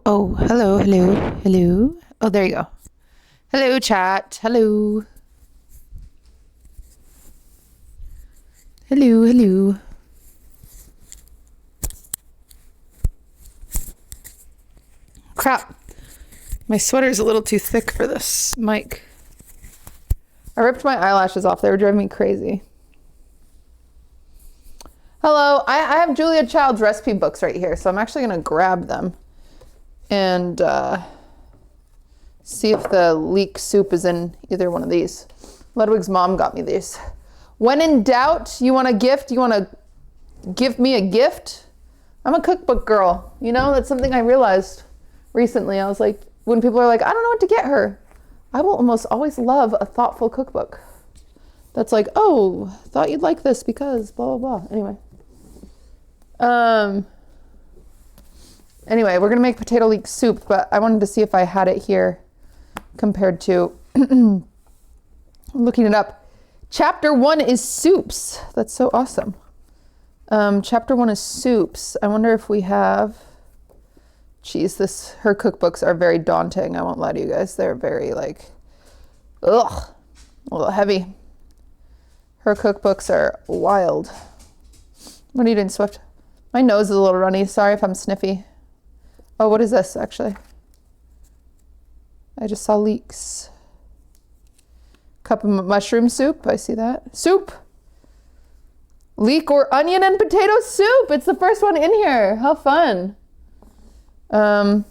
Oh, hello, hello, hello. Oh, there you go. Hello, chat. Hello. Hello, hello. Crap. My sweater's a little too thick for this mic. I ripped my eyelashes off. They were driving me crazy. Hello. I have Julia Child's recipe books right here, so I'm actually going to grab them and see if the leek soup is in either one of these. Ludwig's mom got me these. When in doubt, you want a gift? You want to give me a gift? I'm a cookbook girl. You know, that's something I realized recently. I was like, when people are like, I don't know what to get her, I will almost always love a thoughtful cookbook. That's like, oh, thought you'd like this because blah, blah, blah. Anyway. Anyway, we're going to make potato leek soup, but I wanted to see if I had it here compared to looking it up. Chapter 1 is soups. That's so awesome. Chapter 1 is soups. I wonder if we have... Geez, her cookbooks are very daunting. I won't lie to you guys. They're very like, ugh, a little heavy. Her cookbooks are wild. What are you doing, Swift? My nose is a little runny. Sorry if I'm sniffy. Oh, what is this, actually? I just saw leeks. Cup of mushroom soup. I see that. Soup! Leek or onion and potato soup. It's the first one in here. How fun. Add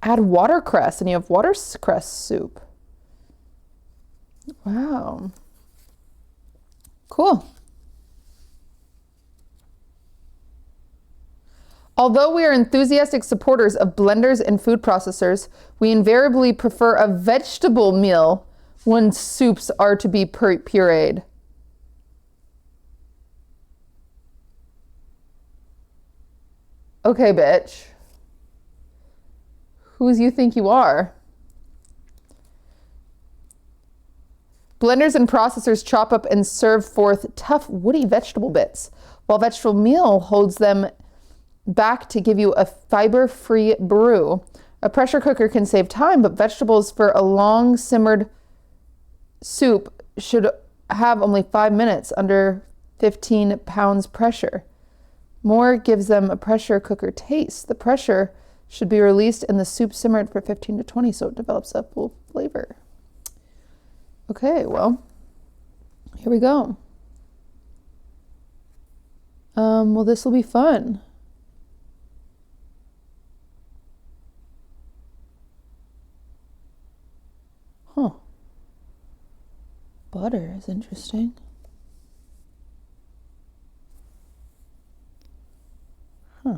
watercress and you have watercress soup. Wow. Cool. Although we are enthusiastic supporters of blenders and food processors, we invariably prefer a vegetable meal when soups are to be pureed. Okay, bitch. Who's you think you are? Blenders and processors chop up and serve forth tough, woody vegetable bits, while vegetable meal holds them back to give you a fiber-free brew. A pressure cooker can save time, but vegetables for a long simmered soup should have only 5 minutes under 15 pounds pressure. More gives them a pressure cooker taste. The pressure should be released and the soup simmered for 15 to 20 so it develops a full flavor. Okay, well, here we go. Well, this will be fun. Huh. Butter is interesting. Huh.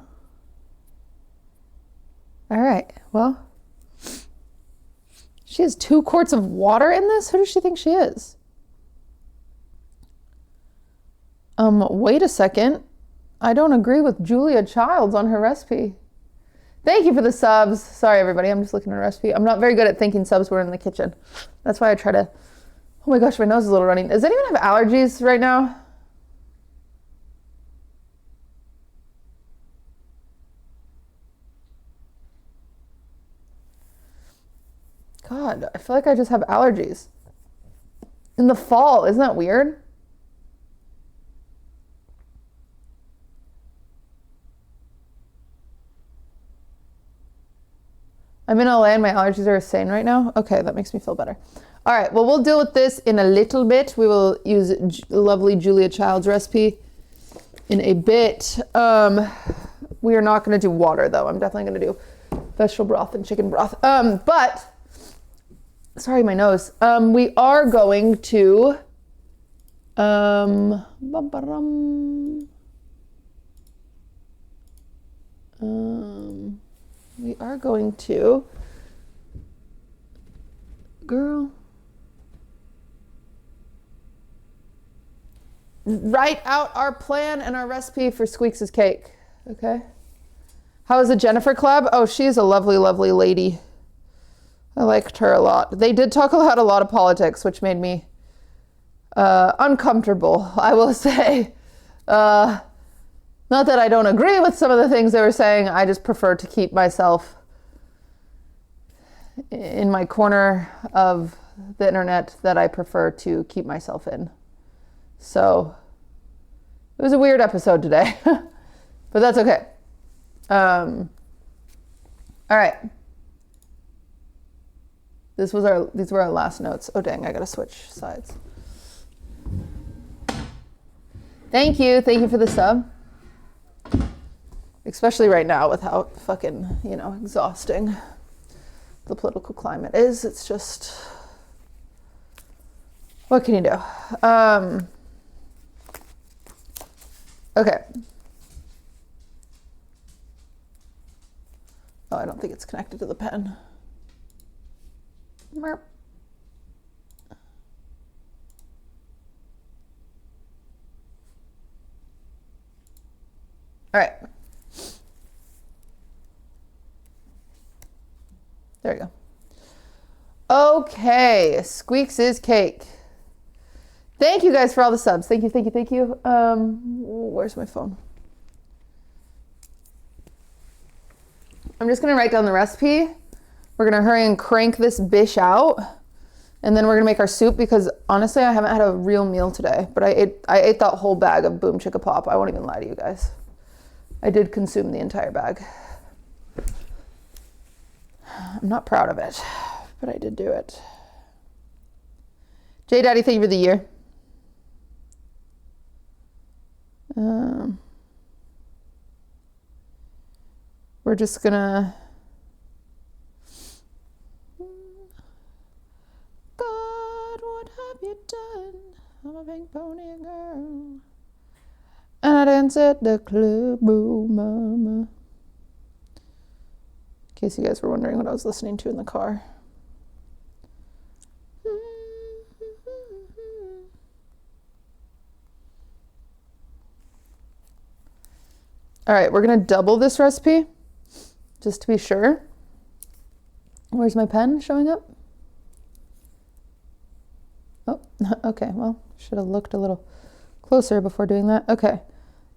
All right, well, she has 2 quarts of water in this? Who does she think she is? Wait a second. I don't agree with Julia Childs on her recipe. Thank you for the subs. Sorry, everybody. I'm just looking at a recipe. I'm not very good at thinking subs were in the kitchen. That's why I try to... Oh my gosh, my nose is a little running. Does anyone have allergies right now? God, I feel like I just have allergies. In the fall, isn't that weird? I'm in LA and my allergies are insane right now. Okay, that makes me feel better. All right, well, we'll deal with this in a little bit. We will use lovely Julia Child's recipe in a bit. We are not going to do water, though. I'm definitely going to do vegetable broth and chicken broth. But... Sorry, my nose. We are going to, we are going to, girl, write out our plan and our recipe for Squeexs' cake. Okay. How is the Jennifer collab? Oh, she's a lovely, lovely lady. I liked her a lot. They did talk about a lot of politics, which made me uncomfortable, I will say. Not that I don't agree with some of the things they were saying. I just prefer to keep myself in my corner of the internet that I prefer to keep myself in. So it was a weird episode today, but that's okay. All right. These were our last notes. Oh dang, I gotta switch sides. Thank you for the sub. Especially right now with how fucking, exhausting the political climate is. It's just, what can you do? Okay. Oh, I don't think it's connected to the pen. Merp. All right. There you go. Okay, Squeexs is cake. Thank you guys for all the subs. Thank you. Where's my phone? I'm just gonna write down the recipe. We're gonna hurry and crank this bish out, and then we're gonna make our soup because honestly, I haven't had a real meal today. But I ate that whole bag of Boom Chicka Pop. I won't even lie to you guys. I did consume the entire bag. I'm not proud of it, but I did do it. J Daddy, thank you for the year. We're just gonna. God, what have you done? I'm a pink pony girl. And I dance at the club, oh mama. In case you guys were wondering what I was listening to in the car. All right, we're gonna double this recipe, just to be sure. Where's my pen showing up? Oh, okay, well, should have looked a little closer before doing that. Okay,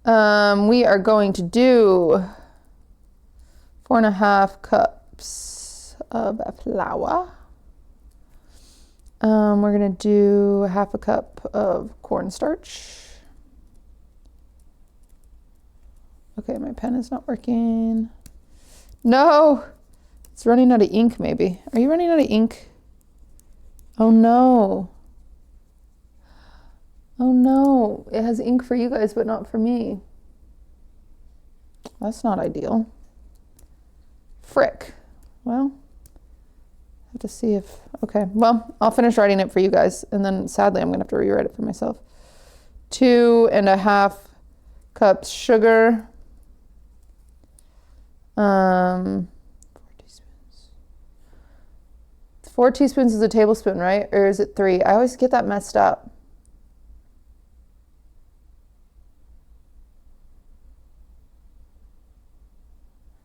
we are going to do 4.5 cups of flour. We're gonna do 1/2 cup of cornstarch. Okay, my pen is not working. No, it's running out of ink maybe. Are you running out of ink? Oh no. Oh no, it has ink for you guys, but not for me. That's not ideal. Frick. Well, I have to see if, okay, well, I'll finish writing it for you guys, and then sadly I'm gonna have to rewrite it for myself. 2.5 cups sugar. 4 teaspoons. 4 teaspoons is a tablespoon, right? Or is it 3? I always get that messed up.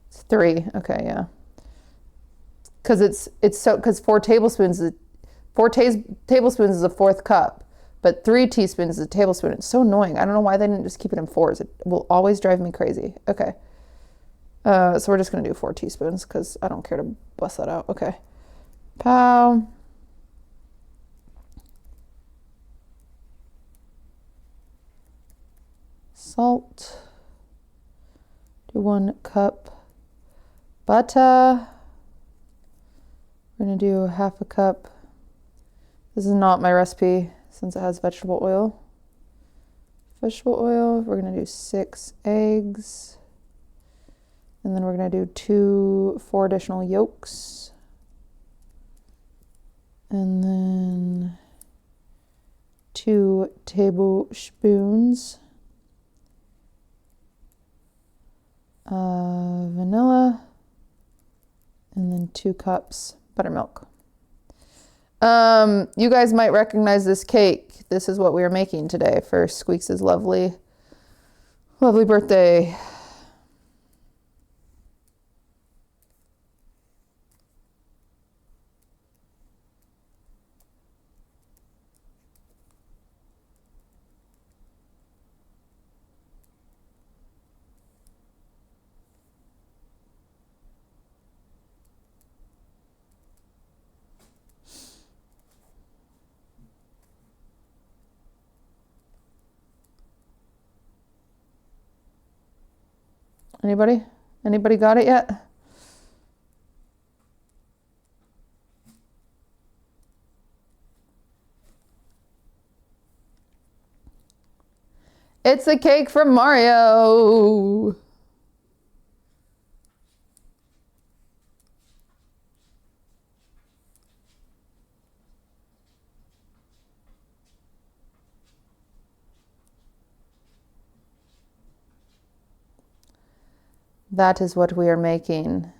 It's 3. Okay, yeah. Because because 4 tablespoons is 4 tablespoons is a 1/4 cup, but 3 teaspoons is a tablespoon. It's so annoying. I don't know why they didn't just keep it in 4s. It will always drive me crazy. Okay. So we're just gonna do 4 teaspoons because I don't care to bust that out. Okay. Pow. Salt. Do 1 cup. Butter. We're gonna do 1/2 cup. This is not my recipe since it has vegetable oil. Vegetable oil. We're gonna do 6 eggs. And then we're gonna do 4 additional yolks. And then 2 tablespoons of vanilla. And then 2 cups buttermilk. You guys might recognize this cake. This is what we are making today for Squeexs' lovely birthday. Anybody? Anybody got it yet? It's a cake from Mario. That is what we are making.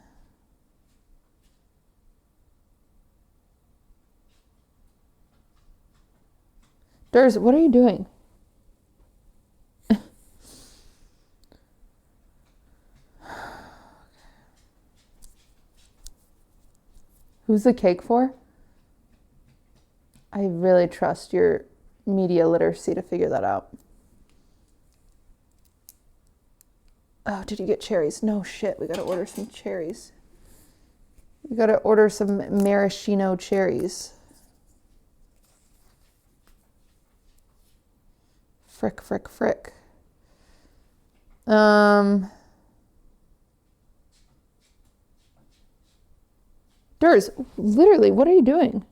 Durs, what are you doing? Who's the cake for? I really trust your media literacy to figure that out. Oh, did you get cherries? No shit, we gotta order some cherries. We gotta order some maraschino cherries. Frick, frick, frick. Durs, literally, what are you doing?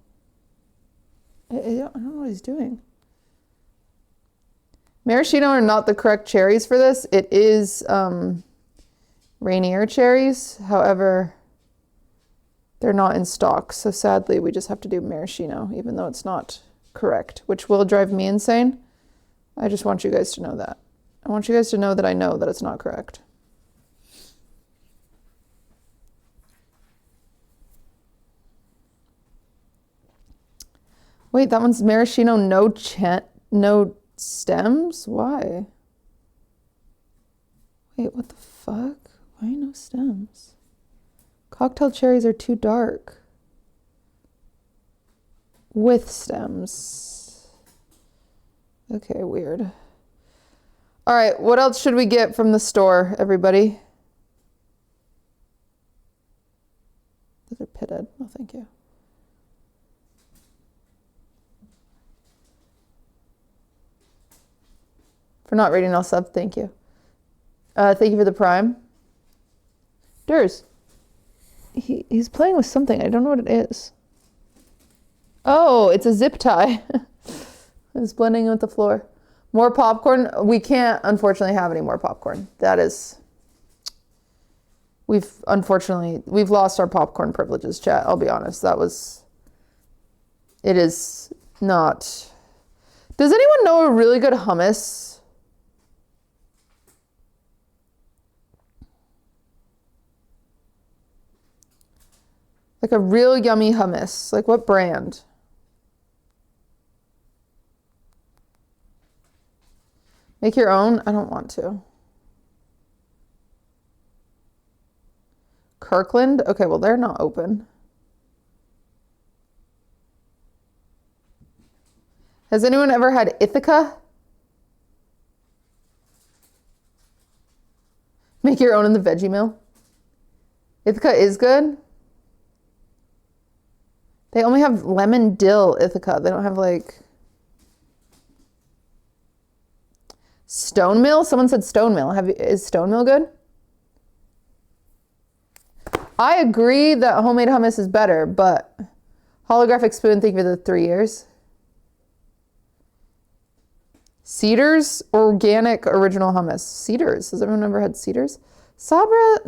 I don't know what he's doing. Maraschino are not the correct cherries for this. It is Rainier cherries. However, they're not in stock. So sadly, we just have to do maraschino, even though it's not correct, which will drive me insane. I just want you guys to know that. I want you guys to know that I know that it's not correct. Wait, that one's maraschino, no stems? Why? Wait, what the fuck? Why no stems? Cocktail cherries are too dark. With stems. Okay, weird. All right, what else should we get from the store, everybody? Those are pitted. No, thank you. For not reading, I'll sub. Thank you. Thank you for the prime. Durs. He's playing with something. I don't know what it is. Oh, it's a zip tie. It's blending with the floor. More popcorn. We can't, unfortunately, have any more popcorn. That is... We've lost our popcorn privileges, chat. I'll be honest. It is not... Does anyone know a really good hummus? Like a real yummy hummus. Like what brand? Make your own? I don't want to. Kirkland? Okay, well, they're not open. Has anyone ever had Ithaca? Make your own in the veggie mill. Ithaca is good. They only have lemon dill Ithaca. They don't have like Stone Mill. Someone said Stone Mill. Is Stone Mill good? I agree that homemade hummus is better, but holographic spoon, thank you for the 3 years. Cedars, organic original hummus. Cedars. Has everyone ever had Cedars? Sabra,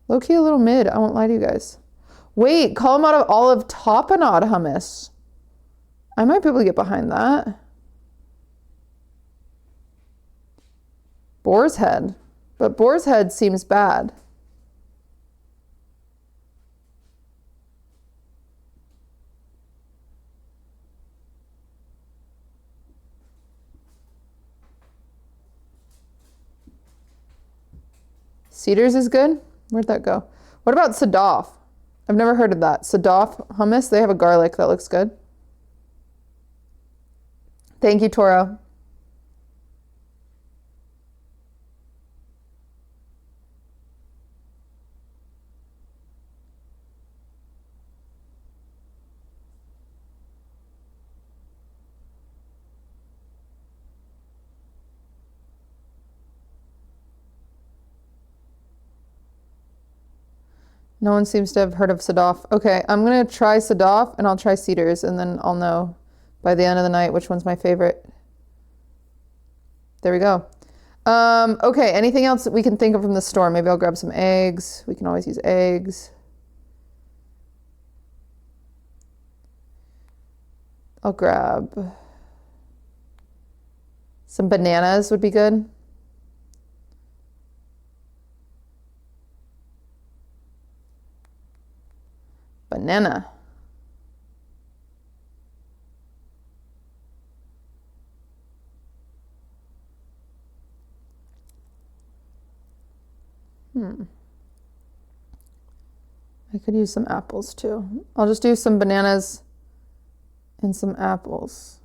low-key a little mid. I won't lie to you guys. Wait, Kalamata olive tapenade hummus. I might be able to get behind that. Boar's Head. But Boar's Head seems bad. Cedars is good? Where'd that go? What about Sadaf? I've never heard of that. Sadaf hummus. They have a garlic that looks good. Thank you, Toro. No one seems to have heard of Sadaf. Okay, I'm gonna try Sadaf and I'll try Cedars and then I'll know by the end of the night which one's my favorite. There we go. Okay, anything else that we can think of from the store? Maybe I'll grab some eggs. We can always use eggs. I'll grab some bananas would be good. Banana. I could use some apples too. I'll just do some bananas and some apples.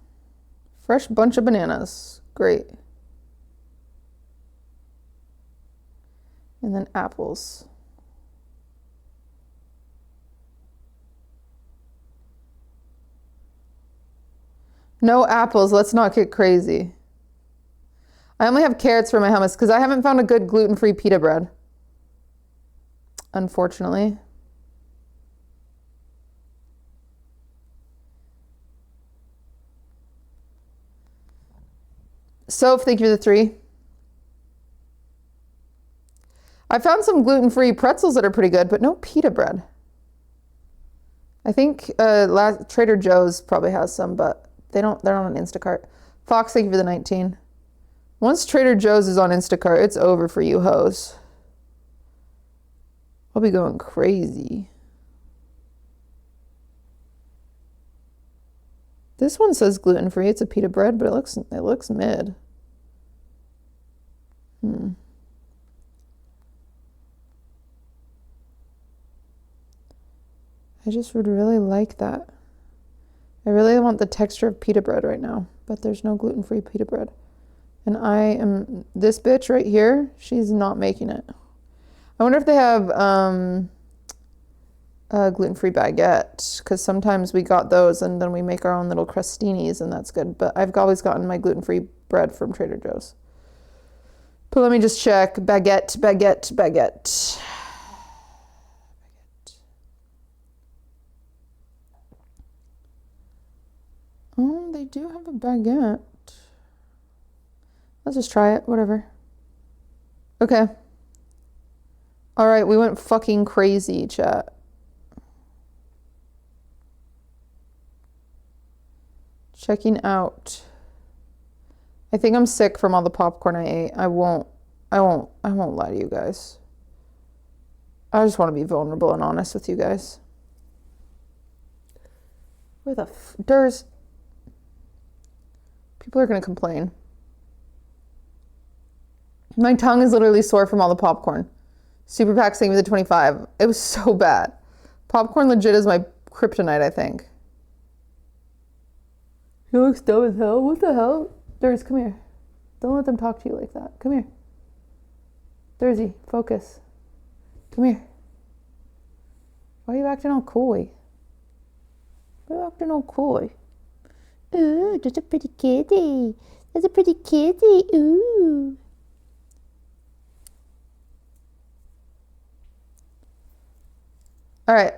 Fresh bunch of bananas. Great. And then apples. No apples. Let's not get crazy. I only have carrots for my hummus because I haven't found a good gluten-free pita bread. Unfortunately. Soph, thank you for the 3. I found some gluten-free pretzels that are pretty good, but no pita bread. I think Trader Joe's probably has some, but they're not on Instacart. Fox, thank you for the 19. Once Trader Joe's is on Instacart, it's over for you hoes. I'll be going crazy. This one says gluten-free. It's a pita bread, but it looks mid. I just would really like that. I really want the texture of pita bread right now, but there's no gluten-free pita bread. And this bitch right here, she's not making it. I wonder if they have a gluten-free baguette, because sometimes we got those and then we make our own little crostinis and that's good. But I've always gotten my gluten-free bread from Trader Joe's. But let me just check. Baguette. Oh, they do have a baguette. Let's just try it, whatever. Okay. All right, we went fucking crazy, chat. Checking out. I think I'm sick from all the popcorn I ate. I won't lie to you guys. I just want to be vulnerable and honest with you guys. Where the Durs? People are going to complain. My tongue is literally sore from all the popcorn. Super Pack saying with the 25. It was so bad. Popcorn legit is my kryptonite, I think. He looks dumb as hell. What the hell? Durs, come here. Don't let them talk to you like that. Come here. Dursy, focus. Come here. Why are you acting all coy? Why are you acting all coy? Ooh, that's a pretty kitty. That's a pretty kitty. Ooh. All right.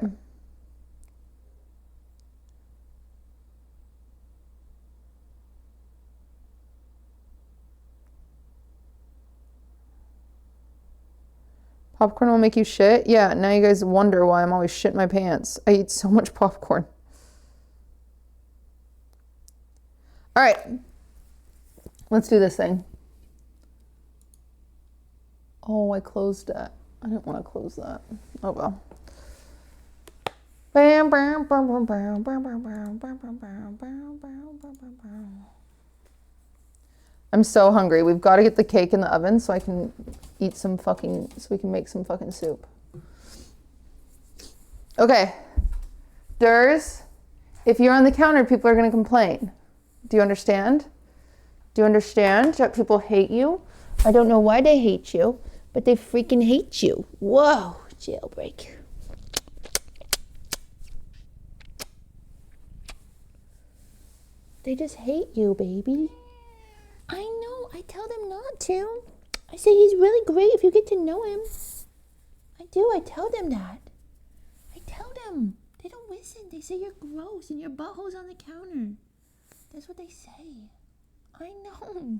Popcorn will make you shit? Yeah, now you guys wonder why I'm always shitting my pants. I eat so much popcorn. All right. Let's do this thing. Oh, I closed that. I didn't want to close that. Oh, well. I'm so hungry. We've got to get the cake in the oven so I can eat some fucking, so we can make some fucking soup. Okay. Durs, if you're on the counter, people are going to complain. Do you understand? Do you understand that people hate you? I don't know why they hate you, but they freaking hate you. Whoa, jailbreak. They just hate you, baby. I know, I tell them not to. I say he's really great if you get to know him. I do, I tell them that. them. They don't listen. They say you're gross and your butthole's on the counter. That's what they say. I know.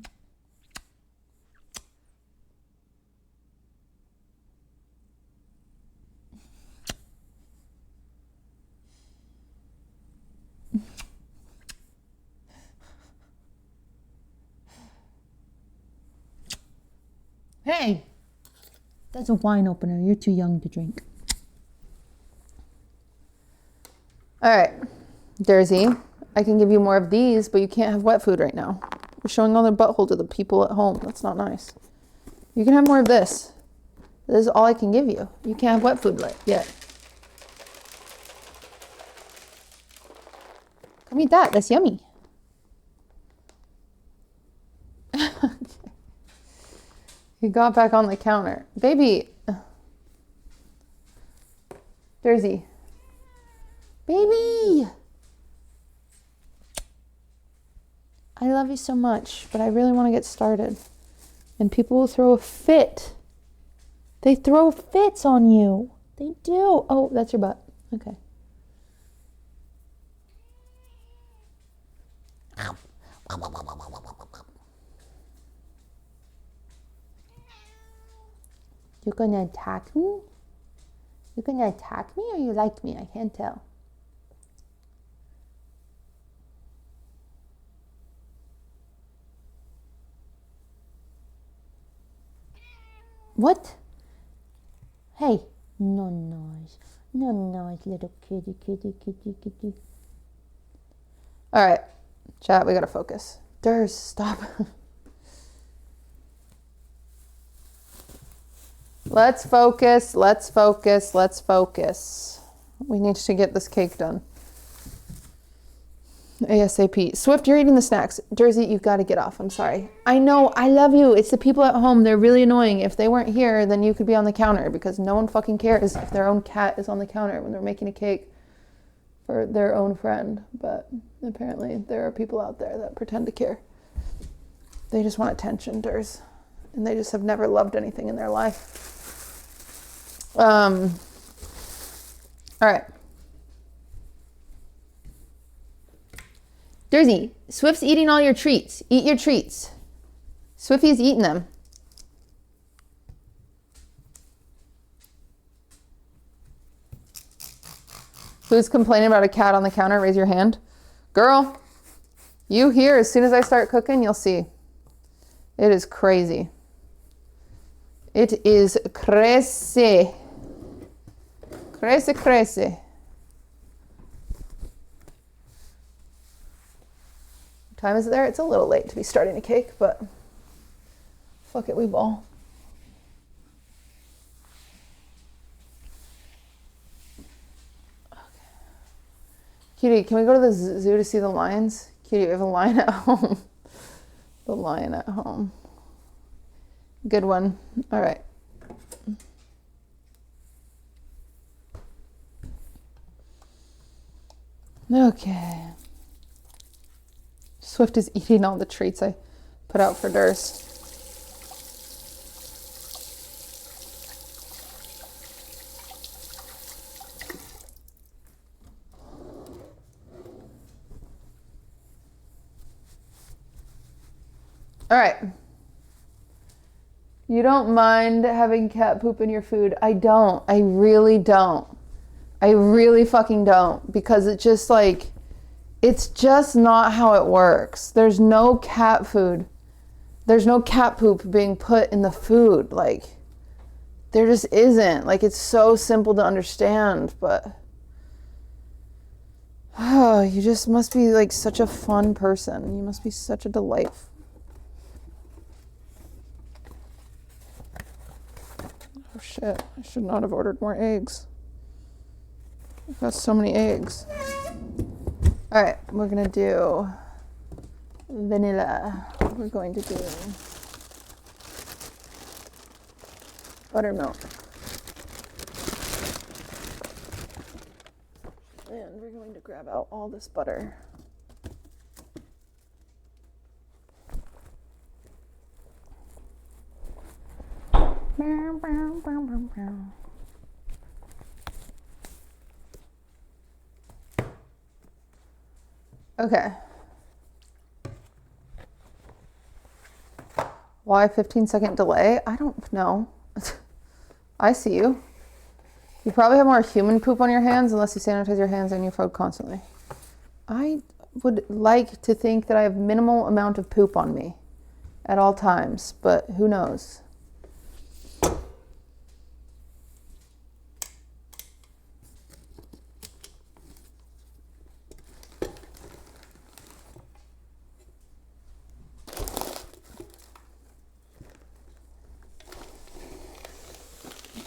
Hey, that's a wine opener. You're too young to drink. All right, Jersey, I can give you more of these, but you can't have wet food right now. You're showing all their butthole to the people at home. That's not nice. You can have more of this. This is all I can give you. You can't have wet food yet. Come eat that. That's yummy. He got back on the counter. Baby. Jersey. Baby. I love you so much, but I really want to get started. And people will throw a fit. They throw fits on you. They do. Oh, that's your butt. Okay. You're gonna attack me? You're gonna attack me or you like me? I can't tell. What? Hey, no noise. No noise, little kitty, kitty, kitty, kitty. All right, chat, we gotta focus. Durs, stop. Let's focus, let's focus, let's focus. We need to get this cake done. ASAP. Swift, you're eating the snacks. Jersey, you've got to get off. I'm sorry. I know. I love you. It's the people at home. They're really annoying. If they weren't here, then you could be on the counter because no one fucking cares if their own cat is on the counter when they're making a cake for their own friend. But apparently there are people out there that pretend to care. They just want attention, Durs. And they just have never loved anything in their life. All right. Jersey, Swift's eating all your treats. Eat your treats. Swifty's eating them. Who's complaining about a cat on the counter? Raise your hand. Girl, you here, as soon as I start cooking, you'll see. It is crazy. It is crazy. Crazy, crazy. What time is it there? It's a little late to be starting a cake, but fuck it, we ball. Okay. Cutie, can we go to the zoo to see the lions? Cutie, we have a lion at home. The lion at home. Good one. All right. Okay. Swift is eating all the treats I put out for Durs. All right. You don't mind having cat poop in your food? I don't. I really don't. I really fucking don't. Because it's just like, it's just not how it works. There's no cat food. There's no cat poop being put in the food. Like, there just isn't. Like, it's so simple to understand, but oh, you just must be like such a fun person. You must be such a delight. Oh shit, I should not have ordered more eggs. I've got so many eggs. All right, we're gonna do vanilla. We're going to do buttermilk. And we're going to grab out all this butter. Okay. Why 15-second delay? I don't know. I see you. You probably have more human poop on your hands unless you sanitize your hands and your phone constantly. I would like to think that I have minimal amount of poop on me at all times, but who knows?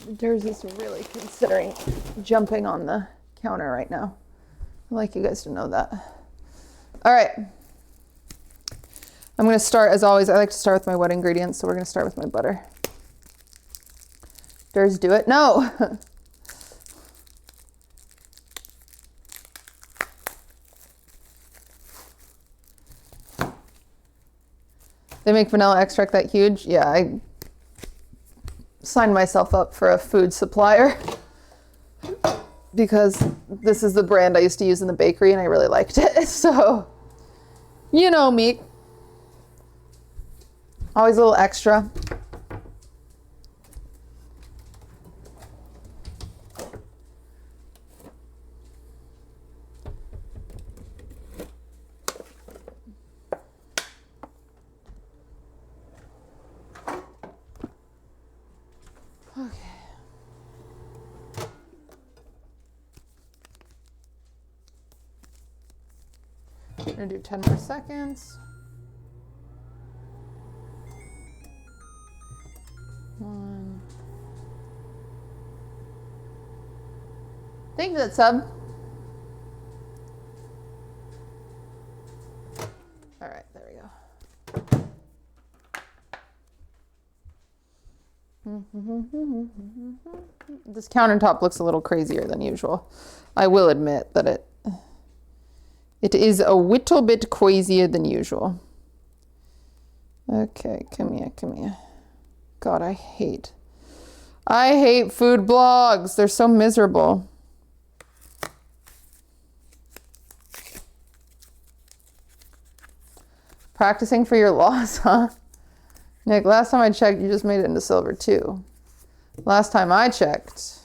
Durs is really considering jumping on the counter right now. I'd like you guys to know that. All right. I'm going to start, as always, I like to start with my wet ingredients, so we're going to start with my butter. Durs, do it. No! They make vanilla extract that huge? Yeah, I signed myself up for a food supplier because this is the brand I used to use in the bakery and I really liked it. So, you know me. Always a little extra. I'm gonna do 10 more seconds. 1. Thank you for that sub. All right, there we go. This countertop looks a little crazier than usual. I will admit that it is a little bit crazier than usual. Okay, come here, come here. God, I hate food blogs. They're so miserable. Practicing for your loss, huh? Nick, last time I checked, you just made it into silver too. Last time I checked,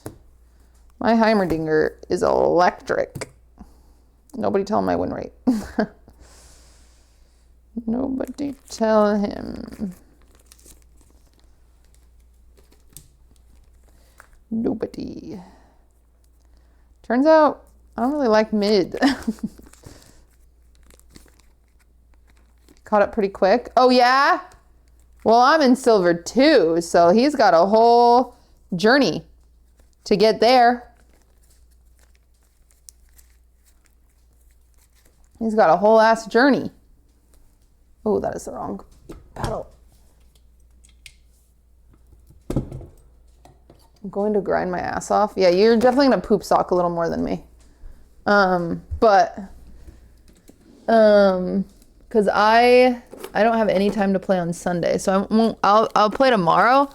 my Heimerdinger is electric. Nobody tell him my win rate. Nobody tell him. Nobody. Turns out I don't really like mid. Caught up pretty quick. Oh yeah? Well, I'm in silver too, so he's got a whole journey to get there. He's got a whole ass journey. Oh, that is the wrong paddle. I'm going to grind my ass off. Yeah, you're definitely gonna poop sock a little more than me. Cause I don't have any time to play on Sunday, so I'll play tomorrow.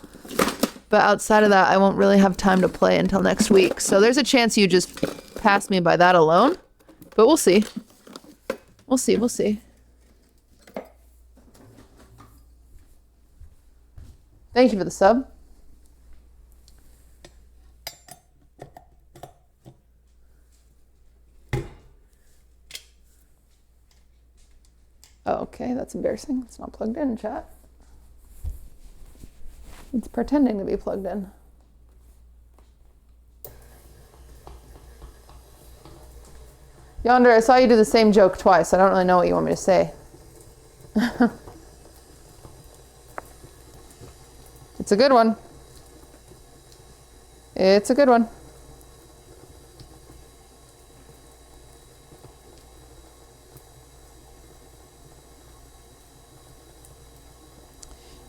But outside of that, I won't really have time to play until next week. So there's a chance you just pass me by that alone. But we'll see. We'll see, we'll see. Thank you for the sub. Oh, okay, that's embarrassing. It's not plugged in, chat. It's pretending to be plugged in. Yonder, I saw you do the same joke twice. I don't really know what you want me to say. It's a good one. It's a good one.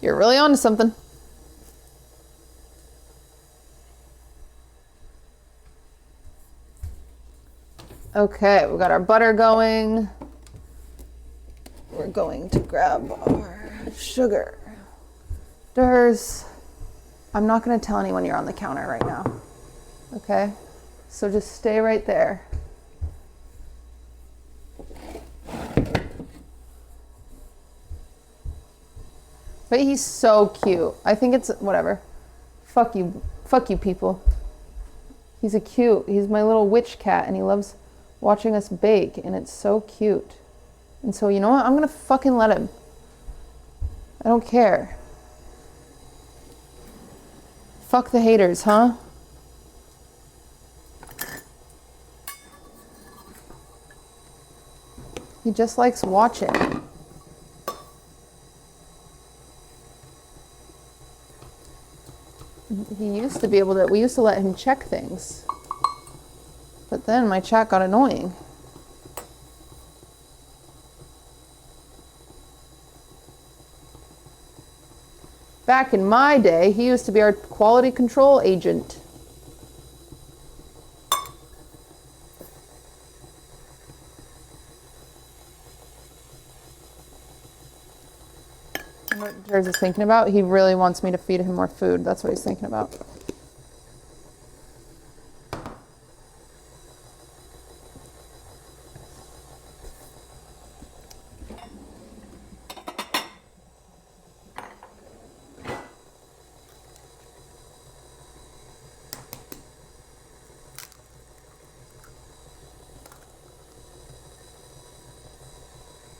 You're really onto something. Okay, we got our butter going. We're going to grab our sugar. Durs, I'm not going to tell anyone you're on the counter right now. Okay? So just stay right there. But he's so cute. I think it's whatever. Fuck you people. He's he's my little witch cat and he loves watching us bake and it's so cute. And so you know what? I'm gonna fucking let him. I don't care. Fuck the haters, huh? He just likes watching. He used to be able to, we used to let him check things. But then my chat got annoying. Back in my day, he used to be our quality control agent. What Jared is thinking about? He really wants me to feed him more food. That's what he's thinking about.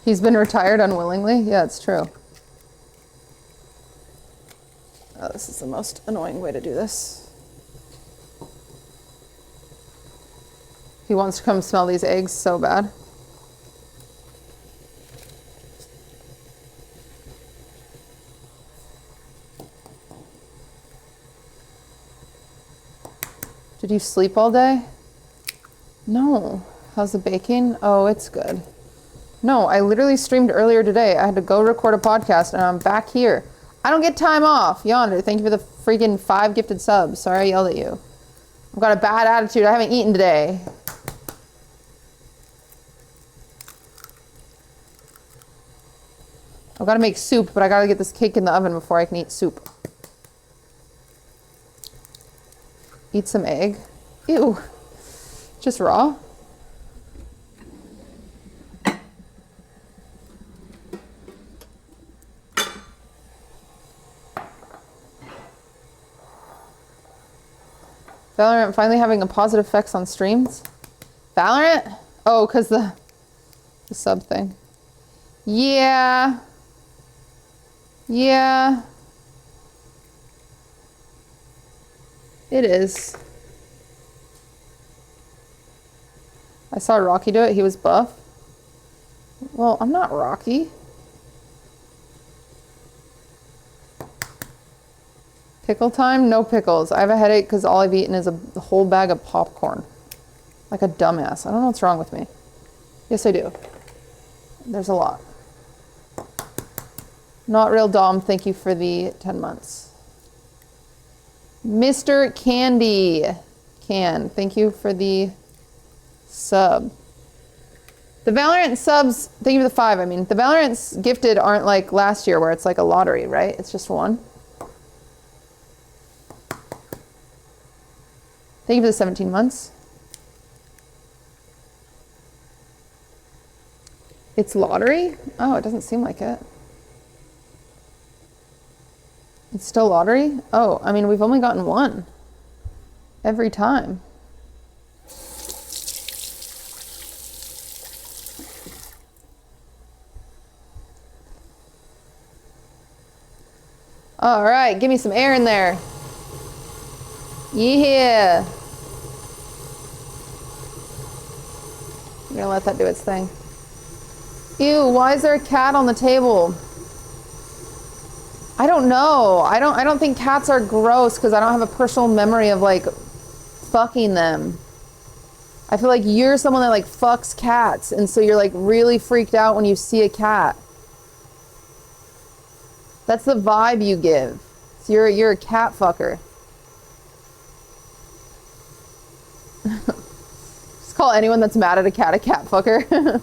He's been retired unwillingly? Yeah, it's true. Oh, this is the most annoying way to do this. He wants to come smell these eggs so bad. Did you sleep all day? No. How's the baking? Oh, it's good. No, I literally streamed earlier today. I had to go record a podcast and I'm back here. I don't get time off. Yonder, thank you for the freaking 5 gifted subs. Sorry I yelled at you. I've got a bad attitude. I haven't eaten today. I've got to make soup, but I got to get this cake in the oven before I can eat soup. Eat some egg. Ew. Just raw. Valorant finally having a positive effects on streams. Valorant? Oh, because the sub thing. Yeah. Yeah. It is. I saw Rocky do it. He was buff. Well, I'm not Rocky. Pickle time? No pickles. I have a headache because all I've eaten is a whole bag of popcorn. Like a dumbass. I don't know what's wrong with me. Yes, I do. There's a lot. Not real Dom, thank you for the 10 months. Mr. Candy Can, thank you for the sub. The Valorant subs, thank you for the 5, I mean. The Valorant gifted aren't like last year where it's like a lottery, right? It's just one. Thank you for the 17 months. It's lottery? Oh, it doesn't seem like it. It's still lottery? Oh, I mean, we've only gotten one. Every time. All right, give me some air in there. Yeah. I'm gonna let that do its thing. Ew, why is there a cat on the table? I don't know. I don't think cats are gross because I don't have a personal memory of like fucking them. I feel like you're someone that like fucks cats and so you're like really freaked out when you see a cat. That's the vibe you give. So you're a cat fucker. Just call anyone that's mad at a cat fucker.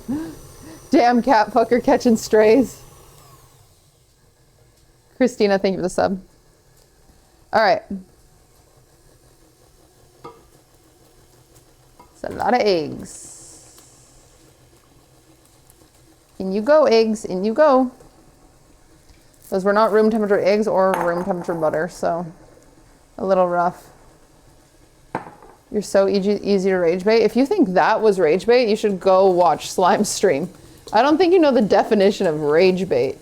Damn cat fucker catching strays. Christina, thank you for the sub. All right. It's a lot of eggs. In you go, eggs. In you go. Those were not room temperature eggs or room temperature butter, so a little rough. You're so easy to rage bait. If you think that was rage bait, you should go watch Slime's stream. I don't think you know the definition of rage bait.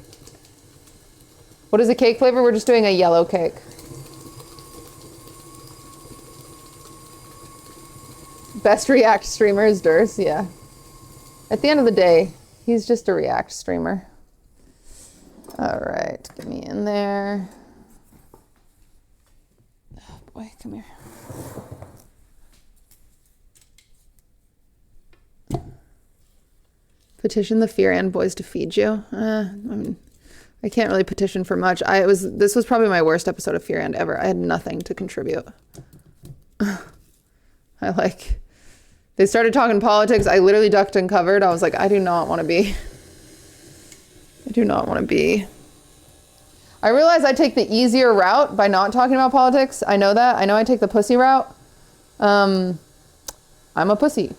What is a cake flavor? We're just doing a yellow cake. Best React streamer is Durs, yeah. At the end of the day, he's just a React streamer. All right, get me in there. Oh boy, come here. Petition the Fear and boys to feed you. I mean, I can't really petition for much. This was probably my worst episode of Fear and ever. I had nothing to contribute. They started talking politics. I literally ducked and covered. I was like, I do not want to be. I realize I take the easier route by not talking about politics. I know that. I know I take the pussy route. I'm a pussy.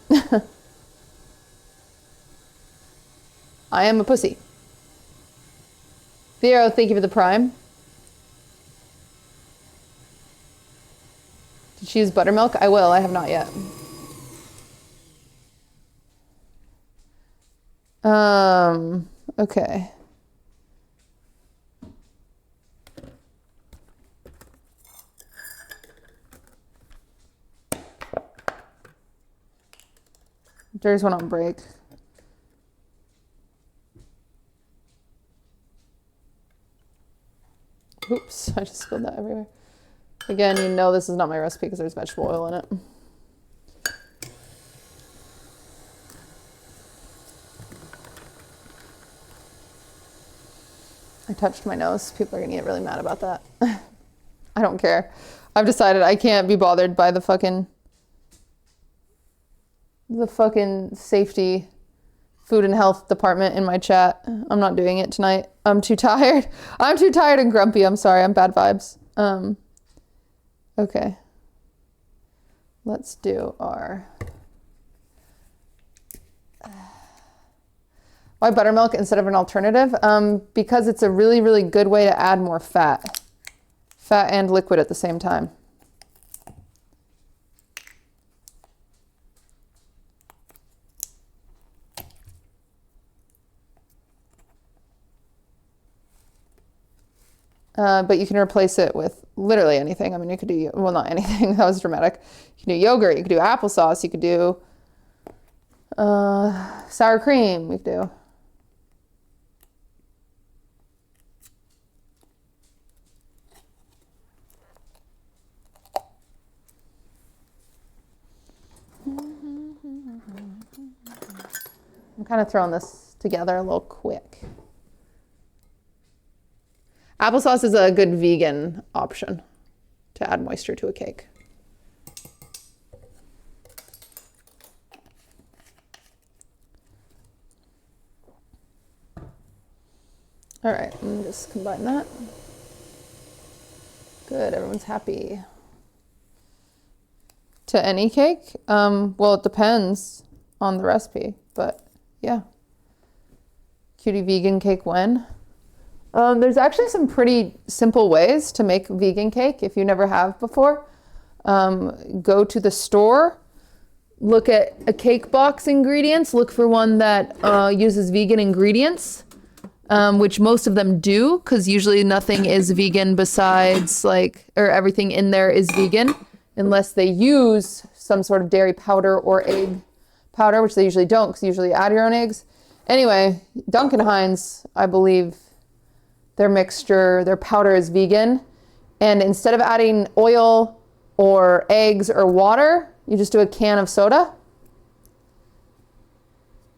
I am a pussy. Theo, thank you for the prime. Did you use buttermilk? I will. I have not yet. Okay. There's one on break. Oops, I just spilled that everywhere. Again, you know this is not my recipe because there's vegetable oil in it. I touched my nose. People are gonna get really mad about that. I don't care. I've decided I can't be bothered by the fucking safety, food and health department in my chat. I'm not doing it tonight. I'm too tired. I'm too tired and grumpy. I'm sorry. I'm bad vibes. Okay. Let's do our... Why buttermilk instead of an alternative? Because it's a really, really good way to add more fat. Fat and liquid at the same time. But you can replace it with literally anything. I mean, you could do, well, not anything. That was dramatic. You can do yogurt. You could do applesauce. You could do sour cream. You could do... I'm kind of throwing this together a little quick. Applesauce is a good vegan option to add moisture to a cake. All right, let me just combine that. Good, everyone's happy. To any cake? Well, it depends on the recipe, but yeah. Cutie vegan cake when? There's actually some pretty simple ways to make vegan cake if you never have before. Go to the store, look at a cake box ingredients, look for one that uses vegan ingredients, which most of them do, because usually nothing is vegan besides or everything in there is vegan, unless they use some sort of dairy powder or egg powder, which they usually don't, because you usually add your own eggs. Anyway, Duncan Hines, I believe, their mixture, their powder is vegan. And instead of adding oil or eggs or water, you just do a can of soda.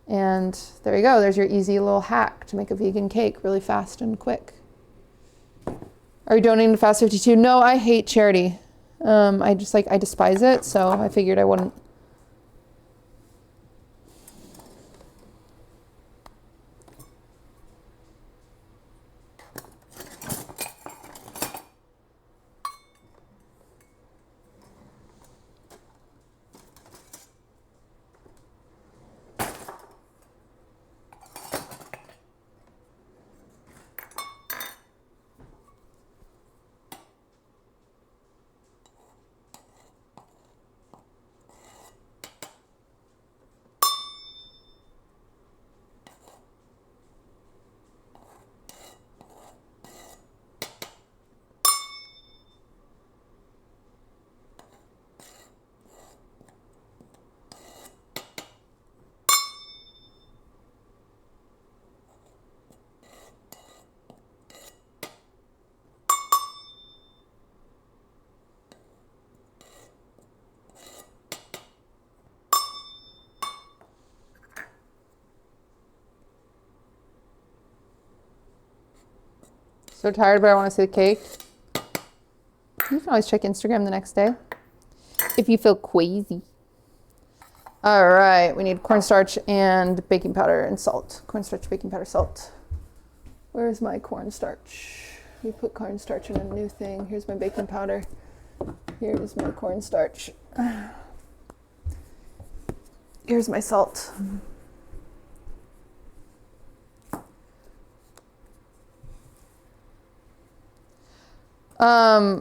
And there you go. There's your easy little hack to make a vegan cake really fast and quick. Are you donating to Fast 52? No, I hate charity. I despise it. So I figured I wouldn't. So tired, but I want to see the cake. You can always check Instagram the next day if you feel queasy. All right, we need cornstarch and baking powder and salt. Cornstarch, baking powder, salt. Where's my cornstarch? We put cornstarch in a new thing. Here's my baking powder. Here's my cornstarch. Here's my salt.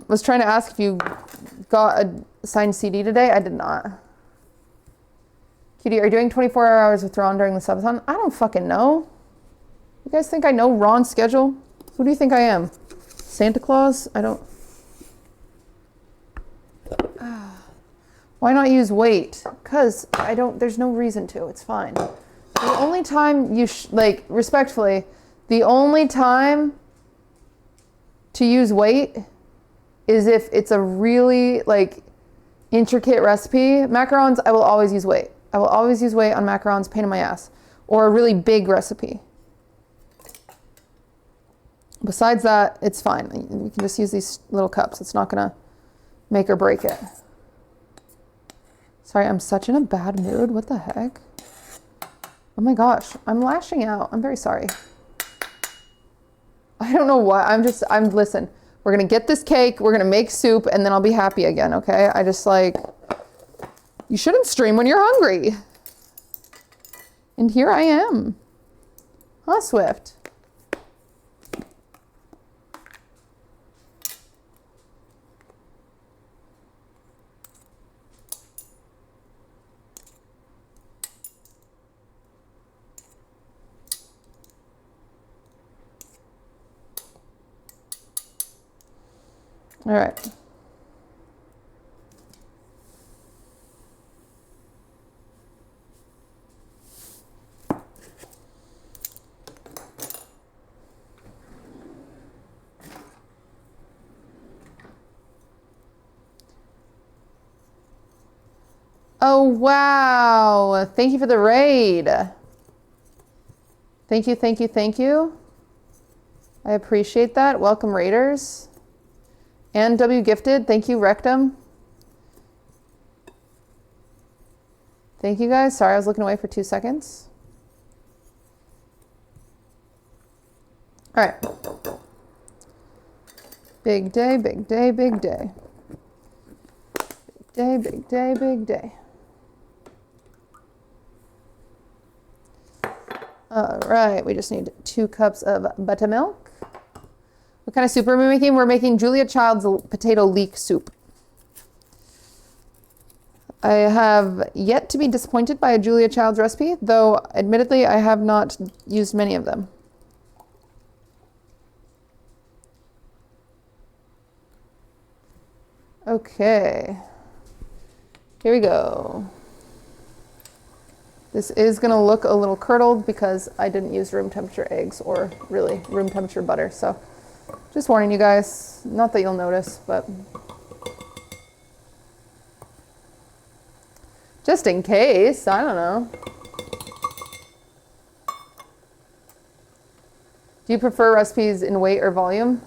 Was trying to ask if you got a signed CD today. I did not. Cutie, are you doing 24 hours with Ron during the subathon? I don't fucking know. You guys think I know Ron's schedule? Who do you think I am? Santa Claus? I don't. Why not use weight? Because I don't, there's no reason to. It's fine. The only time you, like, respectfully, the only time to use weight is if it's a really, like, intricate recipe. Macarons, I will always use weight. I will always use weight on macarons, pain in my ass. Or a really big recipe. Besides that, it's fine. You can just use these little cups. It's not gonna make or break it. Sorry, I'm such in a bad mood. What the heck? Oh my gosh, I'm lashing out. I'm very sorry. I don't know what, listen, we're gonna get this cake, we're gonna make soup, and then I'll be happy again, okay? I just like, you shouldn't stream when you're hungry. And here I am. Huh, Swift? All right. Oh, wow. Thank you for the raid. Thank you, thank you, thank you. I appreciate that. Welcome, raiders. And W gifted, thank you, Rectum. Thank you guys. Sorry, I was looking away for 2 seconds. All right. Big day, big day, big day. Big day, big day, big day. All right, we just need 2 cups of buttermilk. What kind of soup are we making? We're making Julia Child's potato leek soup. I have yet to be disappointed by a Julia Child's recipe, though admittedly I have not used many of them. Okay, here we go. This is gonna look a little curdled because I didn't use room temperature eggs or really room temperature butter, so just warning you guys, not that you'll notice, but just in case, I don't know. Do you prefer recipes in weight or volume?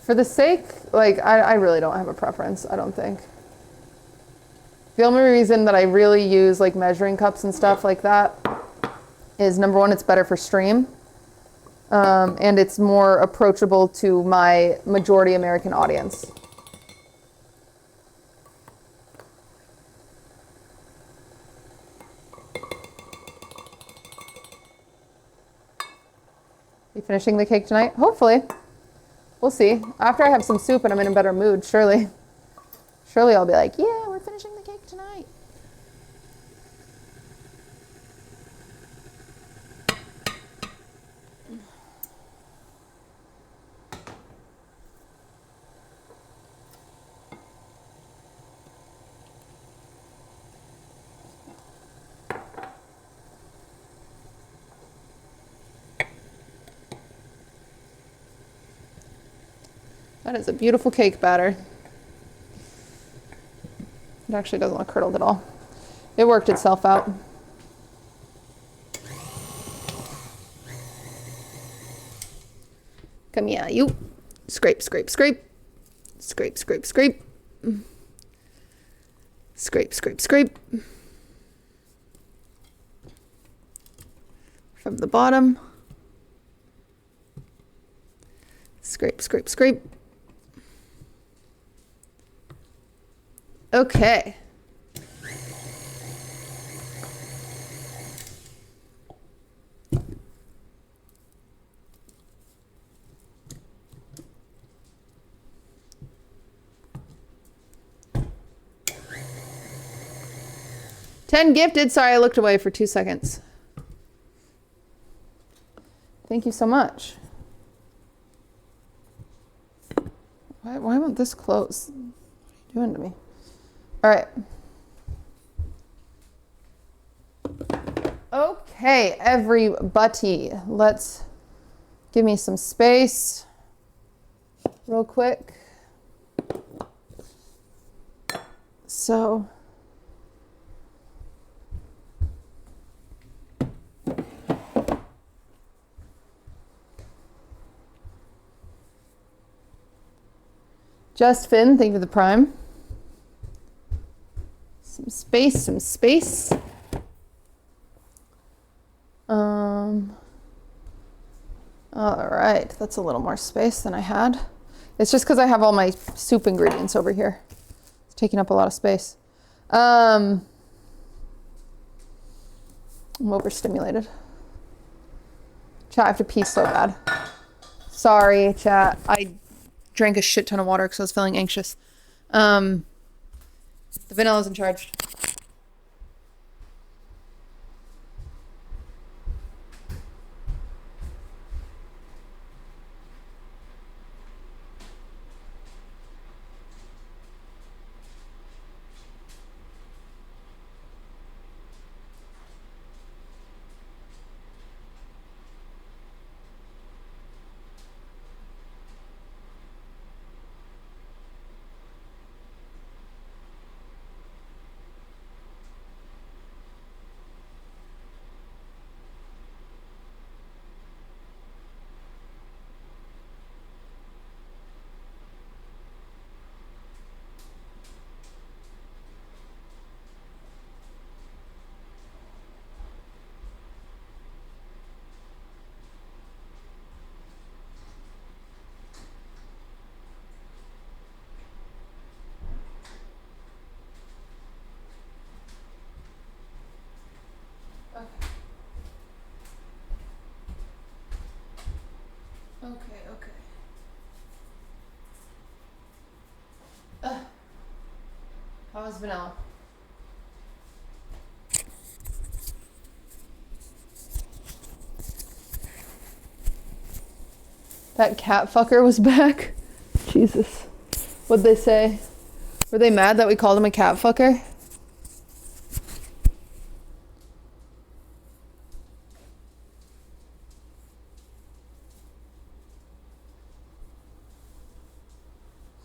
For the sake, like, I really don't have a preference, I don't think. The only reason that I really use like measuring cups and stuff like that is number one, it's better for stream. And it's more approachable to my majority American audience. You finishing the cake tonight? Hopefully. We'll see. After I have some soup and I'm in a better mood, surely. Surely I'll be like, yeah, we're finishing the cake tonight. That is a beautiful cake batter. It actually doesn't look curdled at all. It worked itself out. Come here, you. Scrape, scrape, scrape. Scrape, scrape, scrape. Scrape, scrape, scrape. From the bottom. Scrape, scrape, scrape. Okay. $10 gifted. Sorry, I looked away for 2 seconds. Thank you so much. Why won't this close? What are you doing to me? All right. Okay, everybody. Let's give me some space real quick. So... Just Finn, thank you for the prime. Some space, some space. All right, that's a little more space than I had. It's just because I have all my soup ingredients over here. It's taking up a lot of space. I'm overstimulated. Chat, I have to pee so bad. Sorry, chat. I drank a shit ton of water because I was feeling anxious. The vanilla's in charge. Okay. How was vanilla? That cat fucker was back. Jesus. What'd they say? Were they mad that we called him a cat fucker?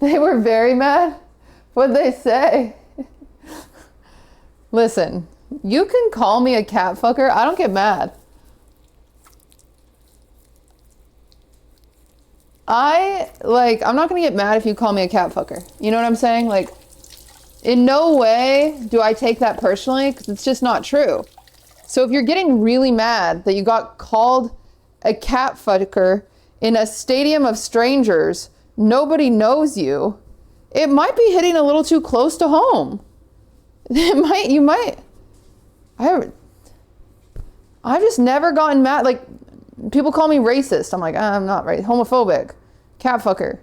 They were very mad? What'd they say? Listen, you can call me a cat fucker. I don't get mad. I'm not gonna get mad if you call me a cat fucker. You know what I'm saying? Like, in no way do I take that personally, because it's just not true. So if you're getting really mad that you got called a cat fucker in a stadium of strangers, nobody knows you, it might be hitting a little too close to home. I've just never gotten mad. Like, people call me racist. I'm like, I'm not right. Homophobic. Cat fucker.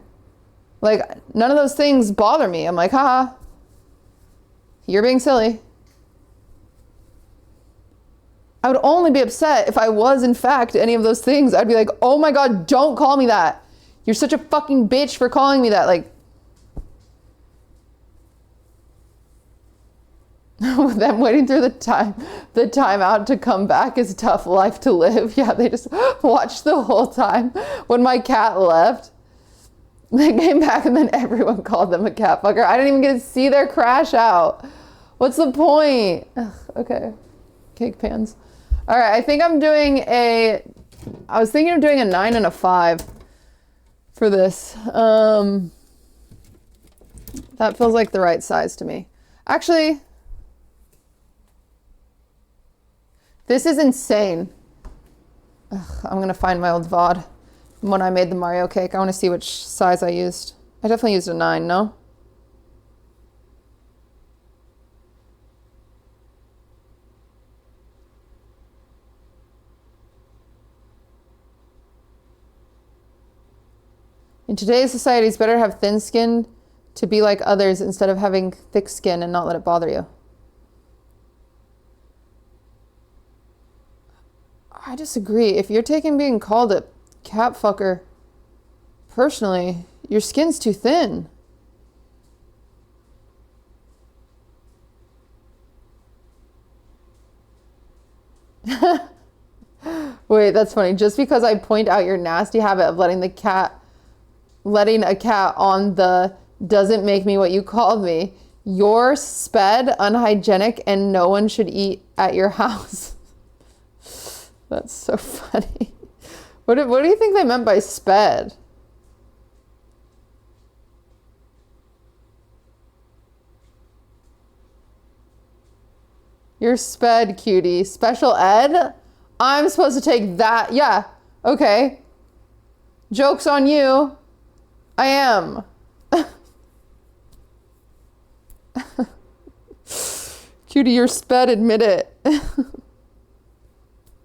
Like, none of those things bother me. I'm like, haha. You're being silly. I would only be upset if I was, in fact, any of those things. I'd be like, oh my God, don't call me that. You're such a fucking bitch for calling me that. Like, them waiting through the timeout to come back is a tough life to live. Yeah, they just watched the whole time. When my cat left, they came back and then everyone called them a cat fucker. I didn't even get to see their crash out. What's the point? Ugh, okay, cake pans. All right, I think I was thinking of doing a 9 and a 5. for this. That feels like the right size to me. Actually, this is insane. Ugh, I'm gonna find my old VOD when I made the Mario cake. I want to see which size I used. I definitely used a 9, no? In today's society, it's better to have thin skin to be like others instead of having thick skin and not let it bother you. I disagree. If you're taking being called a cat fucker personally, your skin's too thin. Wait, that's funny. Just because I point out your nasty habit of letting a cat on the doesn't make me what you called me. You're sped, unhygienic, and no one should eat at your house. That's so funny. What do you think they meant by sped? You're sped, cutie. Special ed? I'm supposed to take that. Yeah, okay. Joke's on you. I am. Cutie, you're sped, admit it.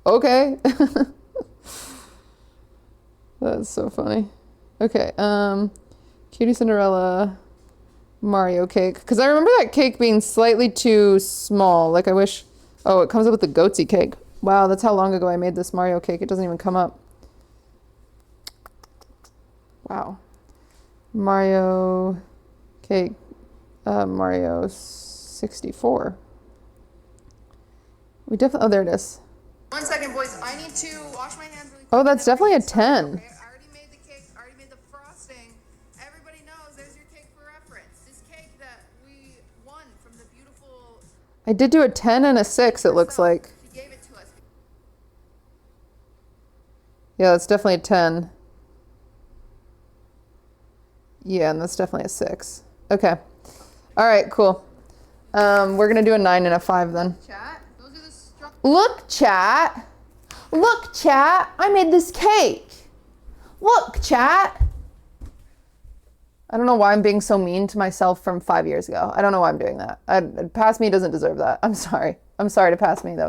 Okay. That's so funny. Okay, QTCinderella Mario cake. Because I remember that cake being slightly too small. Like I wish... Oh, it comes up with the goatsy cake. Wow, that's how long ago I made this Mario cake. It doesn't even come up. Wow. Mario cake. Mario 64. We definitely... Oh, there it is. 1 second, boys. I need to wash my hands really quick. Oh, that's definitely a 10. Okay, I already made the cake. I already made the frosting. Everybody knows there's your cake for reference. This cake that we won from the beautiful... I did do a 10 and a 6, it looks like. She gave it to us. Yeah, that's definitely a 10. Yeah, and that's definitely a 6. Okay. All right, cool. We're going to do a 9 and a 5 then. Chat, those are the Look, chat. Look, chat. I made this cake. Look, chat. I don't know why I'm being so mean to myself from 5 years ago. I don't know why I'm doing that. Past me doesn't deserve that. I'm sorry. I'm sorry to pass me. That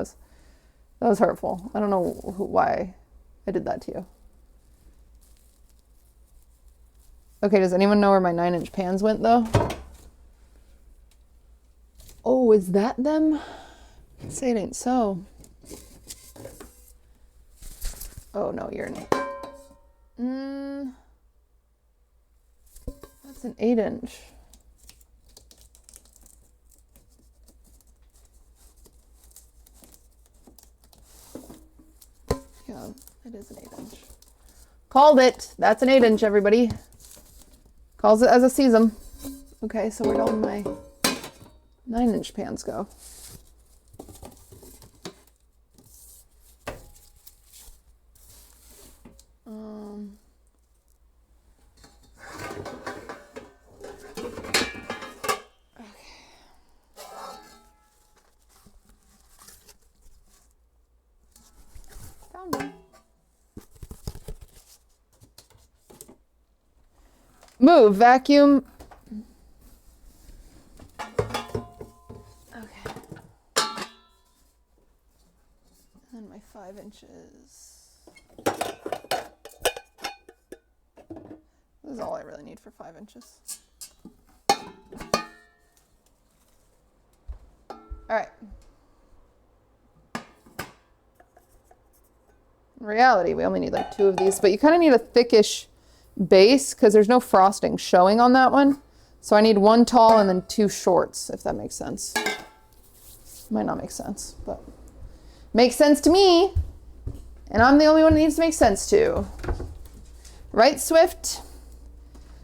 was hurtful. I don't know why I did that to you. Okay, does anyone know where my 9-inch pans went though? Oh, is that them? Say it ain't so. Oh no, you're an... That's an 8-inch. Yeah, it is an 8-inch. Called it. That's an 8-inch, everybody. Calls it as I sees them. Okay, so where do all my 9-inch pans go? Found them. Move, vacuum. Okay. And my 5 inches. This is all I really need for 5 inches. All right. In reality, we only need like 2 of these, but you kind of need a thickish base because there's no frosting showing on that one. So I need 1 tall and then 2 shorts, if that makes sense. Might not make sense, but makes sense to me. And I'm the only one it needs to make sense to. Right, Swift?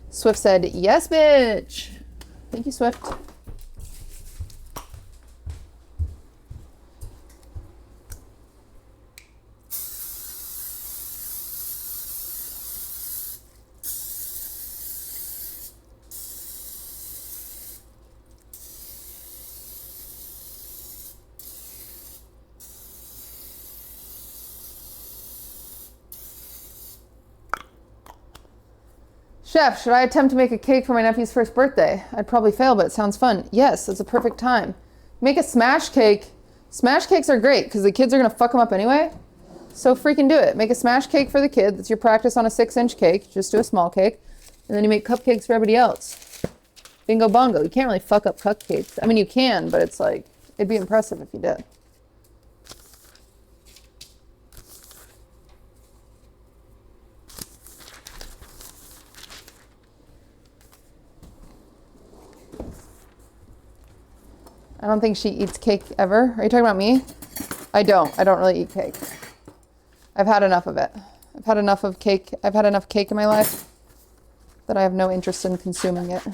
Swift said, yes, bitch. Thank you, Swift. Chef, should I attempt to make a cake for my nephew's first birthday? I'd probably fail, but it sounds fun. Yes, it's a perfect time. Make a smash cake. Smash cakes are great because the kids are going to fuck them up anyway. So freaking do it. Make a smash cake for the kid. That's your practice on a 6-inch cake. Just do a small cake. And then you make cupcakes for everybody else. Bingo bongo. You can't really fuck up cupcakes. I mean, you can, but it's like, it'd be impressive if you did. I don't think she eats cake ever. Are you talking about me? I don't really eat cake. I've had enough of it. I've had enough of cake. I've had enough cake in my life that I have no interest in consuming it.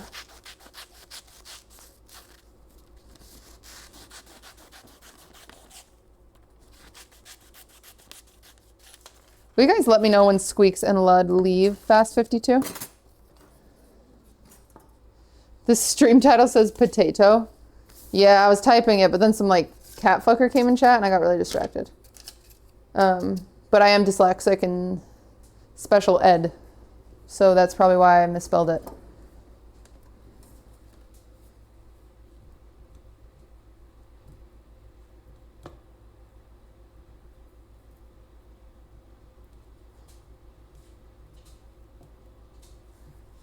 Will you guys let me know when Squeexs and Lud leave Fast 52? This stream title says potato. Yeah, I was typing it, but then some like cat fucker came in chat and I got really distracted. But I am dyslexic and special ed, so that's probably why I misspelled it.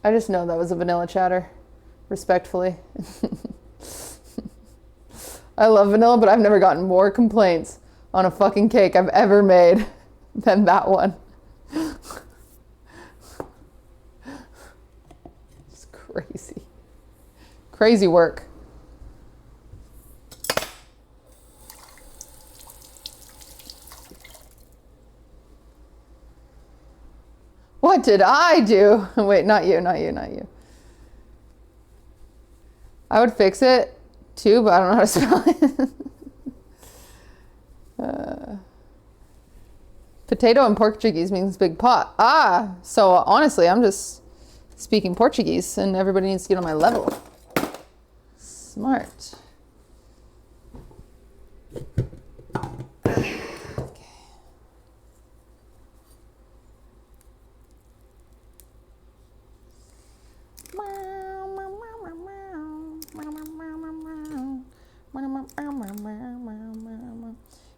I just know that was a vanilla chatter, respectfully. I love vanilla, but I've never gotten more complaints on a fucking cake I've ever made than that one. It's crazy. Crazy work. What did I do? Wait, not you, not you, not you. I would fix it too, but I don't know how to spell it. Potato in Portuguese means big pot. Ah, so honestly, I'm just speaking Portuguese and everybody needs to get on my level. Smart.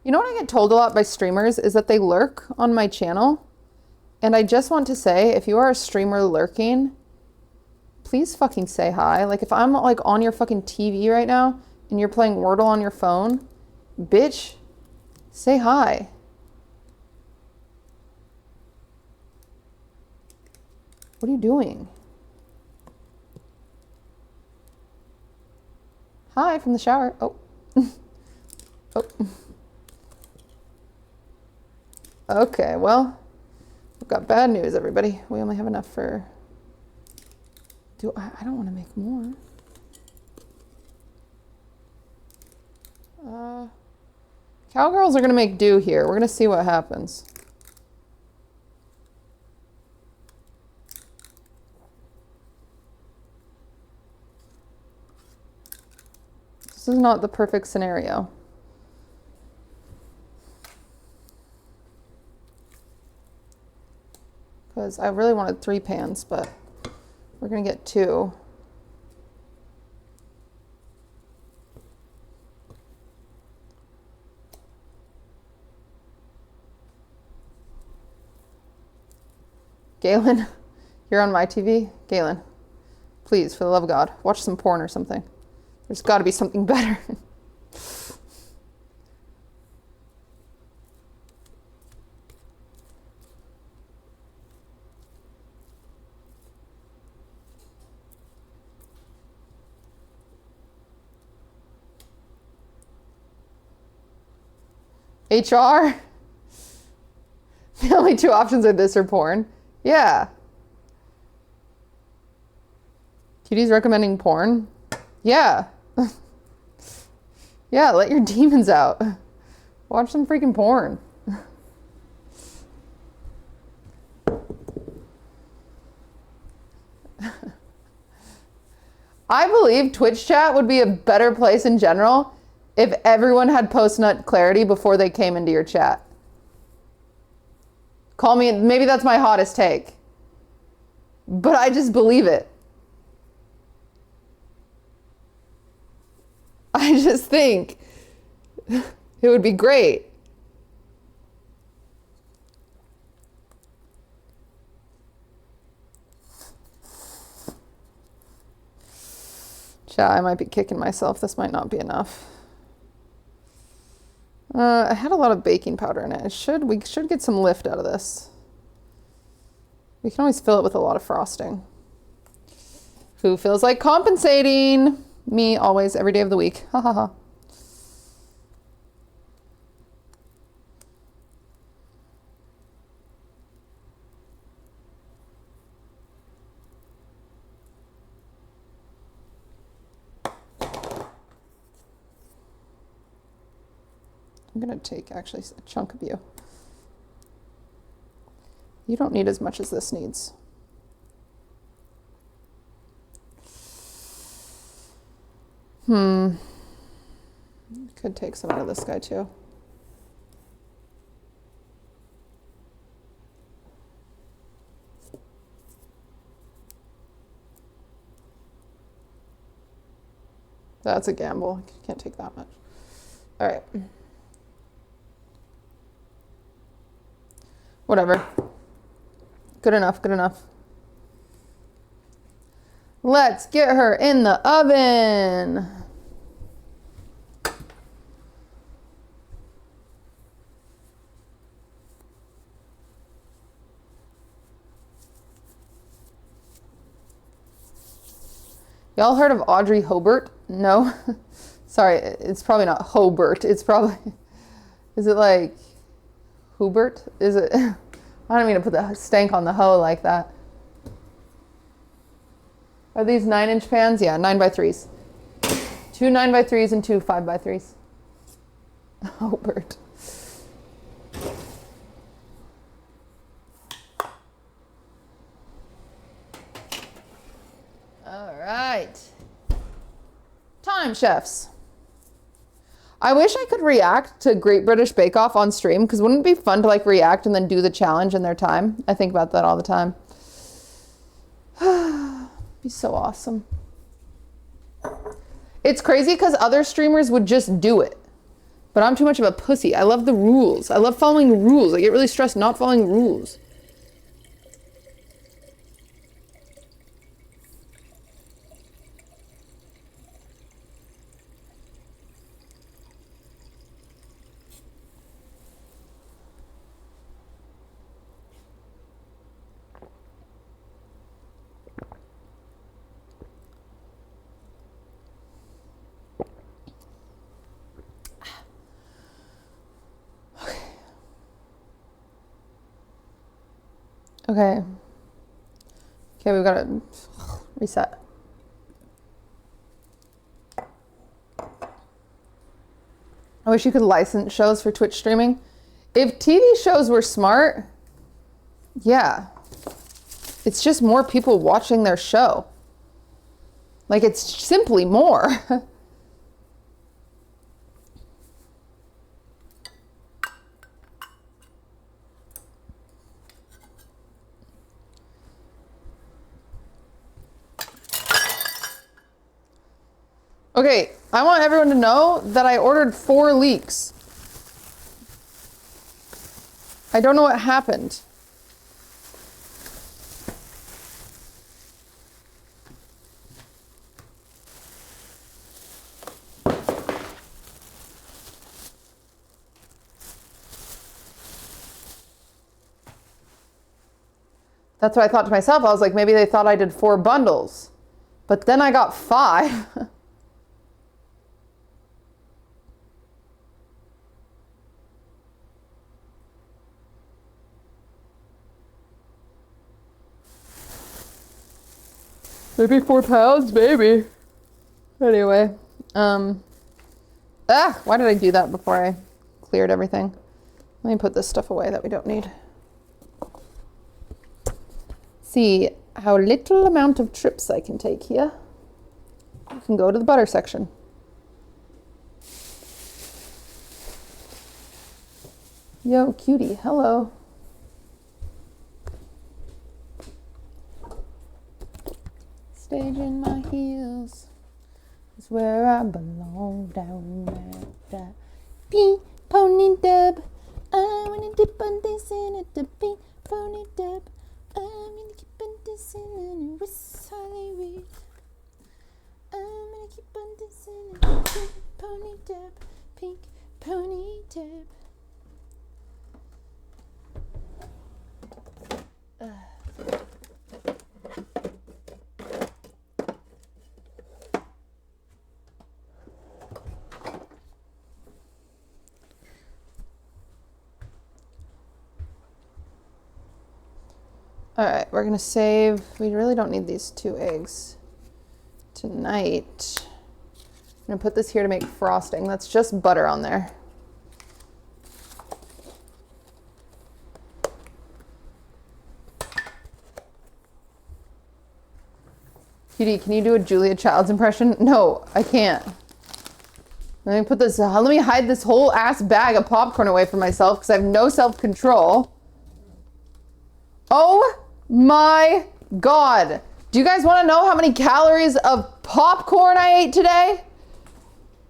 You know what I get told a lot by streamers is that they lurk on my channel. And I just want to say, if you are a streamer lurking, please fucking say hi. Like if I'm like on your fucking TV right now and you're playing Wordle on your phone, bitch, say hi. What are you doing? Hi from the shower. Oh. Oh. Okay, well, we've got bad news, everybody. We only have enough for... I don't want to make more. Cowgirls are going to make do here. We're going to see what happens. This is not the perfect scenario. Because I really wanted 3 pans, but we're going to get 2. Galen, you're on my TV? Galen, please, for the love of God, watch some porn or something. There's got to be something better. HR? The only 2 options are this or porn. Yeah. QT's recommending porn? Yeah. Yeah, let your demons out. Watch some freaking porn. I believe Twitch chat would be a better place in general if everyone had post-nut clarity before they came into your chat. Call me, maybe that's my hottest take. but I just believe it. I just think it would be great. Chat, I might be kicking myself. This might not be enough. I had a lot of baking powder in it. We should get some lift out of this. We can always fill it with a lot of frosting. Who feels like compensating? Me, always, every day of the week. Ha ha ha. I'm gonna take actually a chunk of you. You don't need as much as this needs. Could take some out of this guy too. That's a gamble. Can't take that much. All right. Whatever. Good enough, good enough. Let's get her in the oven. Y'all heard of Audrey Hobart? No? Sorry, it's probably not Hobart. It's probably, is it like Hubert? Is it? I don't mean to put the stank on the hoe like that. Are these 9-inch pans? Yeah, 9x3s. 2 9x3s and 2 5x3s. Hobart. All right. Time, chefs. I wish I could react to Great British Bake Off on stream, because wouldn't it be fun to like react and then do the challenge in their time? I think about that all the time. Be so awesome. It's crazy because other streamers would just do it, but I'm too much of a pussy. I love the rules. I love following rules. I get really stressed not following rules. Okay. Okay, we've got to reset. I wish you could license shows for Twitch streaming. If TV shows were smart, yeah. It's just more people watching their show. Like, it's simply more. Okay, I want everyone to know that I ordered 4 leeks. I don't know what happened. That's what I thought to myself. I was like, maybe they thought I did 4 bundles. But then I got 5. Maybe 4 pounds, maybe. Anyway, why did I do that before I cleared everything? Let me put this stuff away that we don't need. See how little amount of trips I can take here. You can go to the butter section. Yo, cutie, hello. Sage in my heels is where I belong down at that pink pony dub. I wanna dip on this in at the pink pony dub. I'm gonna keep on dancing in West Hollywood. I'm gonna keep on dancing in the pink pony dub. Pink pony dub. All right, we're gonna save. We really don't need these 2 eggs tonight. I'm gonna put this here to make frosting. That's just butter on there. QT, can you do a Julia Childs impression? No, I can't. Let me put this, let me hide this whole ass bag of popcorn away from myself because I have no self-control. Oh my God. Do you guys want to know how many calories of popcorn I ate today?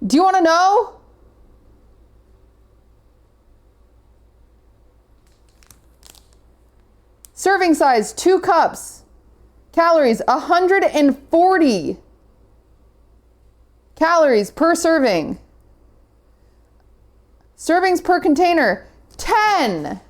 Do you want to know? Serving size, 2 cups. Calories, 140 calories per serving. Servings per container, 10.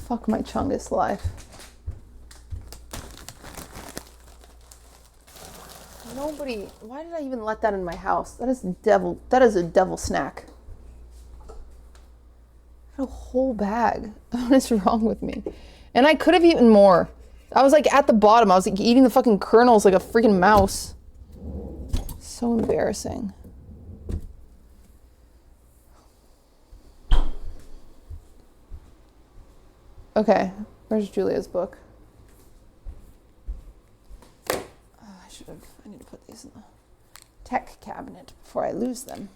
Fuck my chungus life. Nobody, why did I even let that in my house? That is a devil snack. I had a whole bag. What is wrong with me? And I could have eaten more. I was like at the bottom. I was like eating the fucking kernels like a freaking mouse. So embarrassing. Okay, where's Julia's book? Oh, I need to put these in the tech cabinet before I lose them.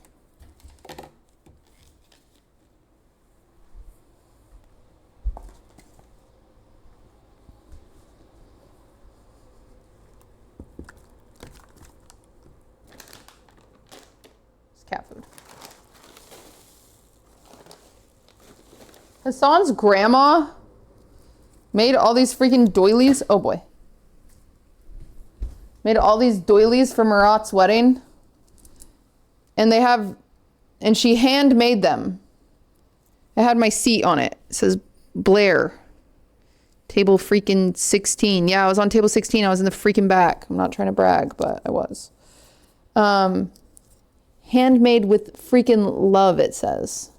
It's cat food. Hassan's grandma made all these freaking doilies. Oh boy. Made all these doilies for Murat's wedding. And she handmade them. It had my seat on it. It says Blair. Table freaking 16. Yeah, I was on table 16. I was in the freaking back. I'm not trying to brag, but I was. Handmade with freaking love, it says.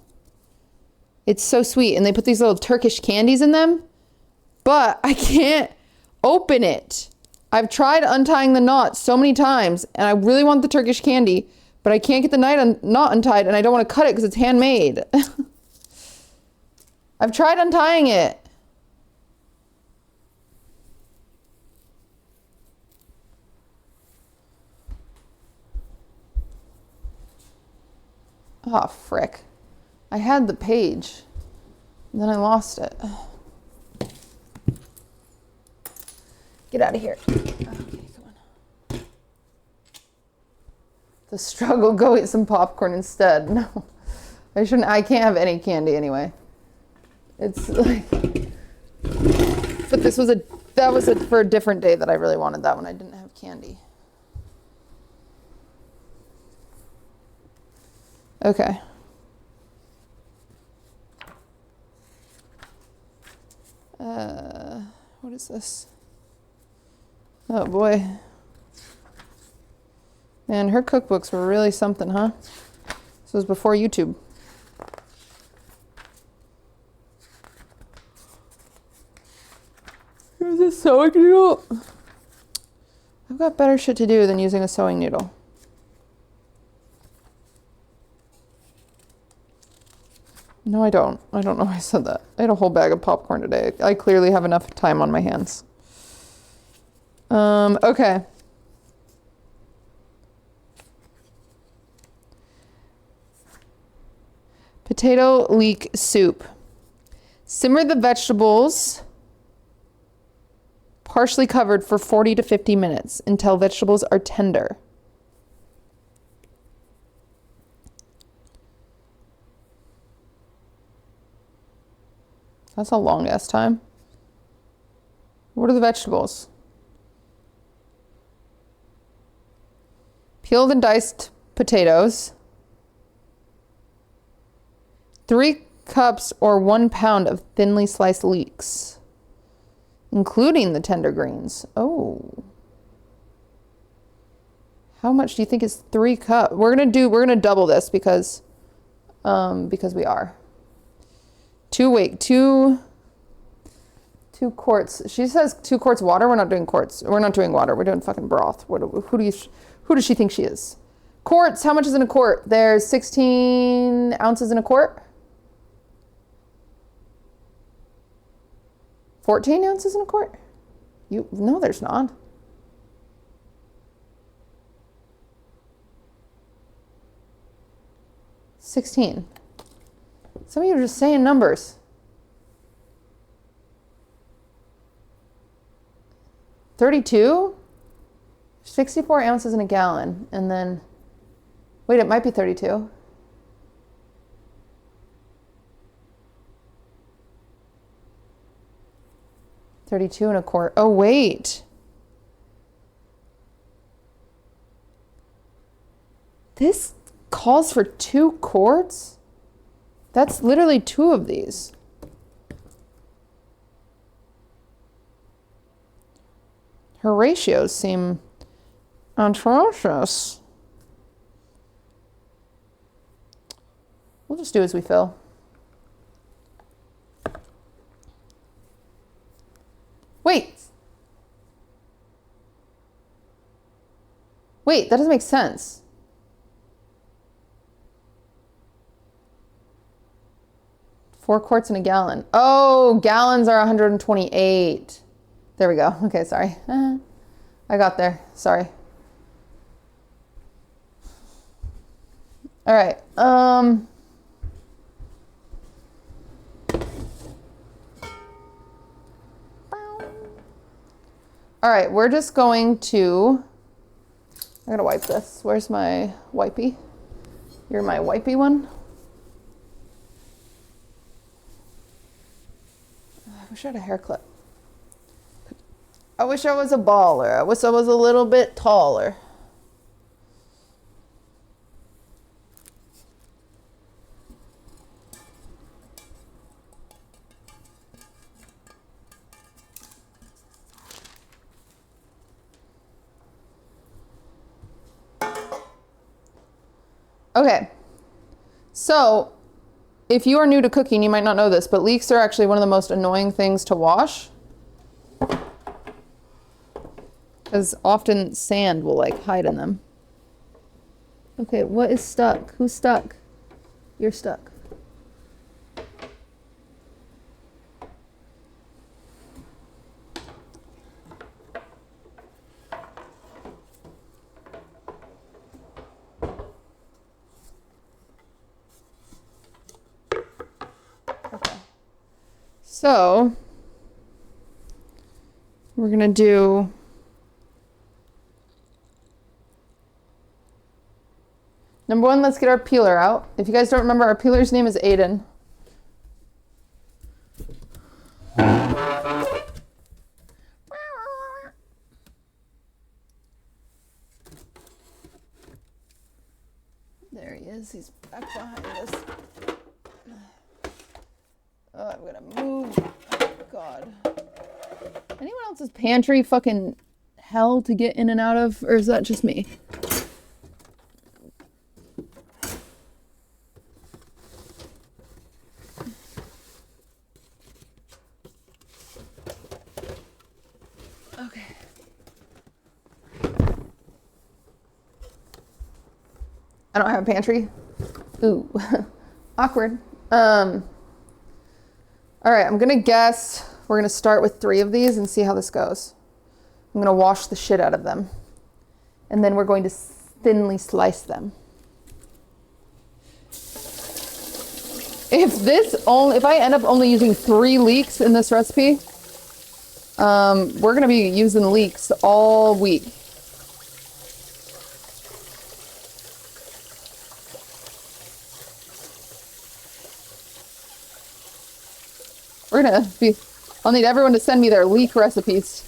It's so sweet. And they put these little Turkish candies in them. But I can't open it. I've tried untying the knot so many times, and I really want the Turkish candy, but I can't get the knot untied, and I don't want to cut it because it's handmade. I've tried untying it. Oh, frick. I had the page, and then I lost it. Get out of here. Okay, come on. The struggle, go eat some popcorn instead. No, I can't have any candy anyway. It's like, but that was for a different day that I really wanted that one. I didn't have candy. Okay. What is this? Oh boy. Man, her cookbooks were really something, huh? This was before YouTube. Here's a sewing needle. I've got better shit to do than using a sewing needle. No, I don't. I don't know why I said that. I had a whole bag of popcorn today. I clearly have enough time on my hands. Okay. Potato leek soup. Simmer the vegetables partially covered for 40 to 50 minutes until vegetables are tender. That's a long ass time. What are the vegetables? Peeled and diced potatoes. 3 cups or 1 pound of thinly sliced leeks, including the tender greens. Oh. How much do you think is 3 cups? We're gonna double this because we are. 2 quarts. She says 2 quarts water. We're not doing quarts. We're not doing water. We're doing fucking broth. Who does she think she is? Quarts. How much is in a quart? There's 16 ounces in a quart. 14 ounces in a quart? No, there's not. $16. Some of you are just saying numbers. 32? 64 ounces in a gallon. And then, wait, it might be 32. $32 and a quart. Oh, wait. This calls for 2 quarts? That's literally 2 of these. Her ratios seem atrocious. We'll just do as we feel. Wait. Wait, that doesn't make sense. Four quarts in a gallon. Oh, gallons are 128. There we go. Okay, sorry. I got there. Sorry. All right. All right, we're just going to, I'm gonna wipe this. Where's my wipey? You're my wipey one. I wish I had a hair clip. I wish I was a baller. I wish I was a little bit taller. Okay, so if you are new to cooking, you might not know this, but leeks are actually one of the most annoying things to wash. Because often sand will like hide in them. Okay, what is stuck? Who's stuck? You're stuck. Okay. So, we're gonna do number one, let's get our peeler out. If you guys don't remember, our peeler's name is Aiden. There he is. He's back behind us. Oh, I'm gonna move. Oh, God. Anyone else's pantry fucking hell to get in and out of, or is that just me? I don't have a pantry. Ooh, awkward. All right, I'm gonna guess we're gonna start with 3 of these and see how this goes. I'm gonna wash the shit out of them. And then we're going to thinly slice them. If I end up only using 3 leeks in this recipe, we're gonna be using leeks all week. I'll need everyone to send me their leek recipes.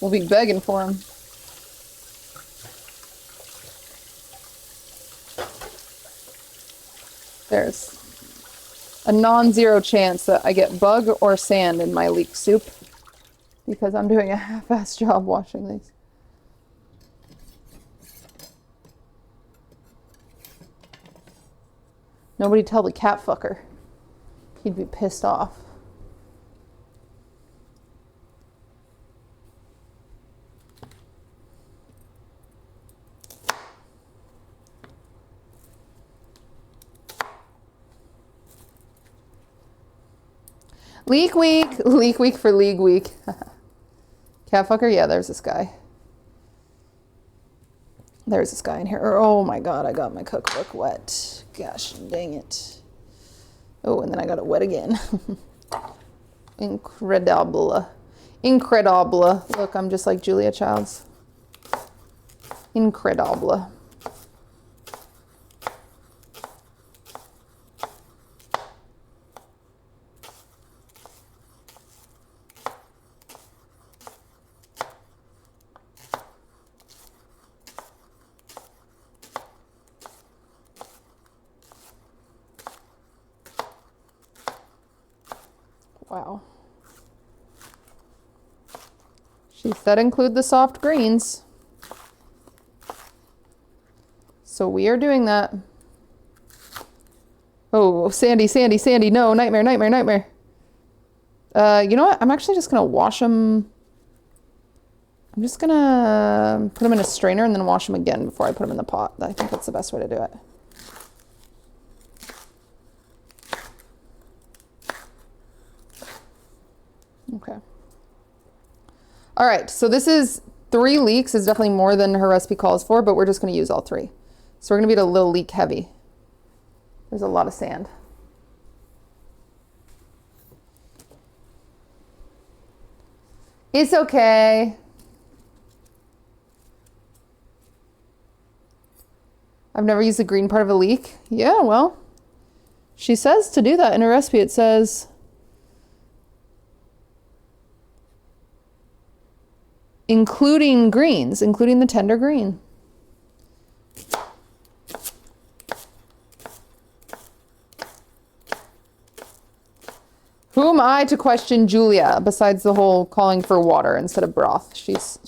We'll be begging for them. There's a non-zero chance that I get bug or sand in my leek soup because I'm doing a half-assed job washing these. Nobody tell the cat fucker. He'd be pissed off. Leek week for league week. Cat fucker, yeah, there's this guy. There's this guy in here. Oh my god, I got my cookbook wet. Gosh dang it. Oh, and then I got it wet again. Incredible. Incredible. Look, I'm just like Julia Childs. Incredible. Wow. She said include the soft greens. So we are doing that. Oh, Sandy, Sandy, Sandy. No, nightmare, nightmare, nightmare. You know what? I'm actually just going to wash them. I'm just going to put them in a strainer and then wash them again before I put them in the pot. I think that's the best way to do it. Okay. All right, so this is 3 leeks. Is definitely more than her recipe calls for, but we're just going to use all 3. So we're going to be a little leek heavy. There's a lot of sand. It's okay. I've never used the green part of a leek. Yeah, well, she says to do that in her recipe. It says including greens, including the tender green. Who am I to question Julia besides the whole calling for water instead of broth? She's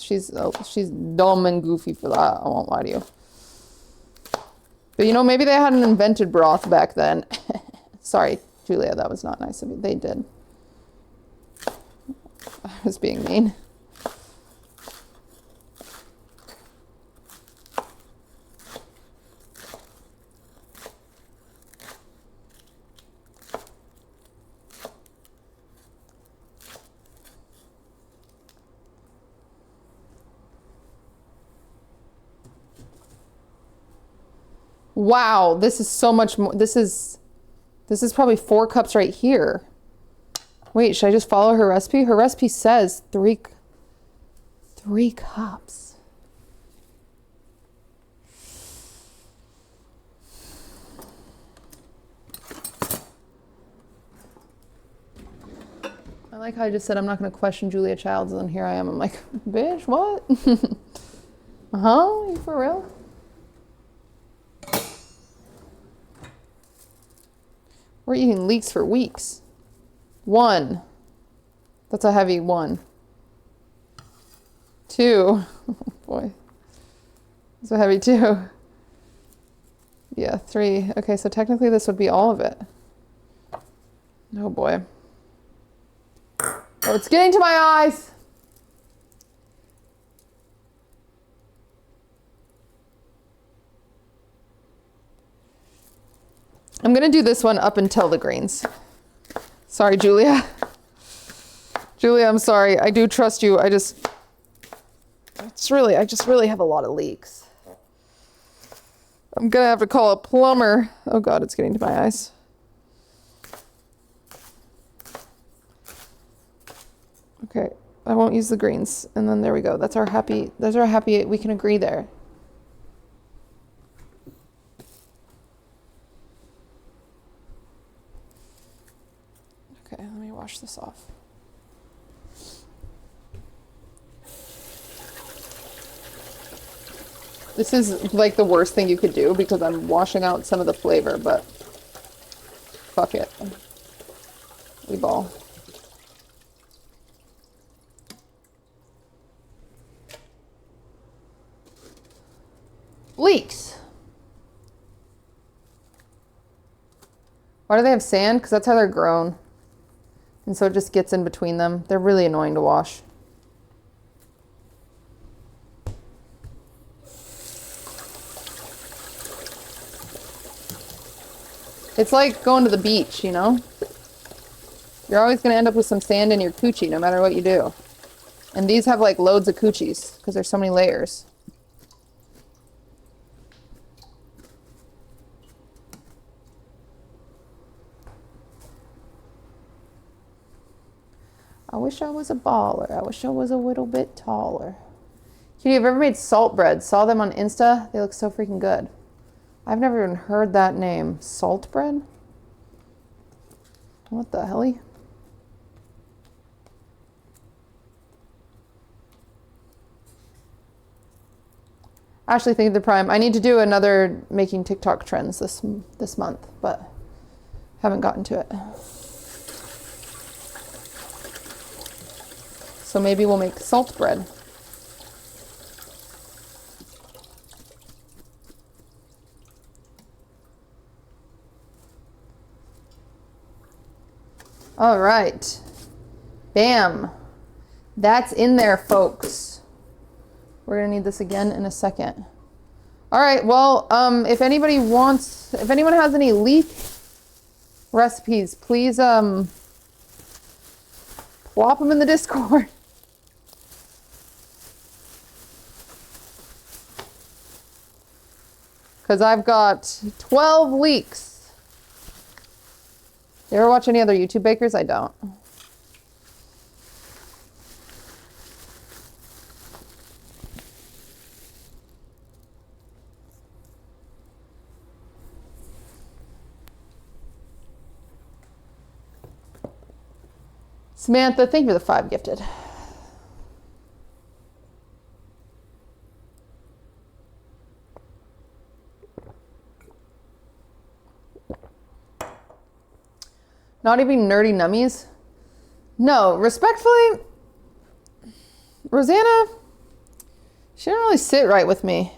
dumb and goofy for that. I won't lie to you. But you know, maybe they hadn't invented broth back then. Sorry, Julia, that was not nice of you. They did. I was being mean. Wow, this is so much more. This is probably 4 cups right here. Wait, should I just follow her recipe? Her recipe says 3 cups. I like how I just said I'm not going to question Julia Childs, and then here I am. I'm like, bitch, what? You for real? We're eating leeks for weeks. 1. That's a heavy 1. 2. Oh boy. That's a heavy 2. Yeah, 3. Okay, so technically this would be all of it. Oh boy. Oh, it's getting to my eyes. I'm gonna do this one up until the greens. Sorry, Julia. Julia, I'm sorry. I do trust you. I just really have a lot of leaks. I'm gonna have to call a plumber. Oh God, it's getting to my eyes. Okay, I won't use the greens. And then there we go. That's our happy, we can agree there. Okay, let me wash this off. This is like the worst thing you could do because I'm washing out some of the flavor, but fuck it. We ball. Leeks. Why do they have sand? Because that's how they're grown. And so it just gets in between them. They're really annoying to wash. It's like going to the beach, you know? You're always going to end up with some sand in your coochie no matter what you do. And these have like loads of coochies because there's so many layers. I wish I was a baller. I wish I was a little bit taller. Cutie, have you ever made salt bread? Saw them on Insta. They look so freaking good. I've never even heard that name. Salt bread? What the helly? Ashley, thank you for the prime. I need to do another making TikTok trends this month, but haven't gotten to it. So maybe we'll make salt bread. All right. Bam. That's in there, folks. We're gonna need this again in a second. All right, well, if anyone has any leek recipes, please plop them in the Discord. Because I've got 12 leeks. You ever watch any other YouTube bakers? I don't. Samantha, thank you for the 5 gifted. Not even nerdy nummies? No, respectfully, Rosanna, she didn't really sit right with me.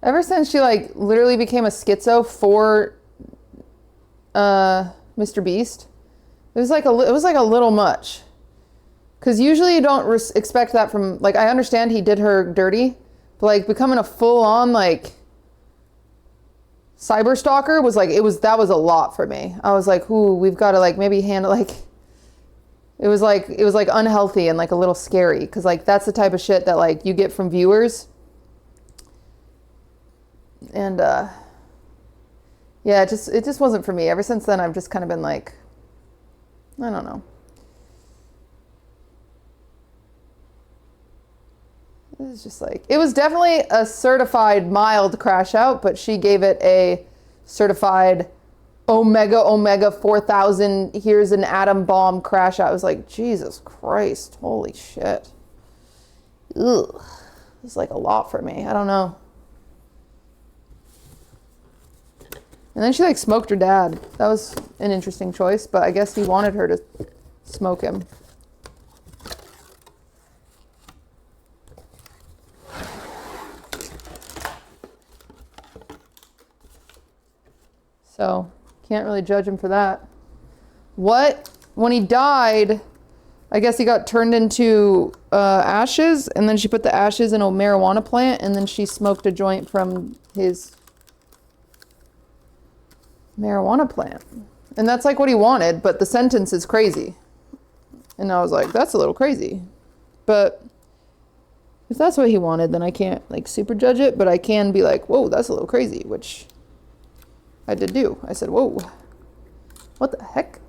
Ever since she like literally became a schizo for Mr. Beast, it was like a little much. Because usually you don't expect that from, like, I understand he did her dirty, but like becoming a full-on like cyber stalker was like, that was a lot for me. I was like, ooh, we've got to like maybe handle like, it was like unhealthy and like a little scary. Because like that's the type of shit that like you get from viewers. And yeah, it just wasn't for me. Ever since then, I've just kind of been like, I don't know. It was just like, it was definitely a certified mild crash out, but she gave it a certified Omega 4000, here's an atom bomb crash out. I was like, Jesus Christ, holy shit. Ugh. It's like a lot for me. I don't know. And then she like smoked her dad. That was an interesting choice, but I guess he wanted her to smoke him. So can't really judge him for that. When he died, I guess he got turned into ashes, and then she put the ashes in a marijuana plant, and then she smoked a joint from his marijuana plant. And that's like what he wanted, but the sentence is crazy. And I was like, that's a little crazy. But if that's what he wanted, then I can't like super judge it, but I can be like, whoa, that's a little crazy, which I did do. I said, whoa, what the heck?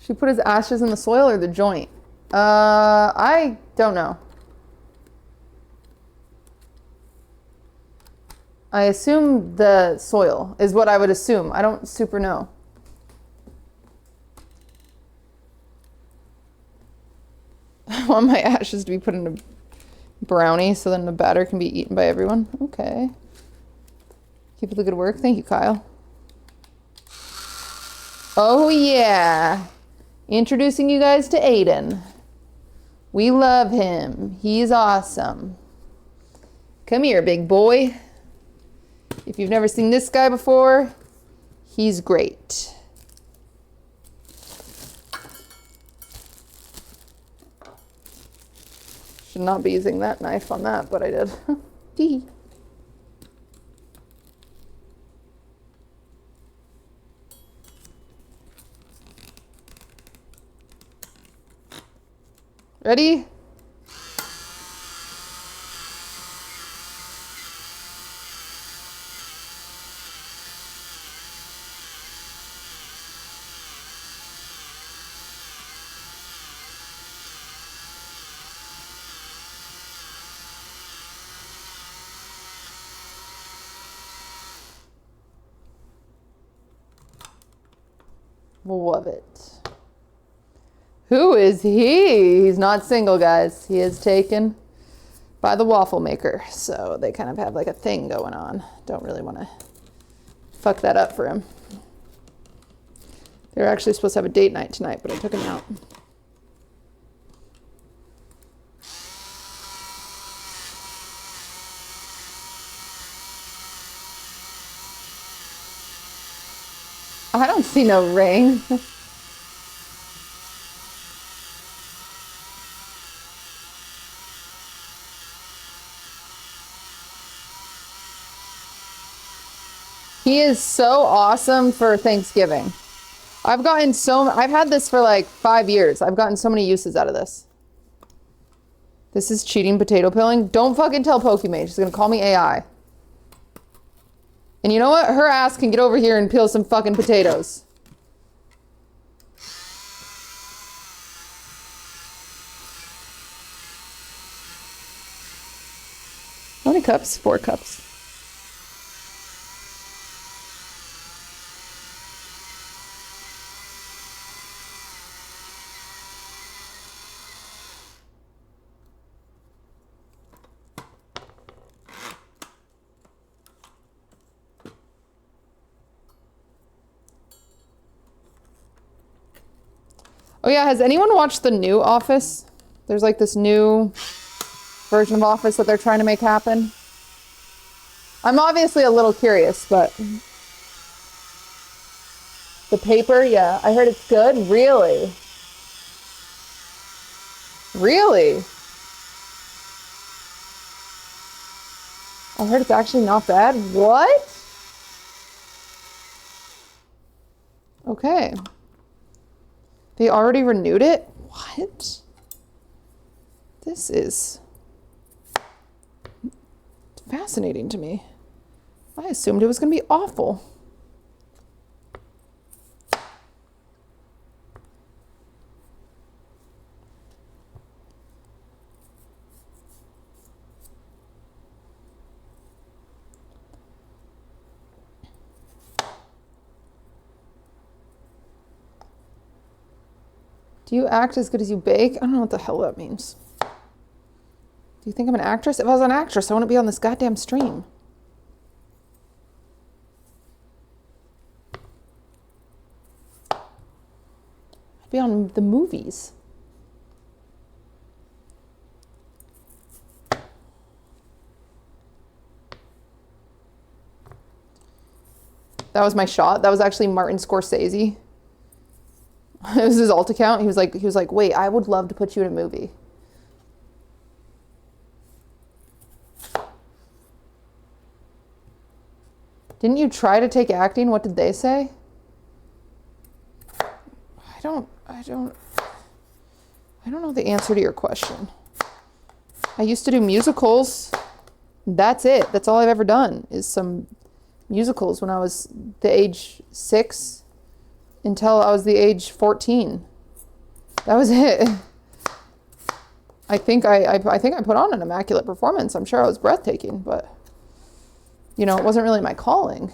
She put his ashes in the soil or the joint? I don't know. I assume the soil is what I would assume. I don't super know. I want my ashes to be put in a brownie so then the batter can be eaten by everyone. Okay. Keep up the good work. Thank you, Kyle. Oh, yeah. Introducing you guys to Aiden. We love him. He's awesome. Come here, big boy. If you've never seen this guy before, he's great. Should not be using that knife on that, but I did. Tee. Ready? Love it. Who is he? He's not single, guys. He is taken by the waffle maker. So they kind of have like a thing going on. Don't really want to fuck that up for him. They were actually supposed to have a date night tonight, but I took him out. I don't see no ring. He is so awesome for Thanksgiving. I've had this for like 5 years. I've gotten so many uses out of this. This is cheating potato peeling. Don't fucking tell Pokimage. She's gonna call me AI. And you know what? Her ass can get over here and peel some fucking potatoes. How many cups? 4 cups. Oh yeah, has anyone watched the new Office? There's like this new version of Office that they're trying to make happen. I'm obviously a little curious, but the paper, yeah, I heard it's good. Really? Really? I heard it's actually not bad. What? Okay. They already renewed it? What? This is fascinating to me. I assumed it was going to be awful. Do you act as good as you bake? I don't know what the hell that means. Do you think I'm an actress? If I was an actress, I wouldn't be on this goddamn stream. I'd be on the movies. That was my shot. That was actually Martin Scorsese. It was his alt account. He was like, wait, I would love to put you in a movie. Didn't you try to take acting? What did they say? I don't know the answer to your question. I used to do musicals. That's it. That's all I've ever done is some musicals when I was the age 6 until I was the age 14. That was it. I think I put on an immaculate performance. I'm sure I was breathtaking, but you know, it wasn't really my calling.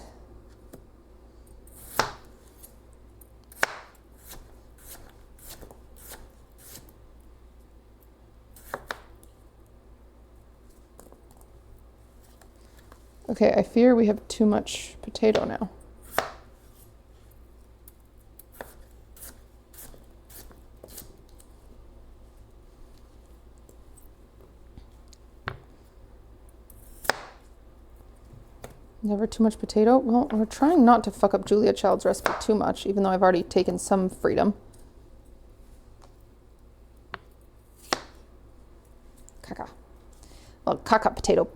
Okay, I fear we have too much potato now. Never too much potato? Well, we're trying not to fuck up Julia Child's recipe too much, even though I've already taken some freedom. Caca. Well, caca potato.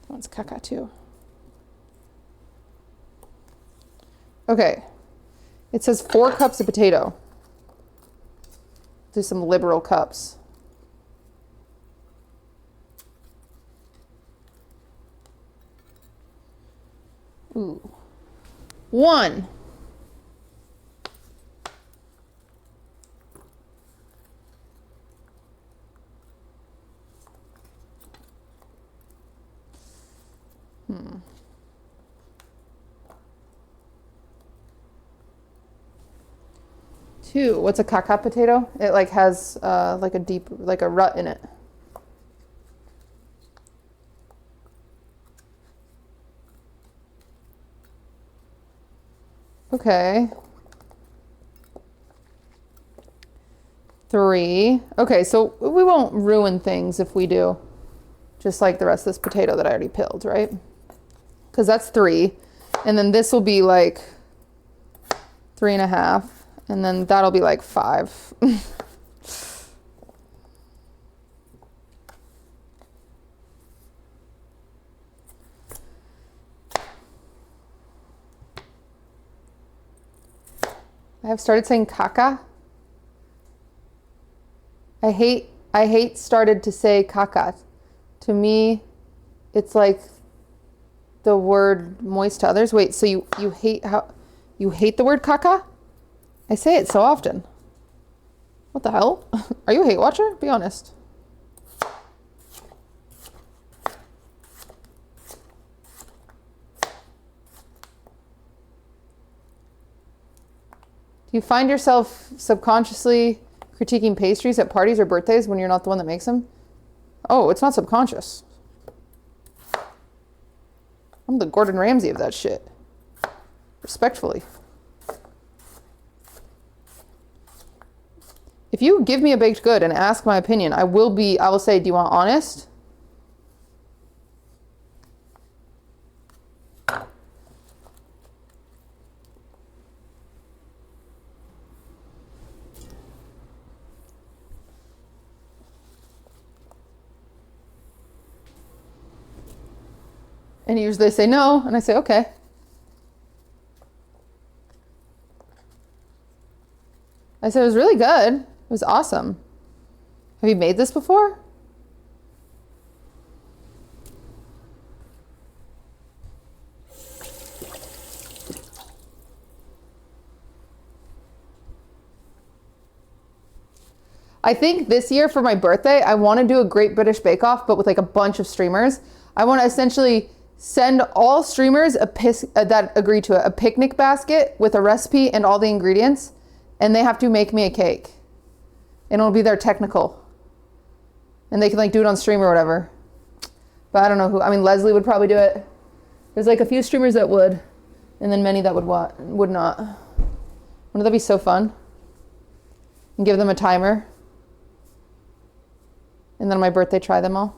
That one's caca too. Okay. It says 4 cups of potato. Do some liberal cups. Ooh. 1. Two. What's a caca potato? It like has like a deep, like a rut in it. Okay. 3. Okay, so we won't ruin things if we do. Just like the rest of this potato that I already peeled, right? Because that's 3. And then this will be like 3.5. And then that'll be like 5. I have started saying caca. I hate started to say caca. To me, it's like the word moist to others. Wait, so you hate the word caca? I say it so often. What the hell? Are you a hate watcher? Be honest. Do you find yourself subconsciously critiquing pastries at parties or birthdays when you're not the one that makes them? Oh, it's not subconscious. I'm the Gordon Ramsay of that shit. Respectfully. If you give me a baked good and ask my opinion, I will say, do you want honest? And usually they say no, and I say, okay. I said, it was really good. It was awesome. Have you made this before? I think this year for my birthday, I want to do a Great British Bake Off, but with like a bunch of streamers. I want to essentially send all streamers that agree to it, a picnic basket with a recipe and all the ingredients, and they have to make me a cake. And it'll be their technical. And they can like do it on stream or whatever. But I don't know who, I mean, Leslie would probably do it. There's like a few streamers that would, and then many that would not. Wouldn't that be so fun? And give them a timer. And then on my birthday, try them all.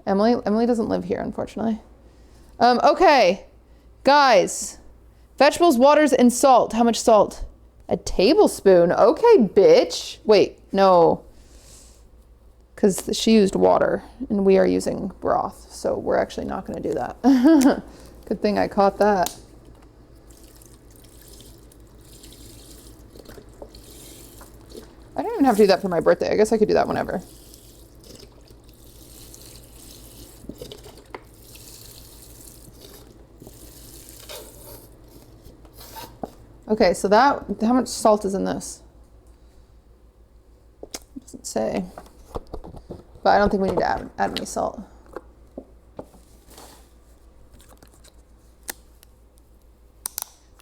Emily doesn't live here, unfortunately. Okay, guys, vegetables, waters, and salt. How much salt? A tablespoon. Okay, bitch. Wait, no. Because she used water and we are using broth. So we're actually not going to do that. Good thing I caught that. I don't even have to do that for my birthday. I guess I could do that whenever. Okay, so that, how much salt is in this? Doesn't say. But I don't think we need to add any salt.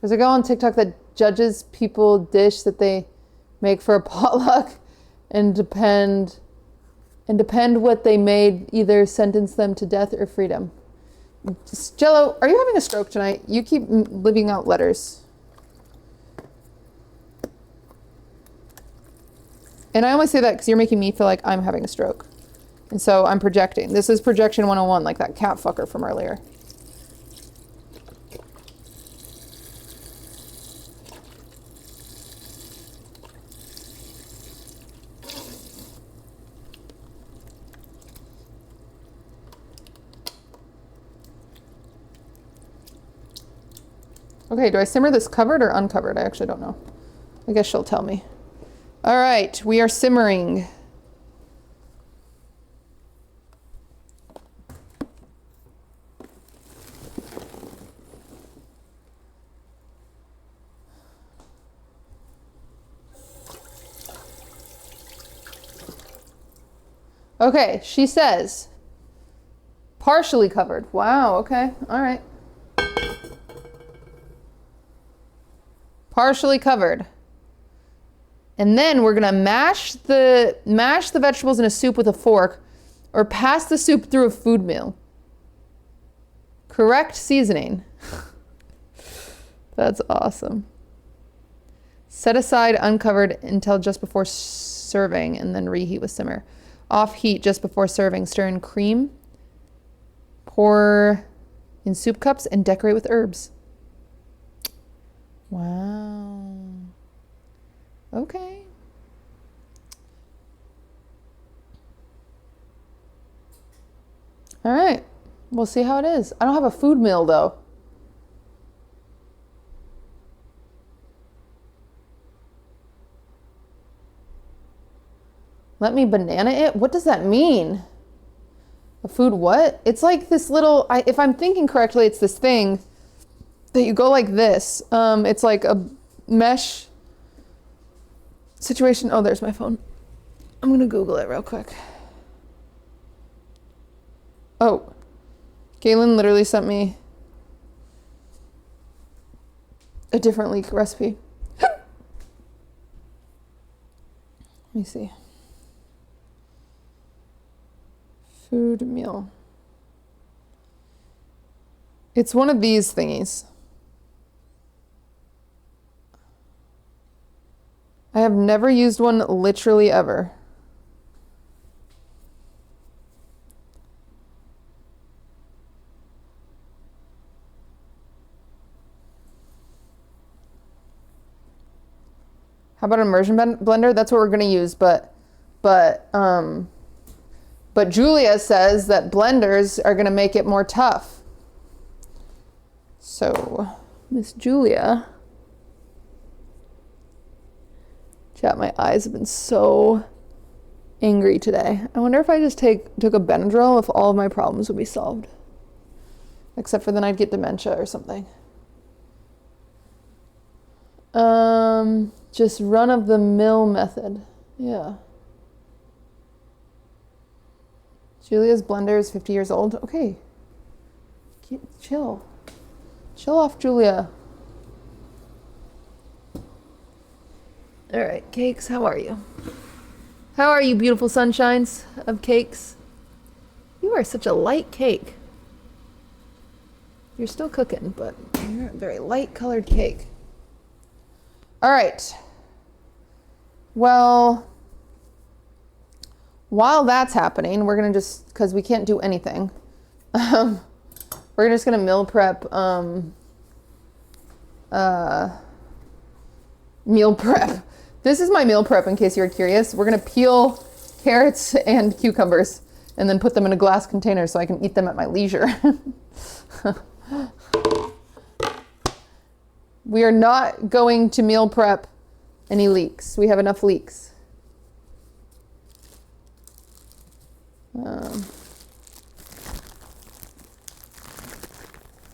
There's a girl on TikTok that judges people dish that they make for a potluck and depend what they made, either sentence them to death or freedom. Jello, are you having a stroke tonight? You keep leaving out letters. And I only say that because you're making me feel like I'm having a stroke. And so I'm projecting. This is projection 101, like that cat fucker from earlier. Okay, do I simmer this covered or uncovered? I actually don't know. I guess she'll tell me. All right, we are simmering. Okay, she says, partially covered. Wow, okay, all right. Partially covered. And then we're gonna mash the vegetables in a soup with a fork or pass the soup through a food mill. Correct seasoning. That's awesome. Set aside uncovered until just before serving and then reheat with simmer. Off heat just before serving. Stir in cream. Pour in soup cups and decorate with herbs. Wow. Okay. All right. We'll see how it is. I don't have a food mill though. Let me banana it? What does that mean? A food what? It's like this little, if I'm thinking correctly, it's this thing that you go like this. It's like a mesh situation. Oh, there's my phone. I'm gonna Google it real quick. Oh, Galen literally sent me a different Leek recipe. Let me see. Food meal. It's one of these thingies. I have never used one literally ever. How about an immersion blender? That's what we're gonna use, but Julia says that blenders are gonna make it more tough. So, Miss Julia. Chat, my eyes have been so angry today. I wonder if I just took a Benadryl, if all of my problems would be solved. Except for then I'd get dementia or something. Just run-of-the-mill method. Yeah. Julia's blender is 50 years old. Okay. Chill. Chill off, Julia. All right, Cakes, how are you? How are you, beautiful sunshines of Cakes? You are such a light cake. You're still cooking, but you're a very light colored cake. All right. Well, while that's happening, we're gonna just, because we can't do anything, we're just gonna meal prep Meal prep. This is my meal prep in case you're curious. We're gonna peel carrots and cucumbers and then put them in a glass container so I can eat them at my leisure. We are not going to meal prep any leeks. We have enough leeks.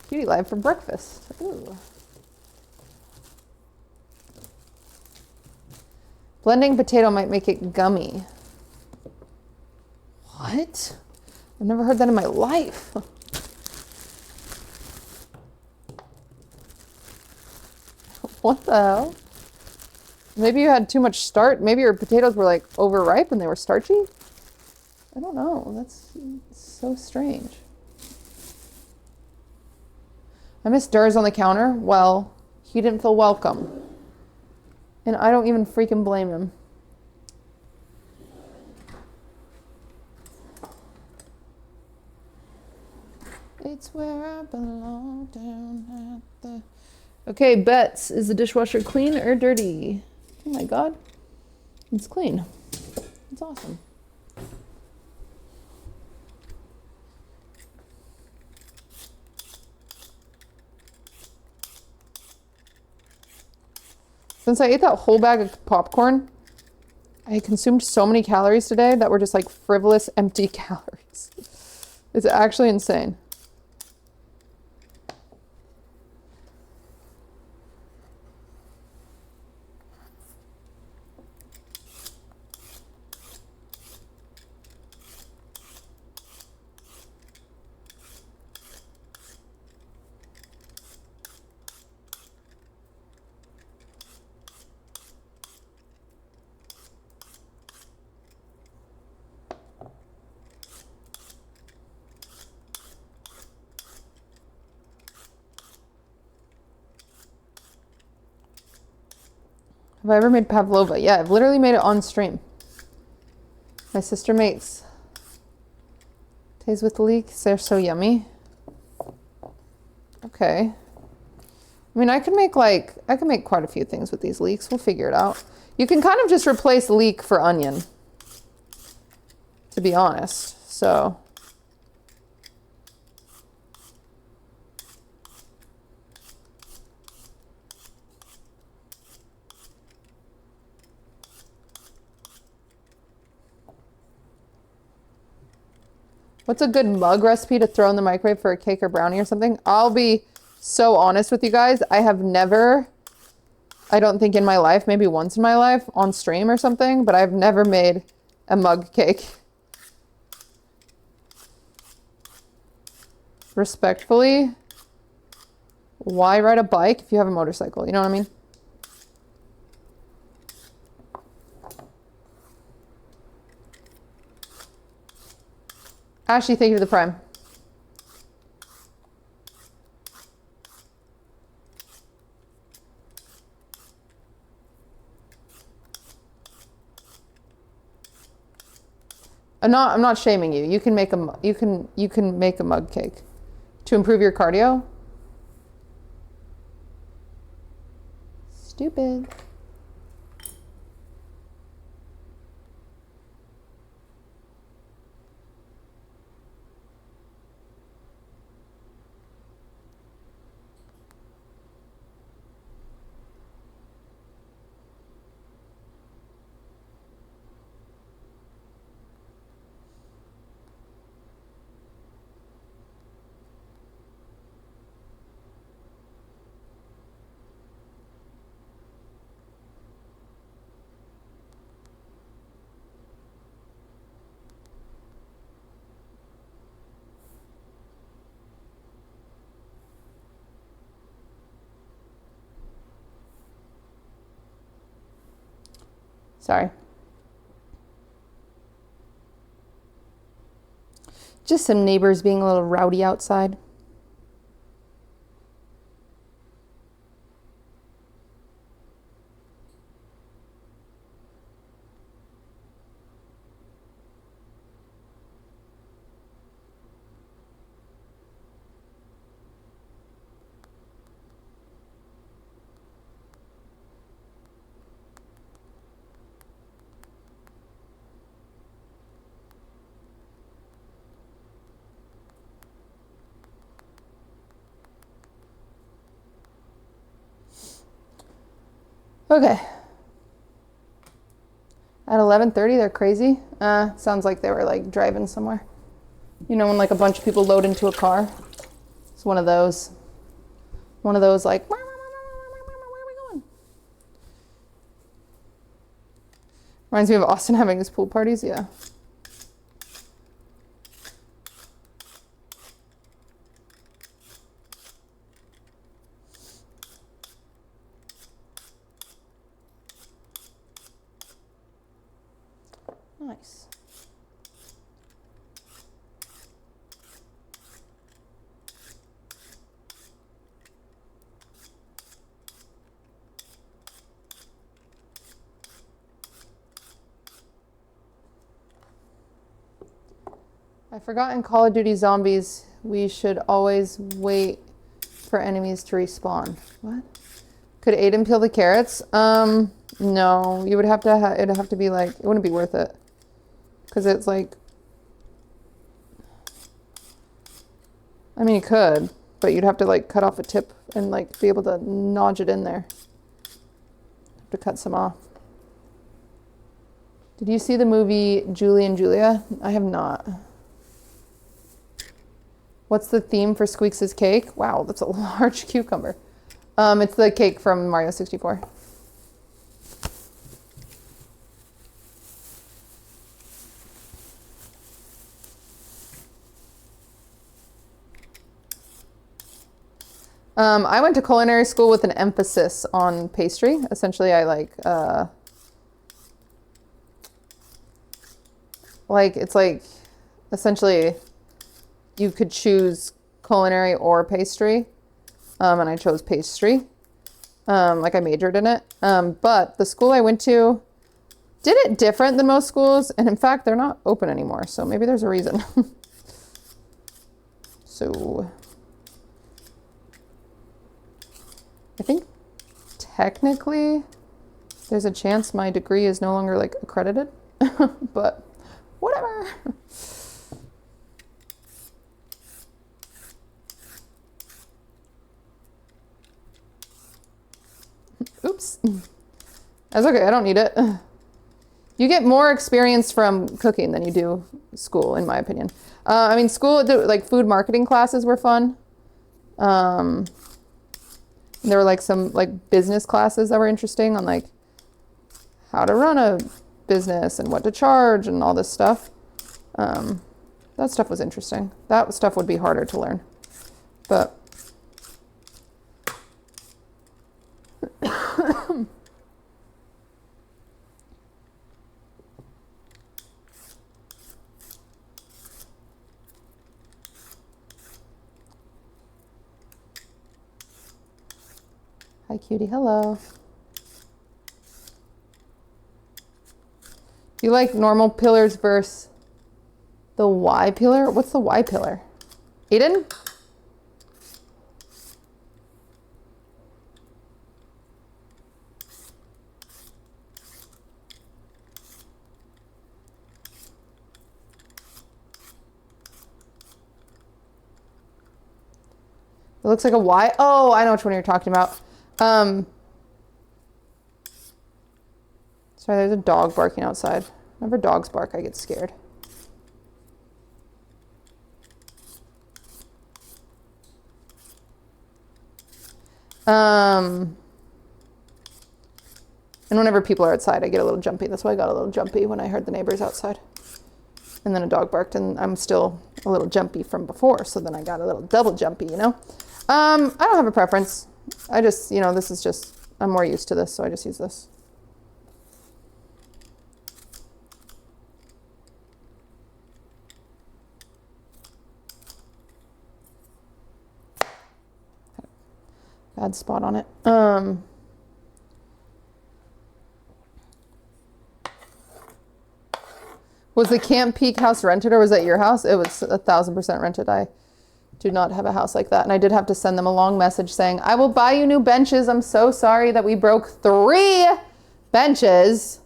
Cutie live for breakfast. Ooh. Blending potato might make it gummy. What? I've never heard that in my life. What the hell? Maybe you had too much starch. Maybe your potatoes were like overripe and they were starchy. I don't know. That's so strange. I miss Durs on the counter. Well, he didn't feel welcome. And I don't even freaking blame him. It's where I belong down at the... Okay, Bets, is the dishwasher clean or dirty? Oh my God. It's clean. It's awesome. Since I ate that whole bag of popcorn, I consumed so many calories today that were just like frivolous, empty calories. It's actually insane. Have I ever made pavlova? Yeah, I've literally made it on stream. My sister makes Tays with leeks. They're so yummy. Okay. I mean, I can make quite a few things with these leeks. We'll figure it out. You can kind of just replace leek for onion, to be honest. So. What's a good mug recipe to throw in the microwave for a cake or brownie or something? I'll be so honest with you guys. I have never, I don't think in my life, maybe once in my life on stream or something, but I've never made a mug cake. Respectfully, why ride a bike if you have a motorcycle? You know what I mean? Ashley, thank you for the prime. I'm not shaming you. You can make you can make a mug cake to improve your cardio. Stupid. Sorry. Just some neighbors being a little rowdy outside. Okay. At 11:30, they're crazy. Sounds like they were like driving somewhere. You know, when like a bunch of people load into a car. It's one of those. One of those like, where are we going? Reminds me of Austin having his pool parties. Yeah. Nice. I forgot in Call of Duty Zombies, we should always wait for enemies to respawn. What? Could Aiden peel the carrots? No, you would have to, it'd have to be like, it wouldn't be worth it. Because it's like, I mean, you could, but you'd have to like cut off a tip and like be able to nodge it in there. Have to cut some off. Did you see the movie Julie and Julia? I have not. What's the theme for Squeexs' cake? Wow, that's a large cucumber. It's the cake from Mario 64. I went to culinary school with an emphasis on pastry. Essentially, I it's like, essentially, you could choose culinary or pastry, and I chose pastry. Like I majored in it. But the school I went to did it different than most schools, and in fact, they're not open anymore, so maybe there's a reason. So, I think technically there's a chance my degree is no longer like accredited, but whatever. Oops. That's okay, I don't need it. You get more experience from cooking than you do school, in my opinion. I mean, school, like food marketing classes were fun. There were like some like business classes that were interesting on like how to run a business and what to charge and all this stuff. That stuff was interesting. That stuff would be harder to learn, but hi, cutie. Hello. You like normal pillars versus the Y pillar? What's the Y pillar? Aiden? It looks like a Y. Oh, I know which one you're talking about. Sorry, there's a dog barking outside. Whenever dogs bark, I get scared. And whenever people are outside, I get a little jumpy. That's why I got a little jumpy when I heard the neighbors outside. And then a dog barked, and I'm still a little jumpy from before, so then I got a little double jumpy, you know? I don't have a preference. I just, you know, this is just, I'm more used to this, so I just use this. Bad spot on it. Was the Camp Peak house rented, or was that your house? It was 1,000% rented. I do not have a house like that. And I did have to send them a long message saying, I will buy you new benches. I'm so sorry that we broke 3 benches.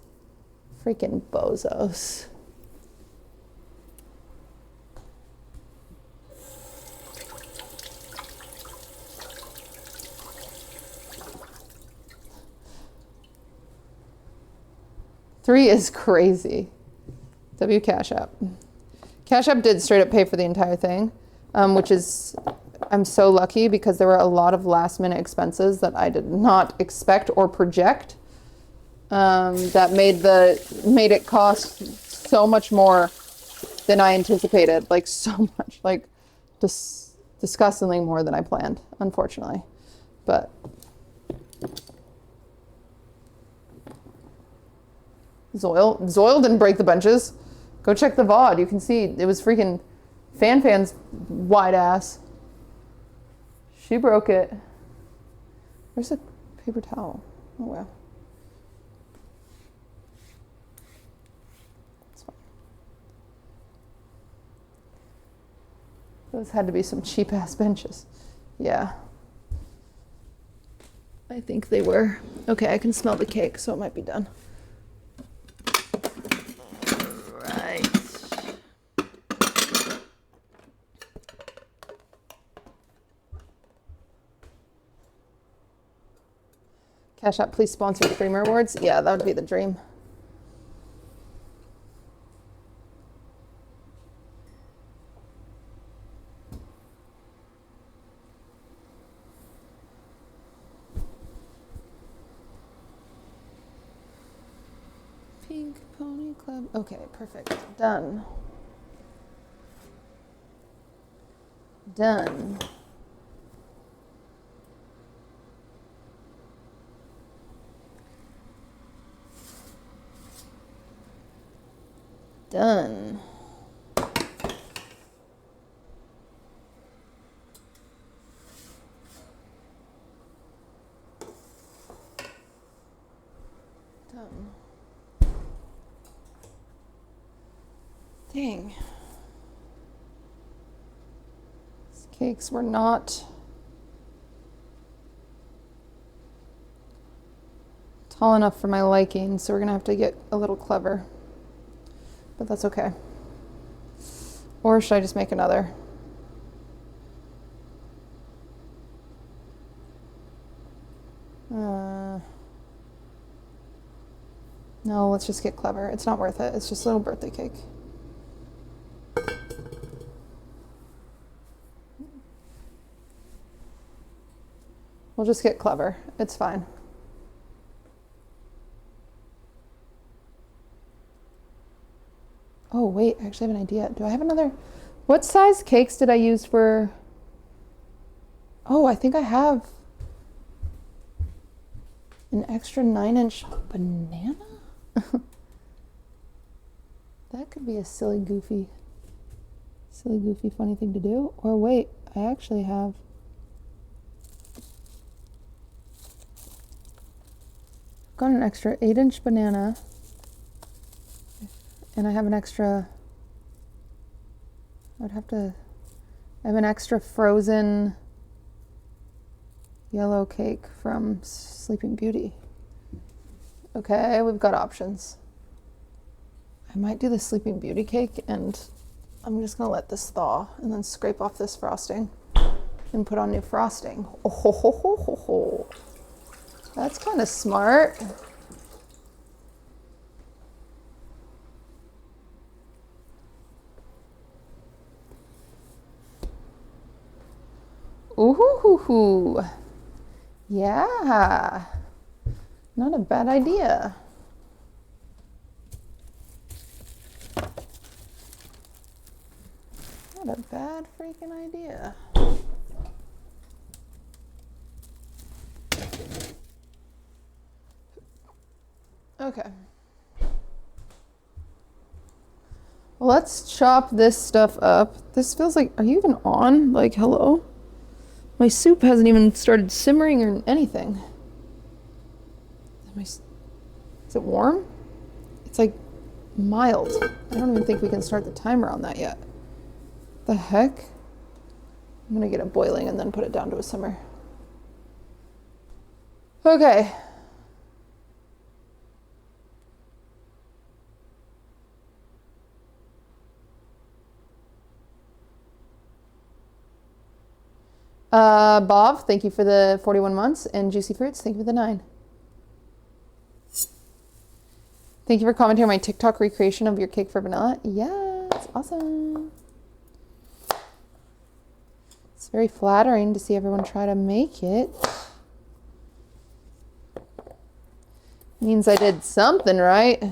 Freaking bozos. 3 is crazy. W Cash App. Cash App did straight up pay for the entire thing, which is, I'm so lucky because there were a lot of last minute expenses that I did not expect or project. That made it cost so much more than I anticipated. Like so much, like disgustingly more than I planned, unfortunately. But Zoil didn't break the benches. Go check the VOD. You can see it was freaking Fan's wide ass. She broke it. Where's the paper towel? Oh wow. That's fine. Those had to be some cheap ass benches. Yeah. I think they were. Okay, I can smell the cake, so it might be done. Right. Cash App, please sponsor Streamer Awards. Yeah, that would be the dream. Pink Pony Club. Okay, perfect. Done. Done. Done. Done. Dang. These cakes were not tall enough for my liking, so we're gonna have to get a little clever. But that's okay. Or should I just make another? No, let's just get clever. It's not worth it. It's just a little birthday cake. We'll just get clever. It's fine. Oh, wait, I actually have an idea. Do I have another? What size cakes did I use for? Oh, I think I have an extra 9-inch banana? That could be a silly, goofy, funny thing to do. Or wait, I actually have. Got an extra 8-inch banana. And I have an extra, I have an extra frozen yellow cake from Sleeping Beauty. Okay, we've got options. I might do the Sleeping Beauty cake and I'm just gonna let this thaw and then scrape off this frosting and put on new frosting. Oh ho ho ho ho ho. That's kind of smart. Ooh hoo hoo hoo. Yeah. Not a bad idea. Not a bad freaking idea. Okay. Well, let's chop this stuff up. This feels like, are you even on? Like, hello? My soup hasn't even started simmering or anything. Is it warm? It's like mild. I don't even think we can start the timer on that yet. The heck? I'm gonna get it boiling and then put it down to a simmer. Okay. Bob, thank you for the 41 months, and Juicy Fruits, thank you for the 9. Thank you for commenting on my TikTok recreation of your cake for vanilla. Yes, awesome. It's very flattering to see everyone try to make it. Means I did something right.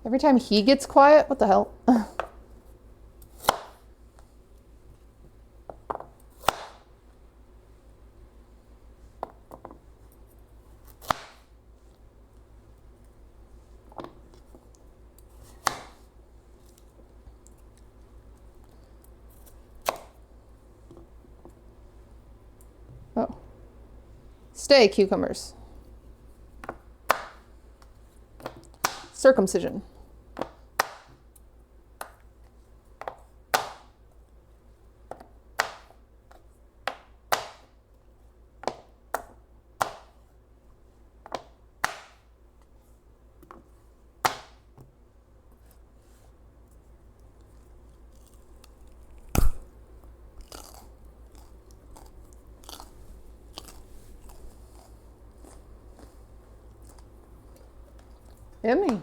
Every time he gets quiet, what the hell? Oh. Stay, cucumbers. Circumcision. Hit me.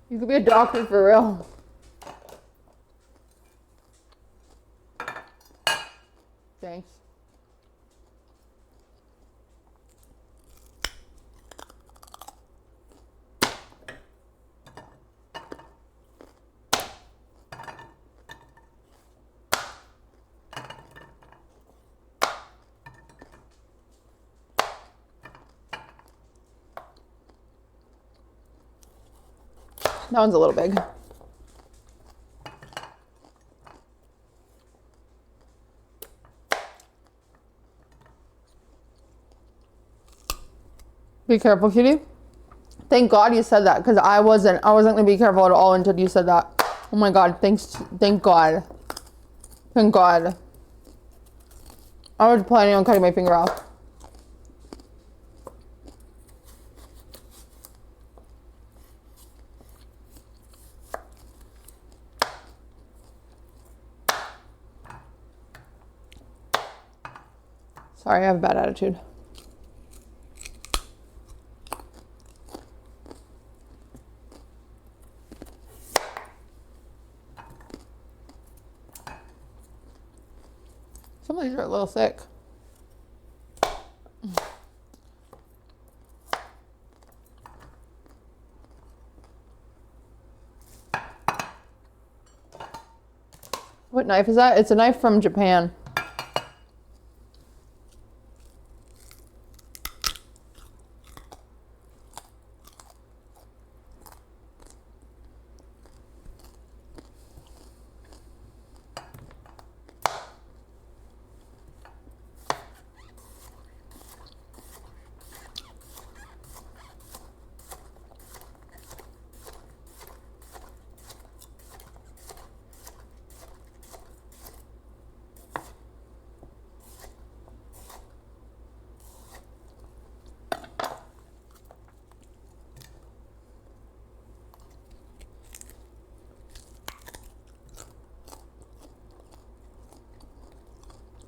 You could be a doctor for real. Thanks. That one's a little big. Be careful, cutie. Thank God you said that, because I wasn't gonna be careful at all until you said that. Oh my God, thank God. Thank God. I was planning on cutting my finger off. Sorry, I have a bad attitude. Some of these are a little thick. What knife is that? It's a knife from Japan.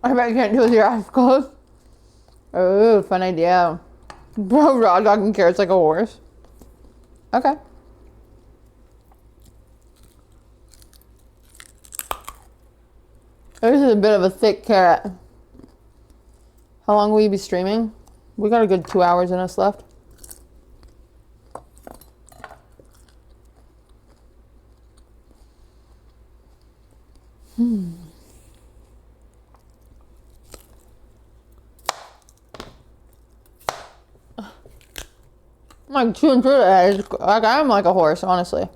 I bet you can't do it with your eyes closed. Oh, fun idea. Bro, raw dogging carrots like a horse. Okay. This is a bit of a thick carrot. How long will you be streaming? We got a good 2 hours in us left. I'm like chewing through it. Like I'm like a horse, honestly.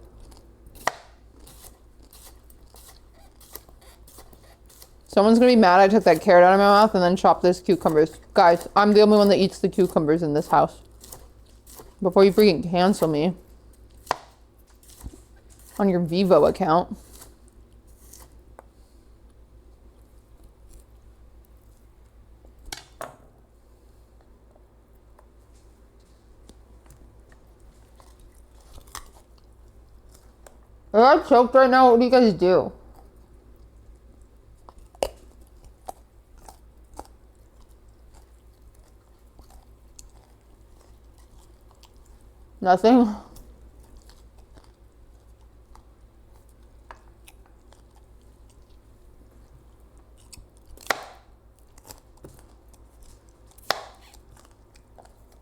Someone's gonna be mad I took that carrot out of my mouth and then chopped those cucumbers. Guys, I'm the only one that eats the cucumbers in this house. Before you freaking cancel me on your Vivo account. If I choked right now, what do you guys do? Nothing.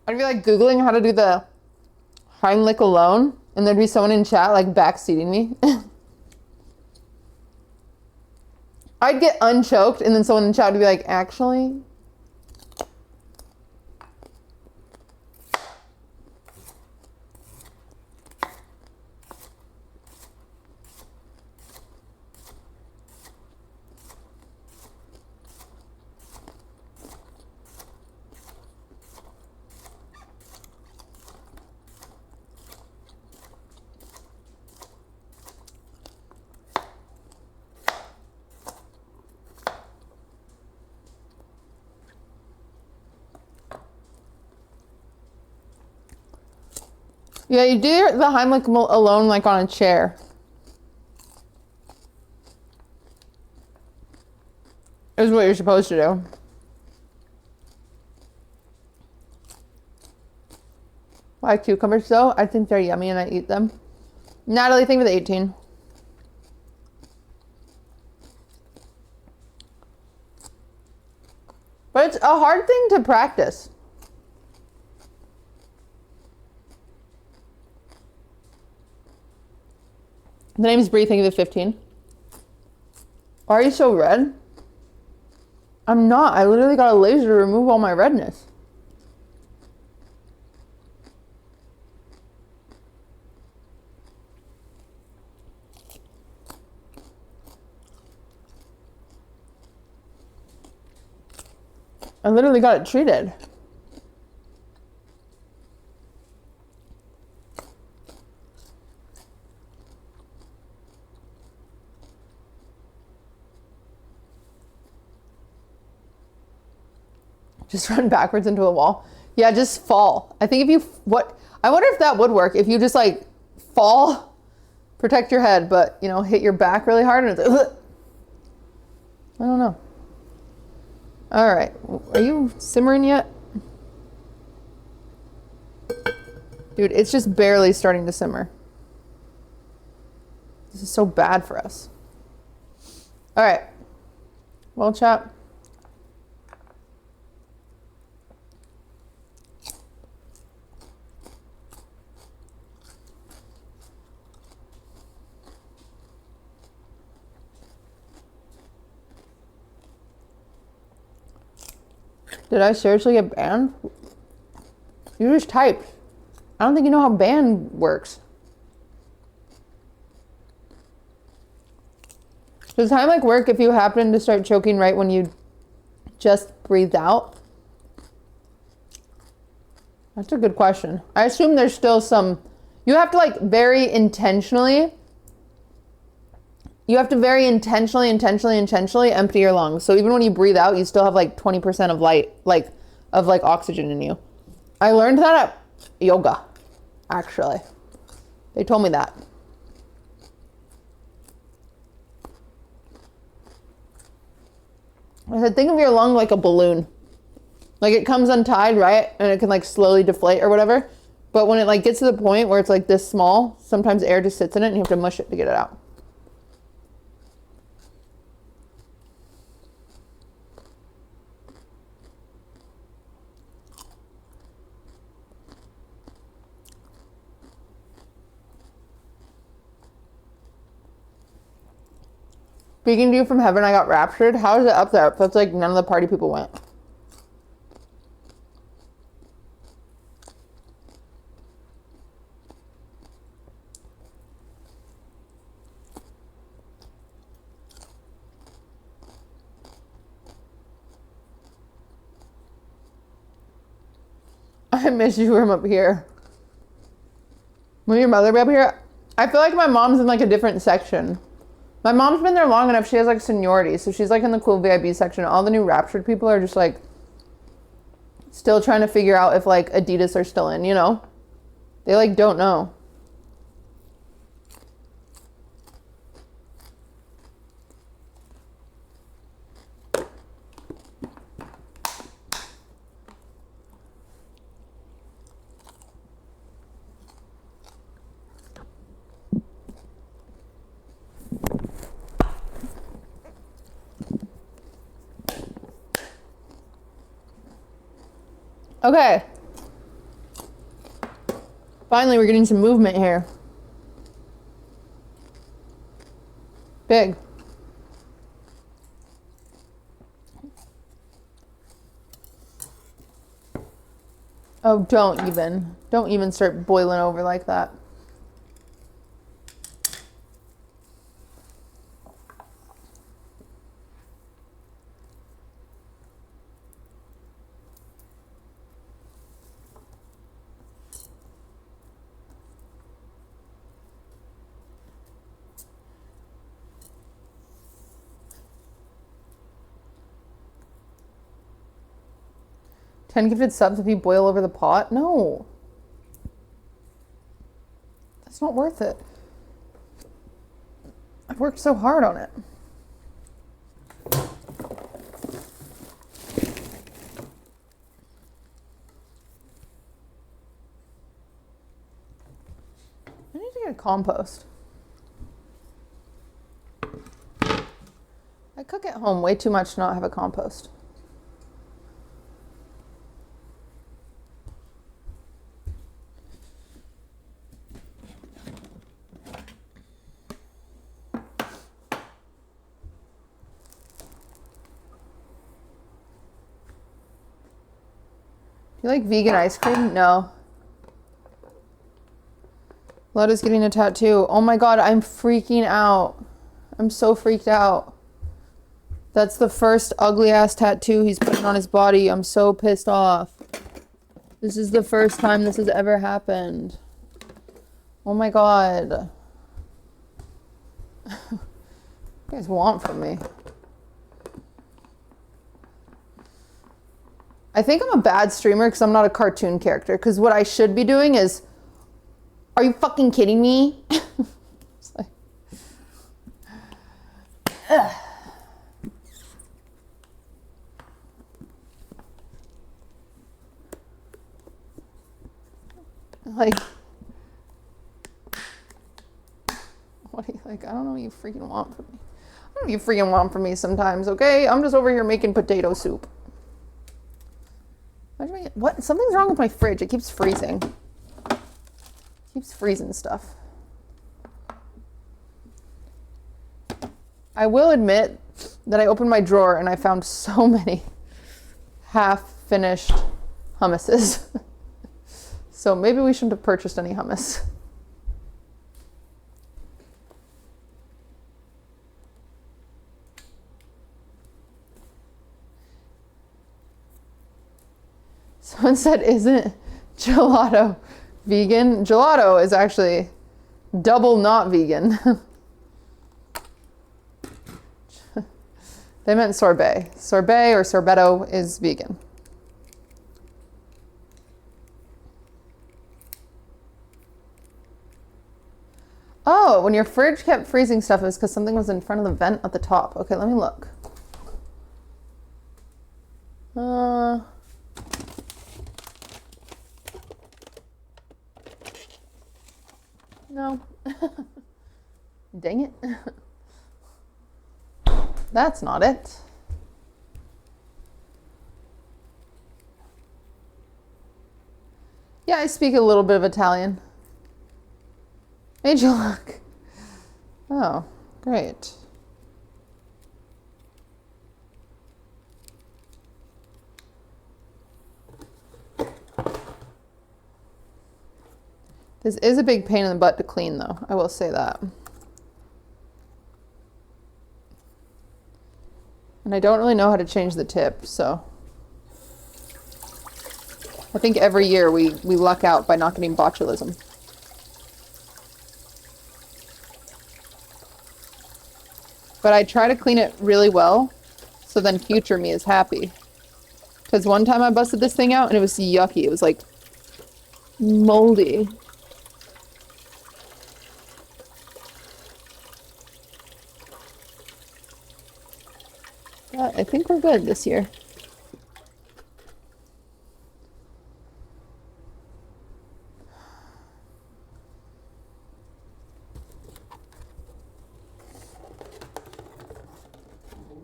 I'd be like Googling how to do the Heimlich alone, and there'd be someone in chat like backseating me. I'd get unchoked, and then someone in chat would be like, actually. Yeah, you do the Heimlich alone like on a chair. Is what you're supposed to do. Why cucumbers though? I think they're yummy and I eat them. Natalie, thank you for the 18. But it's a hard thing to practice. The name's Bree, thank you for the 15. Why are you so red? I'm not. I literally got a laser to remove all my redness. I literally got it treated. Just run backwards into a wall. Yeah, just fall. I think if you, I wonder if that would work. If you just like fall, protect your head, but you know, hit your back really hard and it's like, ugh. I don't know. All right, are you simmering yet? Dude, it's just barely starting to simmer. This is so bad for us. All right, well, chat. Did I seriously get banned? You just typed. I don't think you know how ban works. Does Heimlich work if you happen to start choking right when you just breathed out? That's a good question. I assume there's still some, you have to like very intentionally intentionally empty your lungs. So even when you breathe out, you still have like 20% of oxygen in you. I learned that at yoga, actually. They told me that. I said, think of your lung like a balloon. Like it comes untied, right? And it can like slowly deflate or whatever. But when it like gets to the point where it's like this small, sometimes air just sits in it and you have to mush it to get it out. Speaking to you from heaven, I got raptured. How is it up there? That's like none of the party people went. I miss you from up here. Will your mother be up here? I feel like my mom's in like a different section. My mom's been there long enough. She has like seniority. So she's like in the cool VIP section. All the new raptured people are just like still trying to figure out if like Adidas are still in, you know? They like don't know. Okay. Finally, we're getting some movement here. Big. Oh, don't even start boiling over like that. Ten gifted subs if you boil over the pot? No. That's not worth it. I've worked so hard on it. I need to get a compost. I cook at home way too much to not have a compost. You like vegan ice cream? No. Lotta's getting a tattoo. Oh my god, I'm freaking out. I'm so freaked out. That's the first ugly ass tattoo he's putting on his body. I'm so pissed off. This is the first time this has ever happened. Oh my god. What do you guys want from me? I think I'm a bad streamer because I'm not a cartoon character. Because what I should be doing is, are you fucking kidding me? It's like, ugh. Like, what do you like? I don't know what you freaking want from me. I don't know what you freaking want from me sometimes, okay? I'm just over here making potato soup. What? Something's wrong with my fridge. It keeps freezing. It keeps freezing stuff. I will admit that I opened my drawer and I found so many half-finished hummuses. So maybe we shouldn't have purchased any hummus. Someone said, isn't gelato vegan? Gelato is actually double not vegan. They meant sorbet. Sorbet or sorbetto is vegan. Oh, when your fridge kept freezing stuff, it was because something was in front of the vent at the top. Okay, let me look. No. Dang it. That's not it. Yeah, I speak a little bit of Italian. Made you look. Oh, great. This is a big pain in the butt to clean, though. I will say that. And I don't really know how to change the tip, so. I think every year we luck out by not getting botulism. But I try to clean it really well, so then future me is happy. Because one time I busted this thing out and it was yucky. It was like moldy. But I think we're good this year.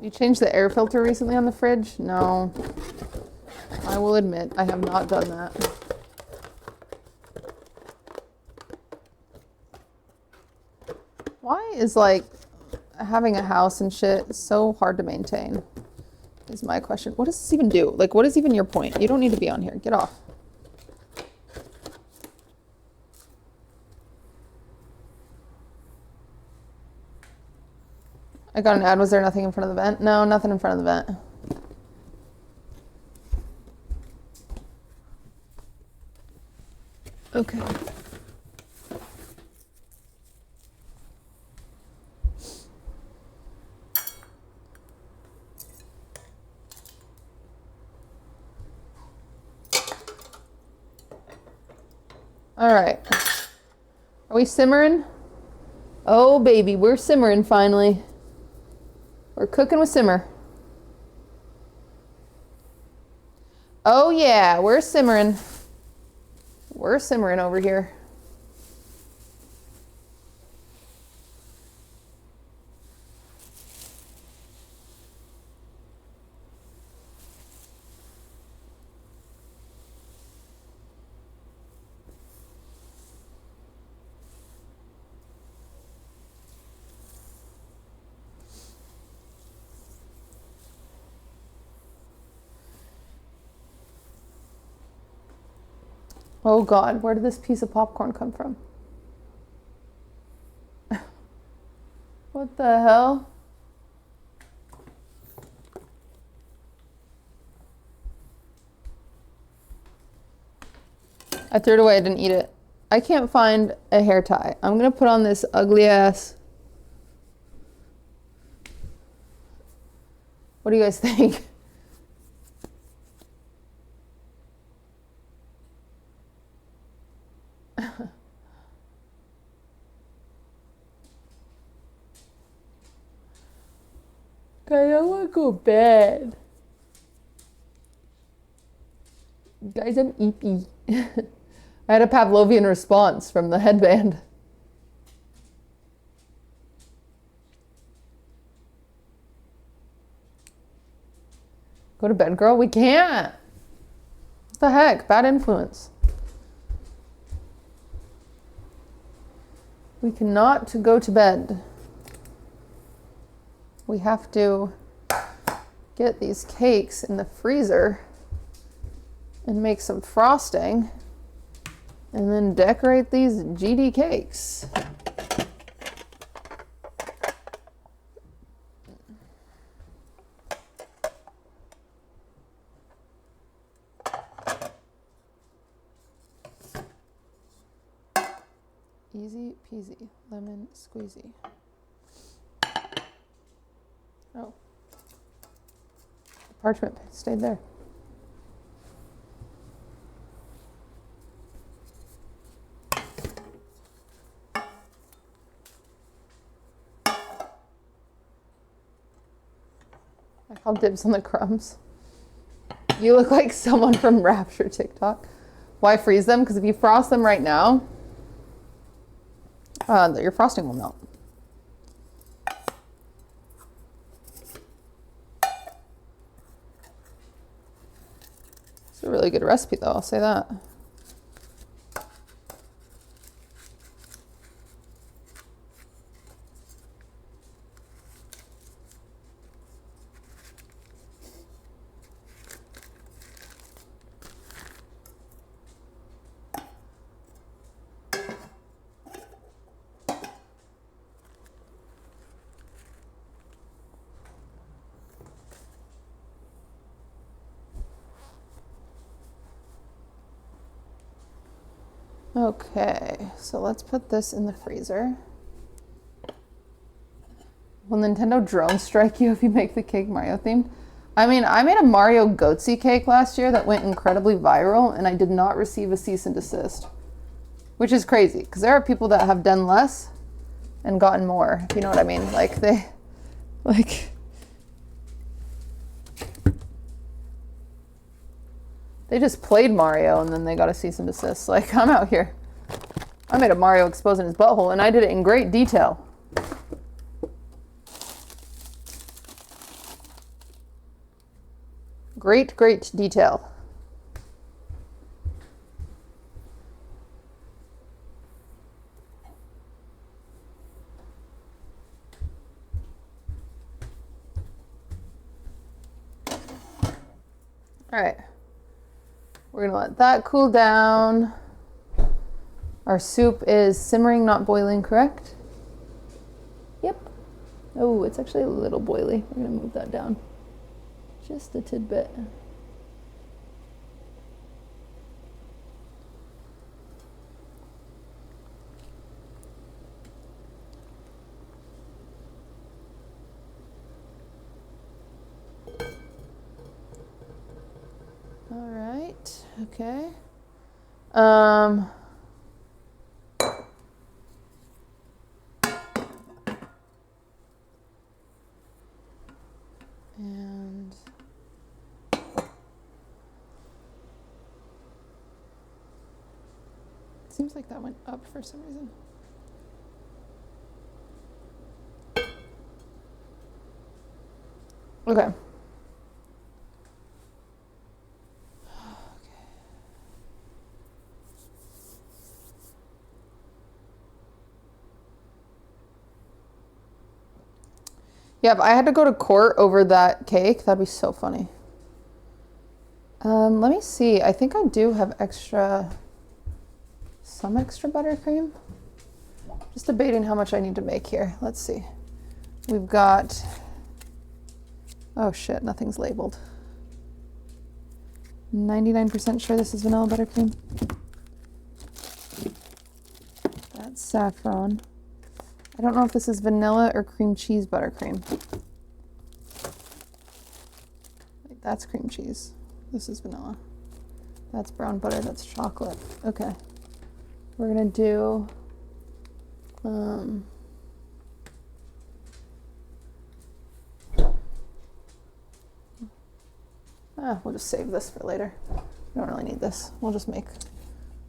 You changed the air filter recently on the fridge? No. I I will admit, I have not done that. Why is like having a house and shit so hard to maintain? Is my question. What does this even do? Like, what is even your point? You don't need to be on here. Get off. I got an ad. Was there nothing in front of the vent? No, nothing in front of the vent. Okay. All right. Are we simmering? Oh, baby, we're simmering finally. We're cooking with simmer. Oh, yeah, we're simmering. We're simmering over here. Oh God, where did this piece of popcorn come from? What the hell? I threw it away, I didn't eat it. I can't find a hair tie. I'm gonna put on this ugly ass. What do you guys think? Guys, I want to go to bed. Guys, I'm eepy. I had a Pavlovian response from the headband. Go to bed, girl? We can't. What the heck? Bad influence. We cannot go to bed. We have to get these cakes in the freezer and make some frosting and then decorate these GD cakes. Easy peasy, lemon squeezy. Oh, the parchment stayed there. I called dibs on the crumbs. You look like someone from Rapture TikTok. Why freeze them? Because if you frost them right now, your frosting will melt. It's a really good recipe though, I'll say that. Okay, so let's put this in the freezer. Will Nintendo drone strike you if you make the cake Mario themed? I mean, I made a Mario Goatsy cake last year that went incredibly viral and I did not receive a cease and desist. Which is crazy, because there are people that have done less and gotten more, if you know what I mean. Like, they just played Mario and then they got a cease and desist. Like, I'm out here. I made a Mario exposing his butthole and I did it in great detail. Great, great detail. All right. We're gonna let that cool down. Our soup is simmering, not boiling, correct? Yep. Oh, it's actually a little boily. We're gonna move that down just a tidbit. All right, okay. And it seems like that went up for some reason. Okay. Yeah, if I had to go to court over that cake, that'd be so funny. Let me see. I think I do have some extra buttercream. Just debating how much I need to make here. Let's see. We've got, oh shit, nothing's labeled. 99% sure this is vanilla buttercream. That's saffron. I don't know if this is vanilla or cream cheese buttercream. That's cream cheese. This is vanilla. That's brown butter, that's chocolate. Okay. We're gonna do, we'll just save this for later. We don't really need this. We'll just make,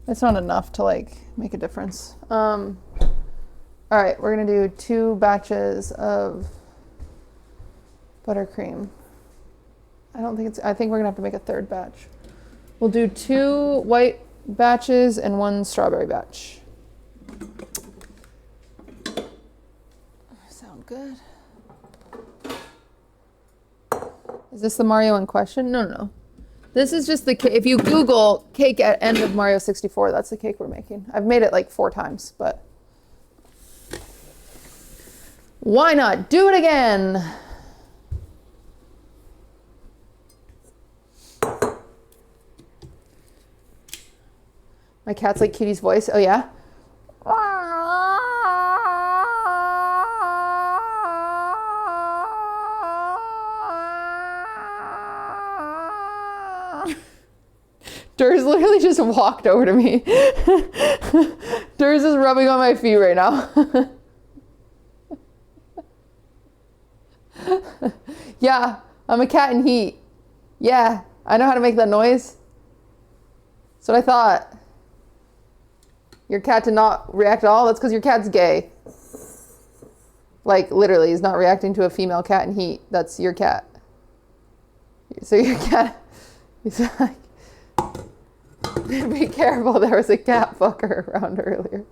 it's not enough to like make a difference. All right, we're gonna do 2 batches of buttercream. I think we're gonna have to make a 3rd batch. We'll do 2 white batches and 1 strawberry batch. Sound good. Is this the Mario in question? No, no, no. This is just the cake. If you Google cake at end of Mario 64, that's the cake we're making. I've made it like 4 times, but why not do it again? My cat's like Kitty's voice. Oh yeah? Durs literally just walked over to me. Durs is rubbing on my feet right now. Yeah, I'm a cat in heat. Yeah, I know how to make that noise. That's what I thought. Your cat did not react at all? That's because your cat's gay. Like, literally, he's not reacting to a female cat in heat. That's your cat. So your cat, he's like, be careful, there was a cat fucker around earlier.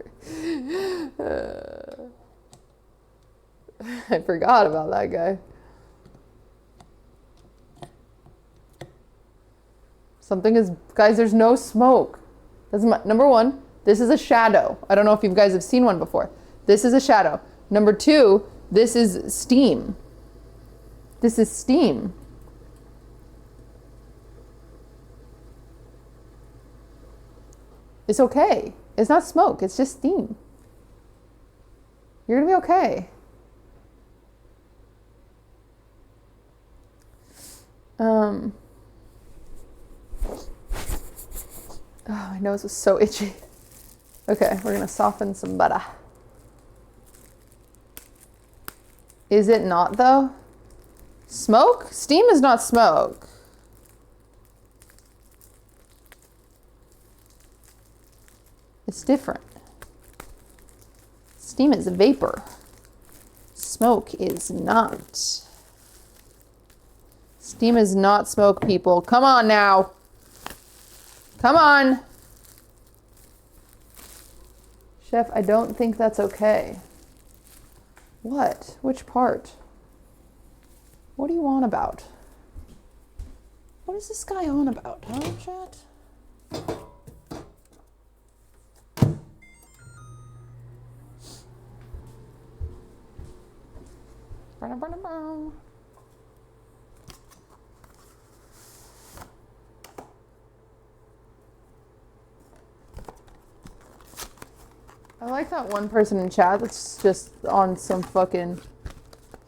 I forgot about that guy. Something is, guys, there's no smoke. Number 1, this is a shadow. I don't know if you guys have seen one before. This is a shadow. Number 2, this is steam. This is steam. It's okay. It's not smoke, it's just steam. You're gonna be okay. Oh, my nose was so itchy. Okay, we're gonna soften some butter. Is it not though? Smoke? Steam is not smoke. It's different. Steam is vapor. Smoke is not. Steam is not smoke, people. Come on now. Come on. Chef, I don't think that's okay. What? Which part? What do you want about? What What is this guy on about, huh, chat? I like that one person in chat that's just on some fucking...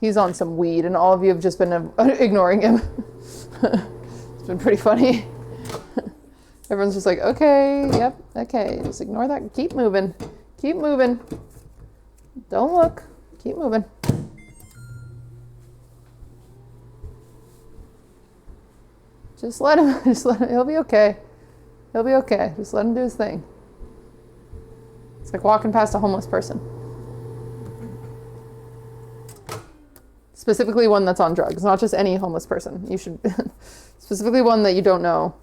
He's on some weed, and all of you have just been ignoring him. It's been pretty funny. Everyone's just like, okay, yep, okay, just ignore that. Keep moving. Keep moving. Don't look. Keep moving. Just let him, he'll be okay. He'll be okay. Just let him do his thing. It's like walking past a homeless person. Specifically one that's on drugs, not just any homeless person. You should, specifically one that you don't know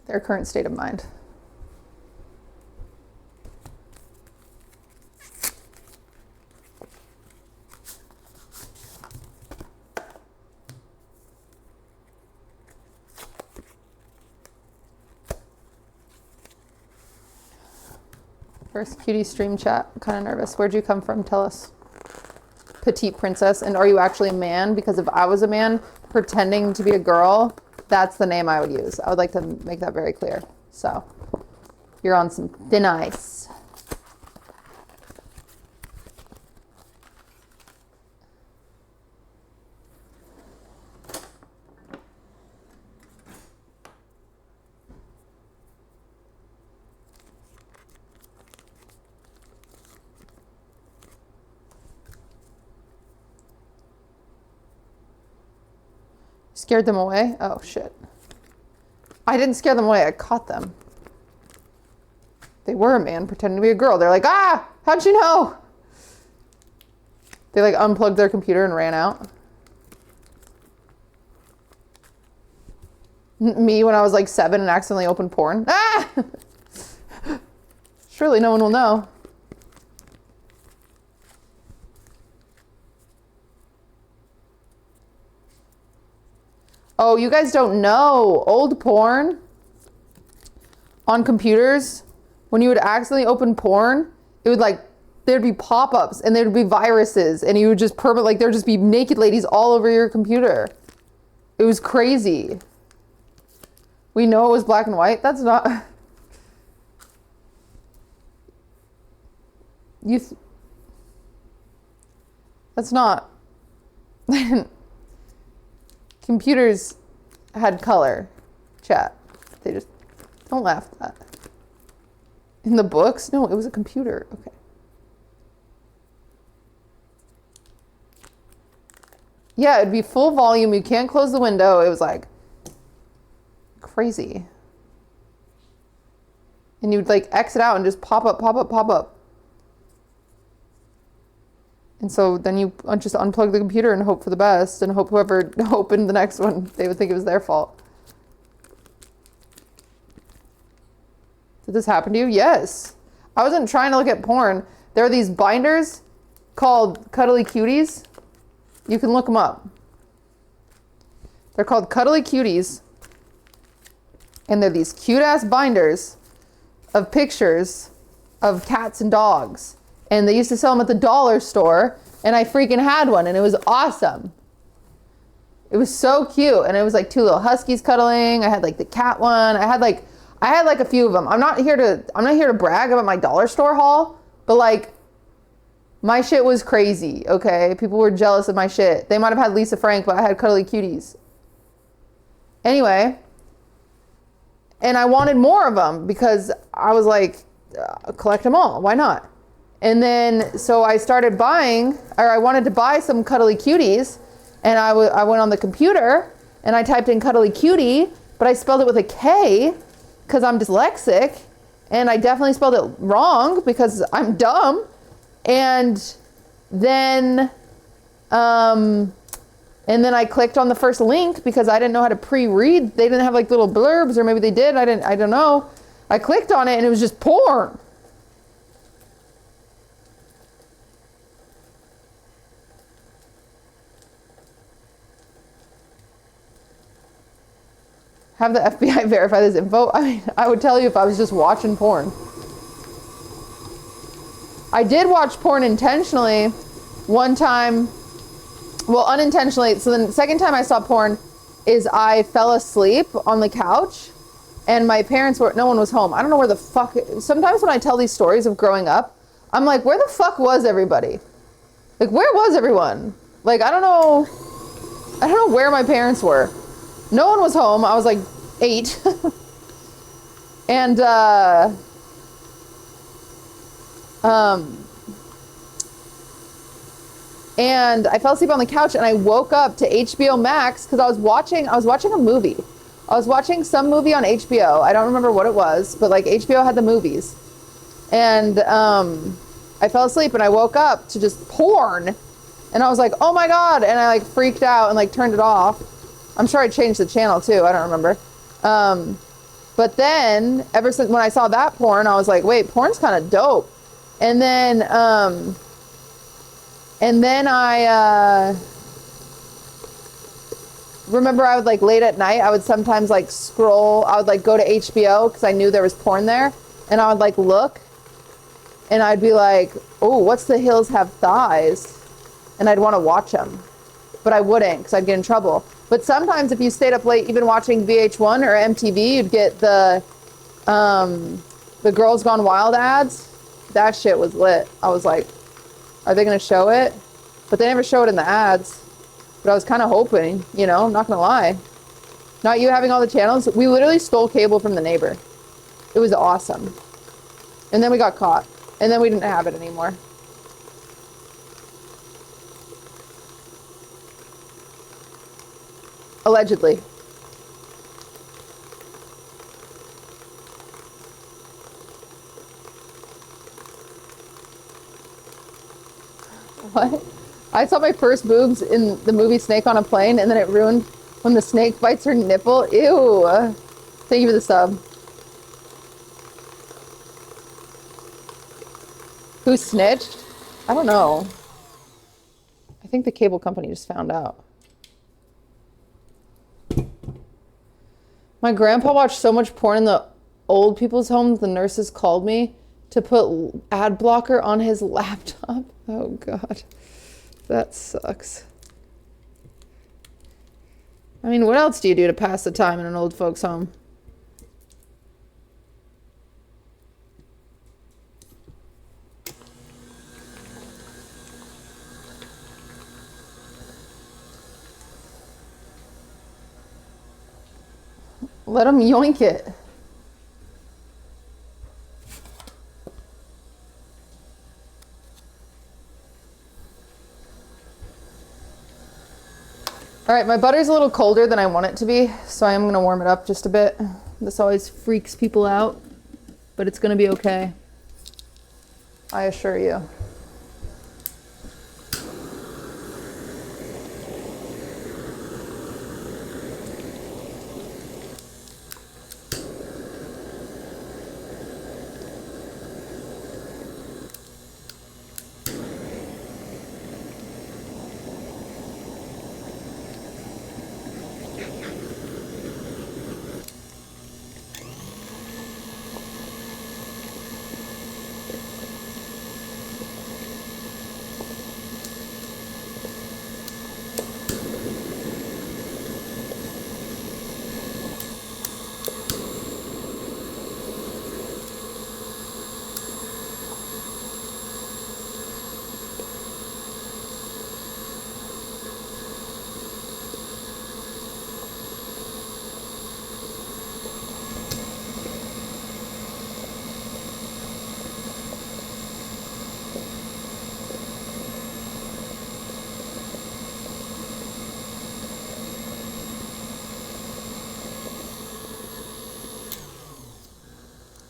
their current state of mind. First cutie stream chat, I'm kind of nervous. Where'd you come from? Tell us. Petite princess. And are you actually a man? Because if I was a man pretending to be a girl, that's the name I would use. I would like to make that very clear. So you're on some thin ice. Scared them away? Oh, shit. I didn't scare them away. I caught them. They were a man pretending to be a girl. They're like, ah, how'd you know? They like unplugged their computer and ran out. Me when I was like 7 and accidentally opened porn. Ah! Surely no one will know. Oh, you guys don't know. Old porn on computers, when you would accidentally open porn, it would like, there'd be pop-ups and there'd be viruses and you would just like there'd just be naked ladies all over your computer. It was crazy. We know it was black and white. That's not... That's not... Computers had color, chat. They just, don't laugh at that. In the books? No, it was a computer. Okay. Yeah, it'd be full volume. You can't close the window. It was like crazy. And you'd like exit out and just pop up, pop up, pop up. And so then you just unplug the computer and hope for the best and hope whoever opened the next one, they would think it was their fault. Did this happen to you? Yes. I wasn't trying to look at porn. There are these binders called Cuddly Cuties. You can look them up. They're called Cuddly Cuties. And they're these cute ass binders of pictures of cats and dogs. And they used to sell them at the dollar store, and I freaking had one, and it was awesome. It was so cute, and it was like 2 little huskies cuddling. I had like the cat one. I had like a few of them. I'm not here to brag about my dollar store haul, but like my shit was crazy. Okay, people were jealous of my shit. They might have had Lisa Frank, but I had Cuddly Cuties. Anyway, and I wanted more of them because I was like, collect them all. Why not? And then, so I started buying, or I wanted to buy some Cuddly Cuties, and I went on the computer, and I typed in Cuddly Cutie, but I spelled it with a K, because I'm dyslexic, and I definitely spelled it wrong, because I'm dumb, and then I clicked on the first link, because I didn't know how to pre-read. They didn't have like little blurbs, or maybe they did, I don't know. I clicked on it, and it was just porn. Have the FBI verify this info? I mean, I would tell you if I was just watching porn. I did watch porn intentionally one time. Well, unintentionally. So the second time I saw porn is I fell asleep on the couch and my parents were, no one was home. I don't know where the fuck, sometimes when I tell these stories of growing up, I'm like, where the fuck was everybody? Like, where was everyone? Like, I don't know where my parents were. No one was home. I was like 8. And, and I fell asleep on the couch and I woke up to HBO Max because I was watching a movie. I was watching some movie on HBO. I don't remember what it was, but like HBO had the movies. And I fell asleep and I woke up to just porn. And I was like, oh my God. And I like freaked out and like turned it off. I'm sure I changed the channel too. I don't remember. But then ever since when I saw that porn, I was like, wait, porn's kind of dope. And then I remember I would like late at night, I would sometimes like scroll, I would like go to HBO because I knew there was porn there. And I would like look and I'd be like, oh, what's the hills have thighs? And I'd want to watch them, but I wouldn't because I'd get in trouble. But sometimes if you stayed up late, even watching VH1 or MTV, you'd get the Girls Gone Wild ads. That shit was lit. I was like, are they going to show it? But they never show it in the ads. But I was kind of hoping, you know, I'm not going to lie. Not you having all the channels. We literally stole cable from the neighbor. It was awesome. And then we got caught. And then we didn't have it anymore. Allegedly. What? I saw my first boobs in the movie Snake on a Plane, and then it ruined when the snake bites her nipple. Ew. Thank you for the sub. Who snitched? I don't know. I think the cable company just found out. My grandpa watched so much porn in the old people's homes, the nurses called me to put ad blocker on his laptop. Oh, God. That sucks. I mean, what else do you do to pass the time in an old folks' home? Let him yoink it. All right, my butter's a little colder than I want it to be, so I am gonna warm it up just a bit. This always freaks people out, but it's gonna be okay. I assure you.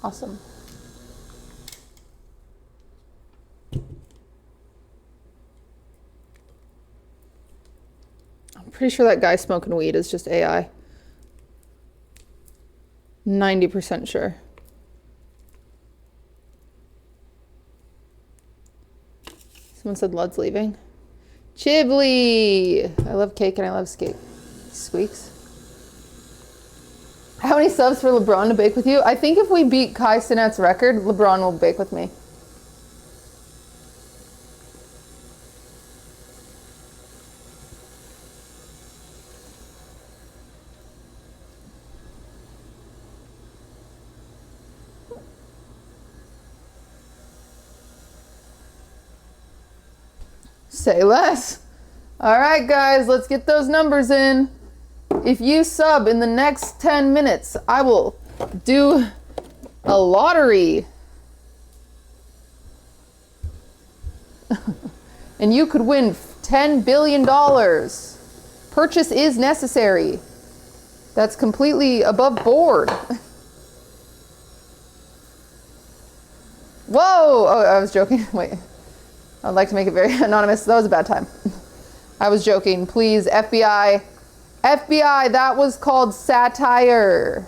Awesome. I'm pretty sure that guy smoking weed is just AI. 90% sure. Someone said Lud's leaving. Chiblee! I love cake and I love skate. Squeexs. How many subs for LeBron to bake with you? I think if we beat Kai Cenat's record, LeBron will bake with me. Say less. All right, guys, let's get those numbers in. If you sub in the next 10 minutes, I will do a lottery. And you could win $10 billion. Purchase is necessary. That's completely above board. Whoa! Oh, I was joking. Wait. I'd like to make it very anonymous. That was a bad time. I was joking. Please, FBI. FBI, that was called satire.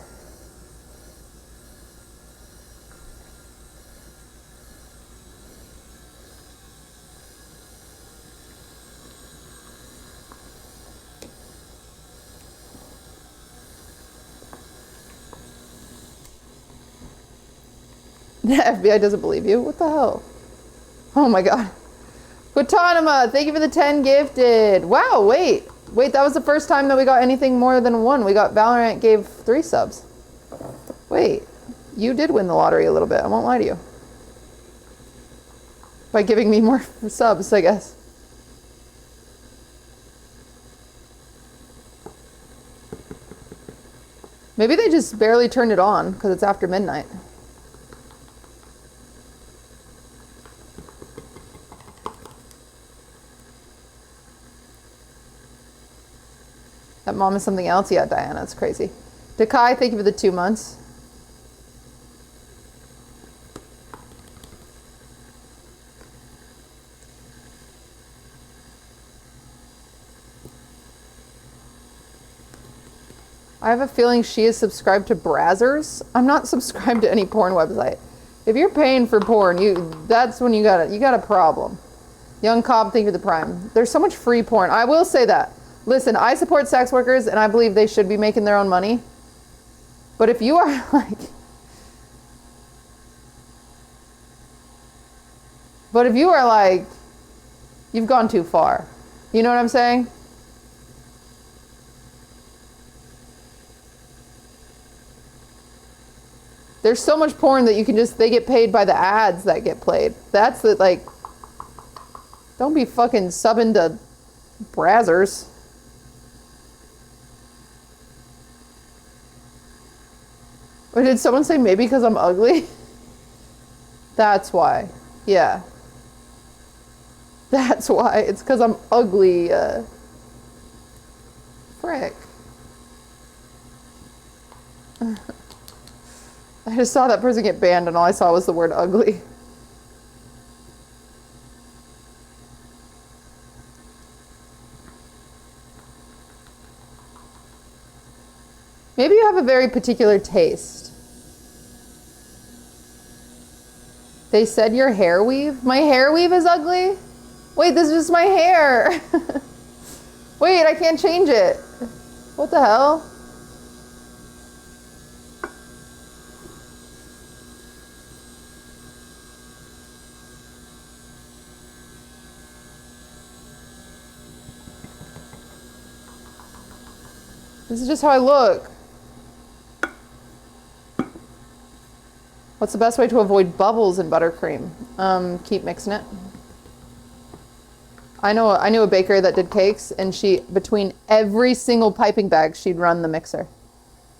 The FBI doesn't believe you? What the hell? Oh my god. Guantanama, thank you for the 10 gifted. Wow, wait. Wait, that was the first time that we got anything more than one. We got Valorant gave 3 subs. Wait, you did win the lottery a little bit. I won't lie to you. By giving me more subs, I guess. Maybe they just barely turned it on because it's after midnight. That mom is something else? Yeah, Diana, it's crazy. Dakai, thank you for the 2 months. I have a feeling she is subscribed to Brazzers. I'm not subscribed to any porn website. If you're paying for porn, that's when you got a problem. Young Cobb, thank you for the prime. There's so much free porn. I will say that. Listen, I support sex workers and I believe they should be making their own money. But if you are like... But if you are like... You've gone too far. You know what I'm saying? There's so much porn that you can just... They get paid by the ads that get played. That's the, like... Don't be fucking subbing to Brazzers. Or did someone say maybe because I'm ugly? That's why. Yeah. That's why. It's because I'm ugly. Frick. I just saw that person get banned and all I saw was the word ugly. Maybe you have a very particular taste. They said your hair weave? My hair weave is ugly? Wait, this is just my hair. Wait, I can't change it. What the hell? This is just how I look. What's the best way to avoid bubbles in buttercream? Keep mixing it. I knew a baker that did cakes, and she, between every single piping bag, she'd run the mixer.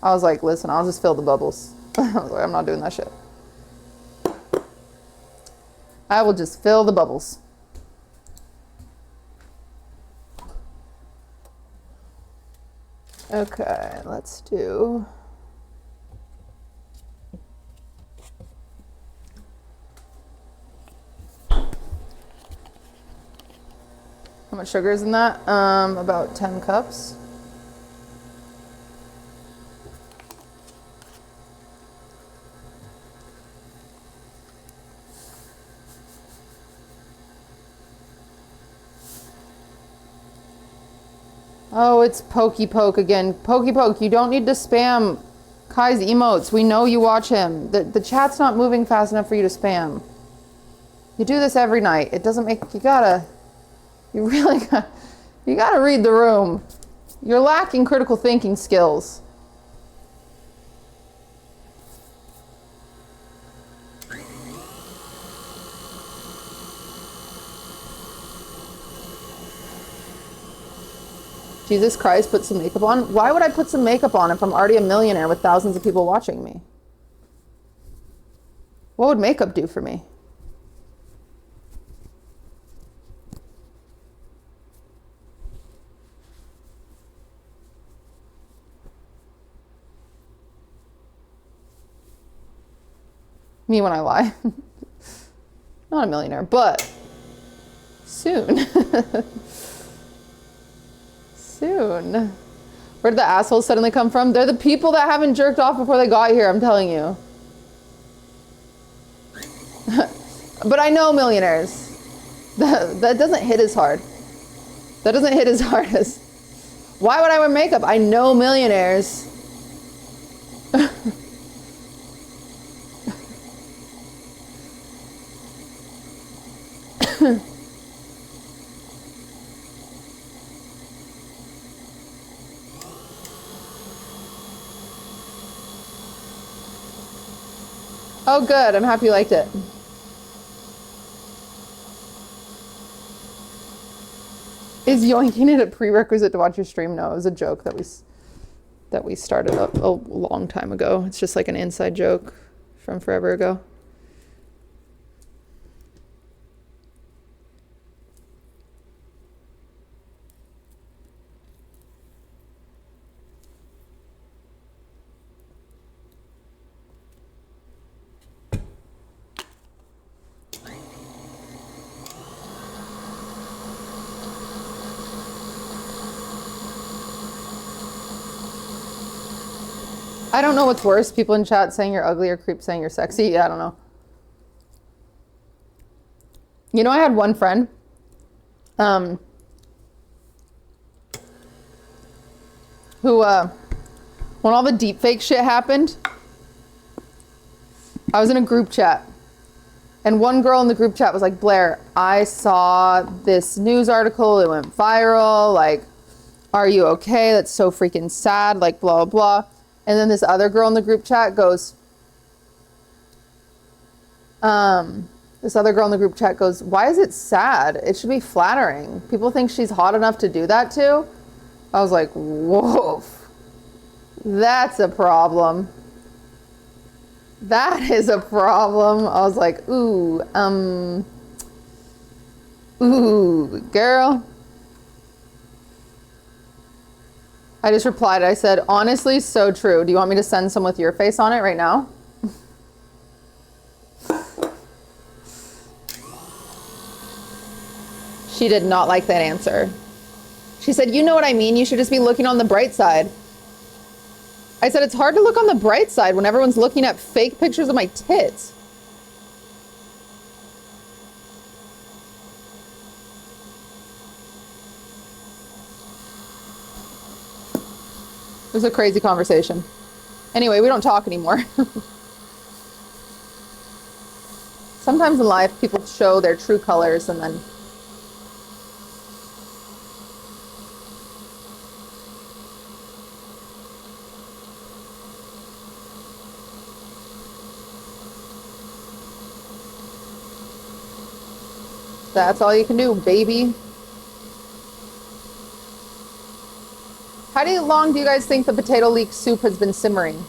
I was like, listen, I'll just fill the bubbles. I was like, I'm not doing that shit. I will just fill the bubbles. Okay, let's do... How much sugar is in that? About 10 cups. Oh, it's Pokey Poke again. Pokey Poke, you don't need to spam Kai's emotes, we know you watch him. The chat's not moving fast enough for you to spam. You do this every night. It doesn't make, you gotta read the room. You're lacking critical thinking skills. Jesus Christ, put some makeup on? Why would I put some makeup on if I'm already a millionaire with thousands of people watching me? What would makeup do for me? Me when I lie. Not a millionaire, but soon. Soon. Where did the assholes suddenly come from? They're the people that haven't jerked off before they got here, I'm telling you. But I know millionaires. That doesn't hit as hard. That doesn't hit as hard as... Why would I wear makeup? I know millionaires. Oh, good. I'm happy you liked it. Is yoinking it a prerequisite to watch your stream? No, it was a joke that we started a long time ago. It's just like an inside joke from forever ago. I don't know what's worse, people in chat saying you're ugly or creep saying you're sexy. Yeah, I don't know. You know, I had one friend who, when all the deepfake shit happened, I was in a group chat. And one girl in the group chat was like, Blair, I saw this news article. It went viral. Like, are you okay? That's so freaking sad. Like, blah, blah, blah. And then this other girl in the group chat goes, why is it sad? It should be flattering. People think she's hot enough to do that too. I was like, whoa, that's a problem. That is a problem. I was like, ooh, girl. I just replied, I said, honestly, so true. Do you want me to send some with your face on it right now? She did not like that answer. She said, you know what I mean? You should just be looking on the bright side. I said, it's hard to look on the bright side when everyone's looking at fake pictures of my tits. It was a crazy conversation. Anyway, we don't talk anymore. Sometimes in life, people show their true colors and then... That's all you can do, baby. How long do you guys think the potato leek soup has been simmering?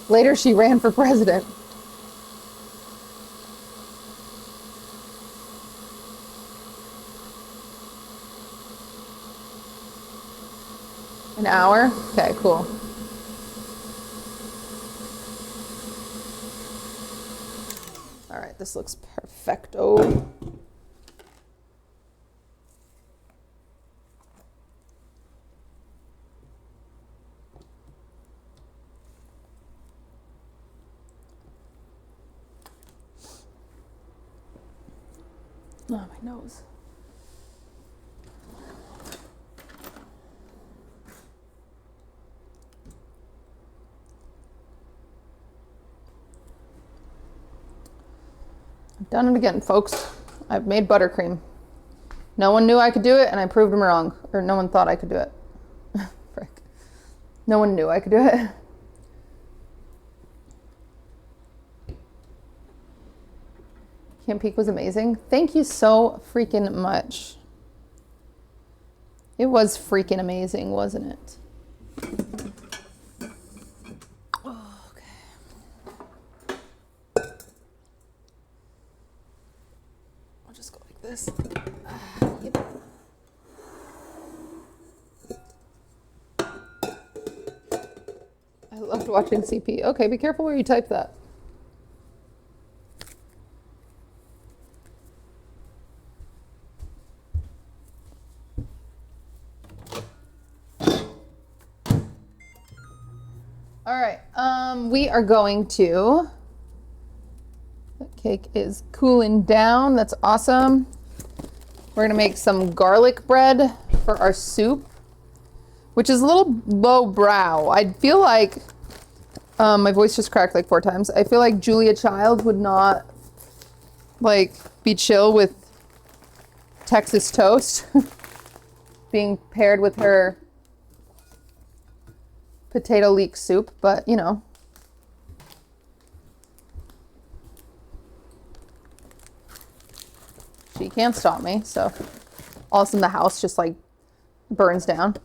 Later, she ran for president. An hour? Okay, cool. All right, this looks perfecto. Oh, my nose. Done it again, folks. I've made buttercream. No one knew I could do it, and I proved them wrong. Or no one thought I could do it. Frick. No one knew I could do it. Camp Peak was amazing. Thank you so freaking much. It was freaking amazing, wasn't it? Oh, okay. I'll just go like this. Yep. I loved watching CP. Okay, be careful where you type that. All right, we are going to, the cake is cooling down. That's awesome. We're gonna make some garlic bread for our soup, which is a little low brow. I feel like, my voice just cracked like 4 times. I feel like Julia Child would not like be chill with Texas toast being paired with her potato leek soup, but you know. She can't stop me, so all of a sudden the house just like burns down.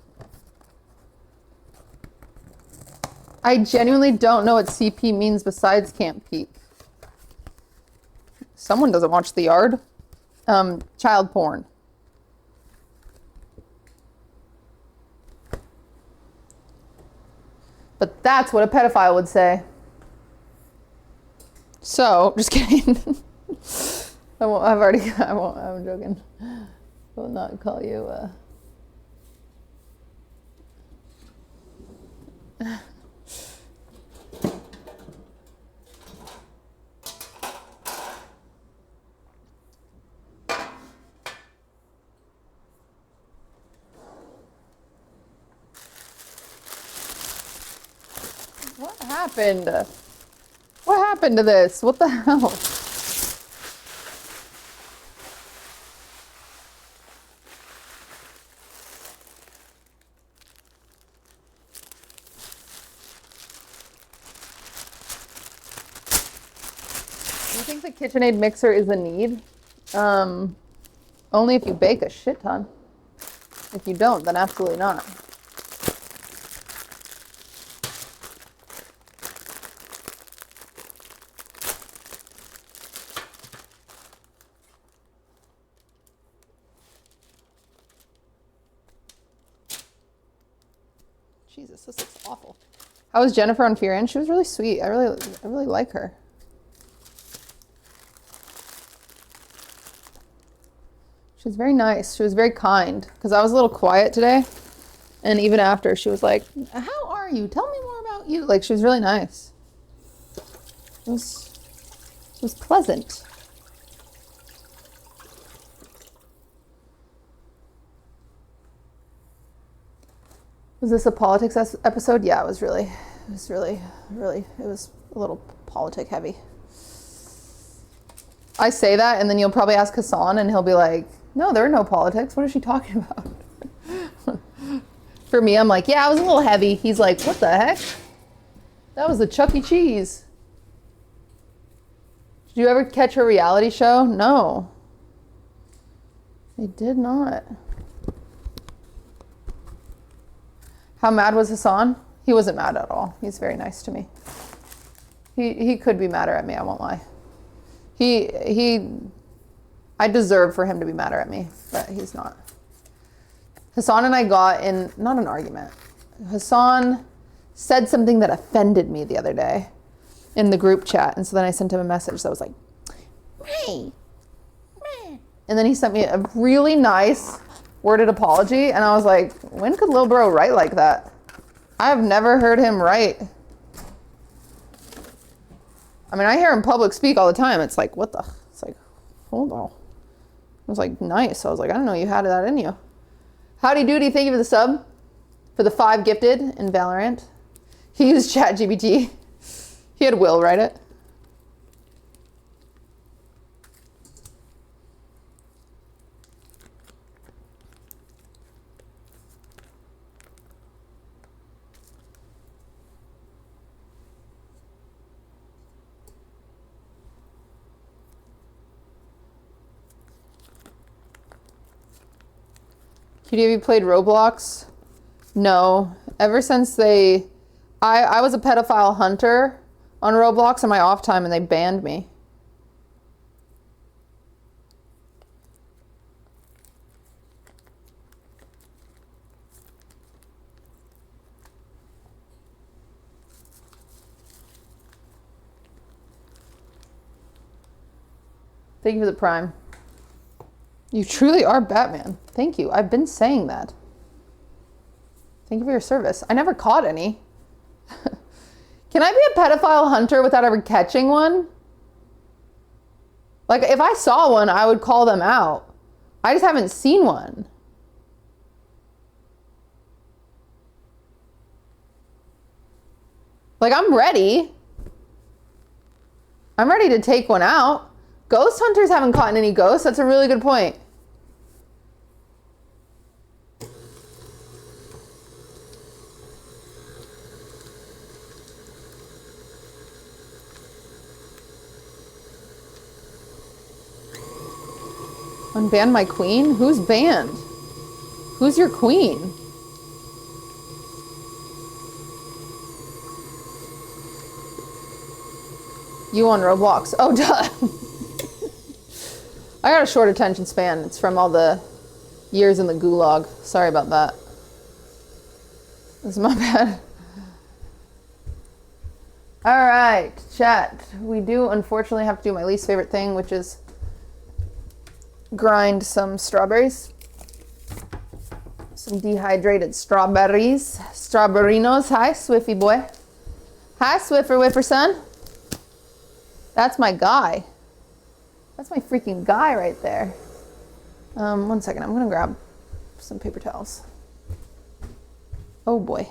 I genuinely don't know what CP means besides Camp Peak. Someone doesn't watch The Yard. Child porn. But that's what a pedophile would say. So, just kidding. I'm joking. I will not call you, What happened? What happened to this? What the hell? Do you think the KitchenAid mixer is a need? Only if you bake a shit ton. If you don't, then absolutely not. Jesus, this looks awful. How was Jennifer on Fear Inn? She was really sweet. I really like her. She was very nice. She was very kind. Because I was a little quiet today. And even after, she was like, how are you? Tell me more about you. Like, she was really nice. It was pleasant. Was this a politics episode? Yeah, it was really, it was a little politic heavy. I say that, and then you'll probably ask Hassan, and he'll be like, no, there are no politics. What is she talking about? For me, I'm like, yeah, it was a little heavy. He's like, what the heck? That was the Chuck E. Cheese. Did you ever catch her reality show? No. I did not. How mad was Hassan? He wasn't mad at all. He's very nice to me. He could be madder at me, I won't lie. I deserve for him to be madder at me, but he's not. Hassan and I got in, not an argument. Hassan said something that offended me the other day in the group chat, and so then I sent him a message that was like, hey. And then he sent me a really nice worded apology, and I was like, when could Lil Bro write like that? I've never heard him write. I mean, I hear him public speak all the time. It's like, what the? It's like, hold on. I was like, nice. I was like, I didn't know you had that in you. Howdy doody, thank you for the sub. For the 5 gifted in Valorant. He used ChatGPT. He had Will write it. Have you played Roblox? No. Ever since I was a pedophile hunter on Roblox in my off time and they banned me. Thank you for the prime. You truly are Batman. Thank you. I've been saying that. Thank you for your service. I never caught any. Can I be a pedophile hunter without ever catching one? Like, if I saw one, I would call them out. I just haven't seen one. Like, I'm ready. I'm ready to take one out. Ghost hunters haven't caught any ghosts. That's a really good point. Unban my queen? Who's banned? Who's your queen? You on Roblox. Oh, duh. I got a short attention span. It's from all the years in the gulag. Sorry about that. This is my bad. All right, chat. We do unfortunately have to do my least favorite thing, which is grind some strawberries. Some dehydrated strawberries. Strawberrinos. Hi, Swiffy boy. Hi, Swiffer Whiffer son. That's my guy. That's my freaking guy right there. 1 second. I'm going to grab some paper towels. Oh, boy.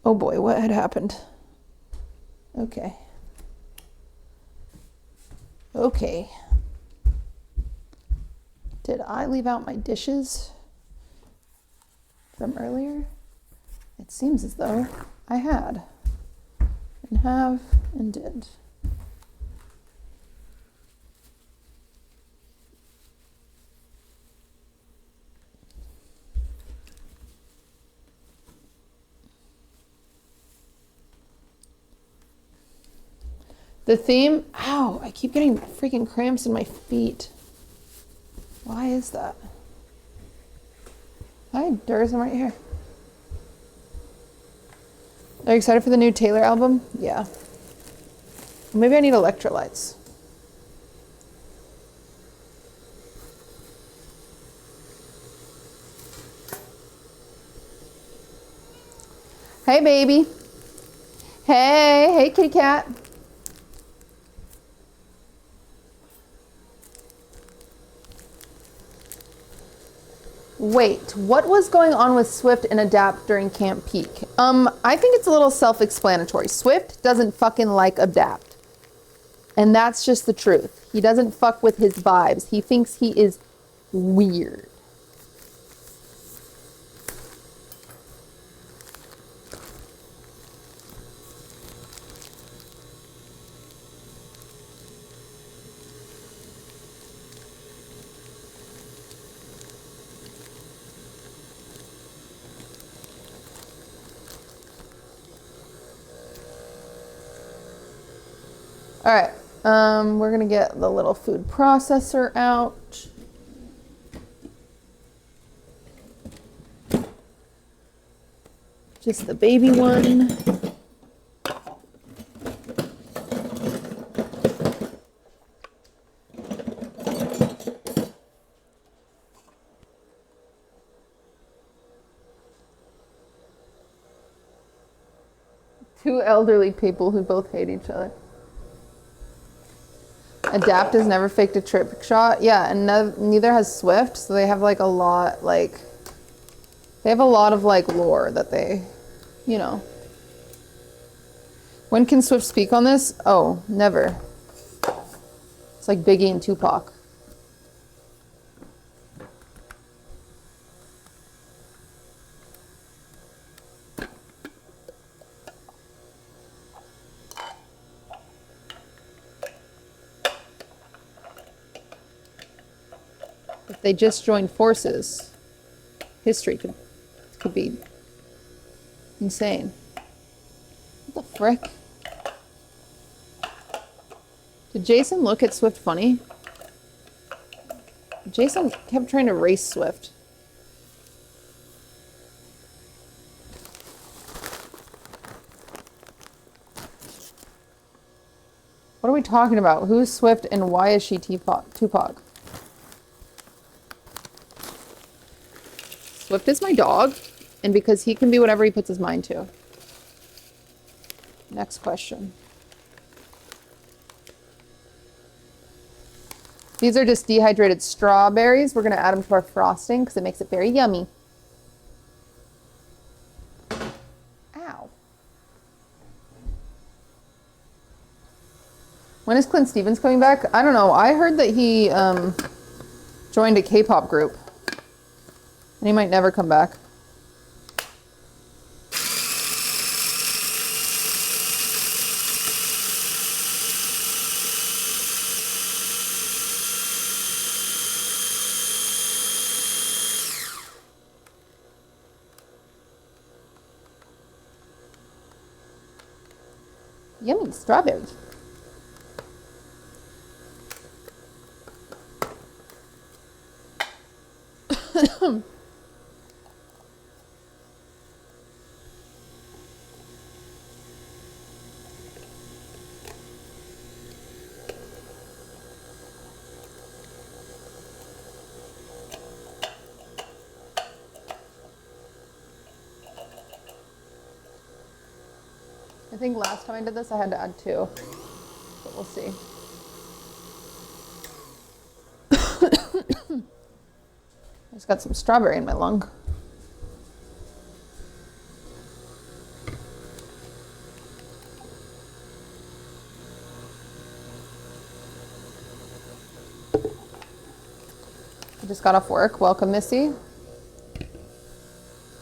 Oh, boy. What had happened? Okay. Okay. Did I leave out my dishes from earlier? It seems as though I had. And have and did. The theme, ow, I keep getting freaking cramps in my feet. Why is that? Hi, Durs, I'm right here. Are you excited for the new Taylor album? Yeah. Maybe I need electrolytes. Hey, baby. Hey, kitty cat. Wait, what was going on with Swift and Adapt during Camp Peak? I think it's a little self-explanatory. Swift doesn't fucking like Adapt. And that's just the truth. He doesn't fuck with his vibes. He thinks he is weird. All right, we're gonna get the little food processor out. Just the baby one. Two elderly people who both hate each other. Adapt has never faked a trick shot. Yeah, and neither has Swift, so they have like a lot, like, they have a lot of like lore that they, you know. When can Swift speak on this? Oh, never. It's like Biggie and Tupac. They just joined forces. history could be insane. What the frick? Did Jason look at Swift funny? Jason kept trying to race Swift. What are we talking about? Who's Swift and why is she Tupac? Swift is my dog, and because he can be whatever he puts his mind to. Next question. These are just dehydrated strawberries. We're going to add them to our frosting because it makes it very yummy. Ow. When is Clint Stevens coming back? I don't know. I heard that he joined a K-pop group. And he might never come back. Yummy strawberries. I think last time I did this, I had to add 2, but we'll see. I just got some strawberry in my lung. I just got off work. Welcome, Missy.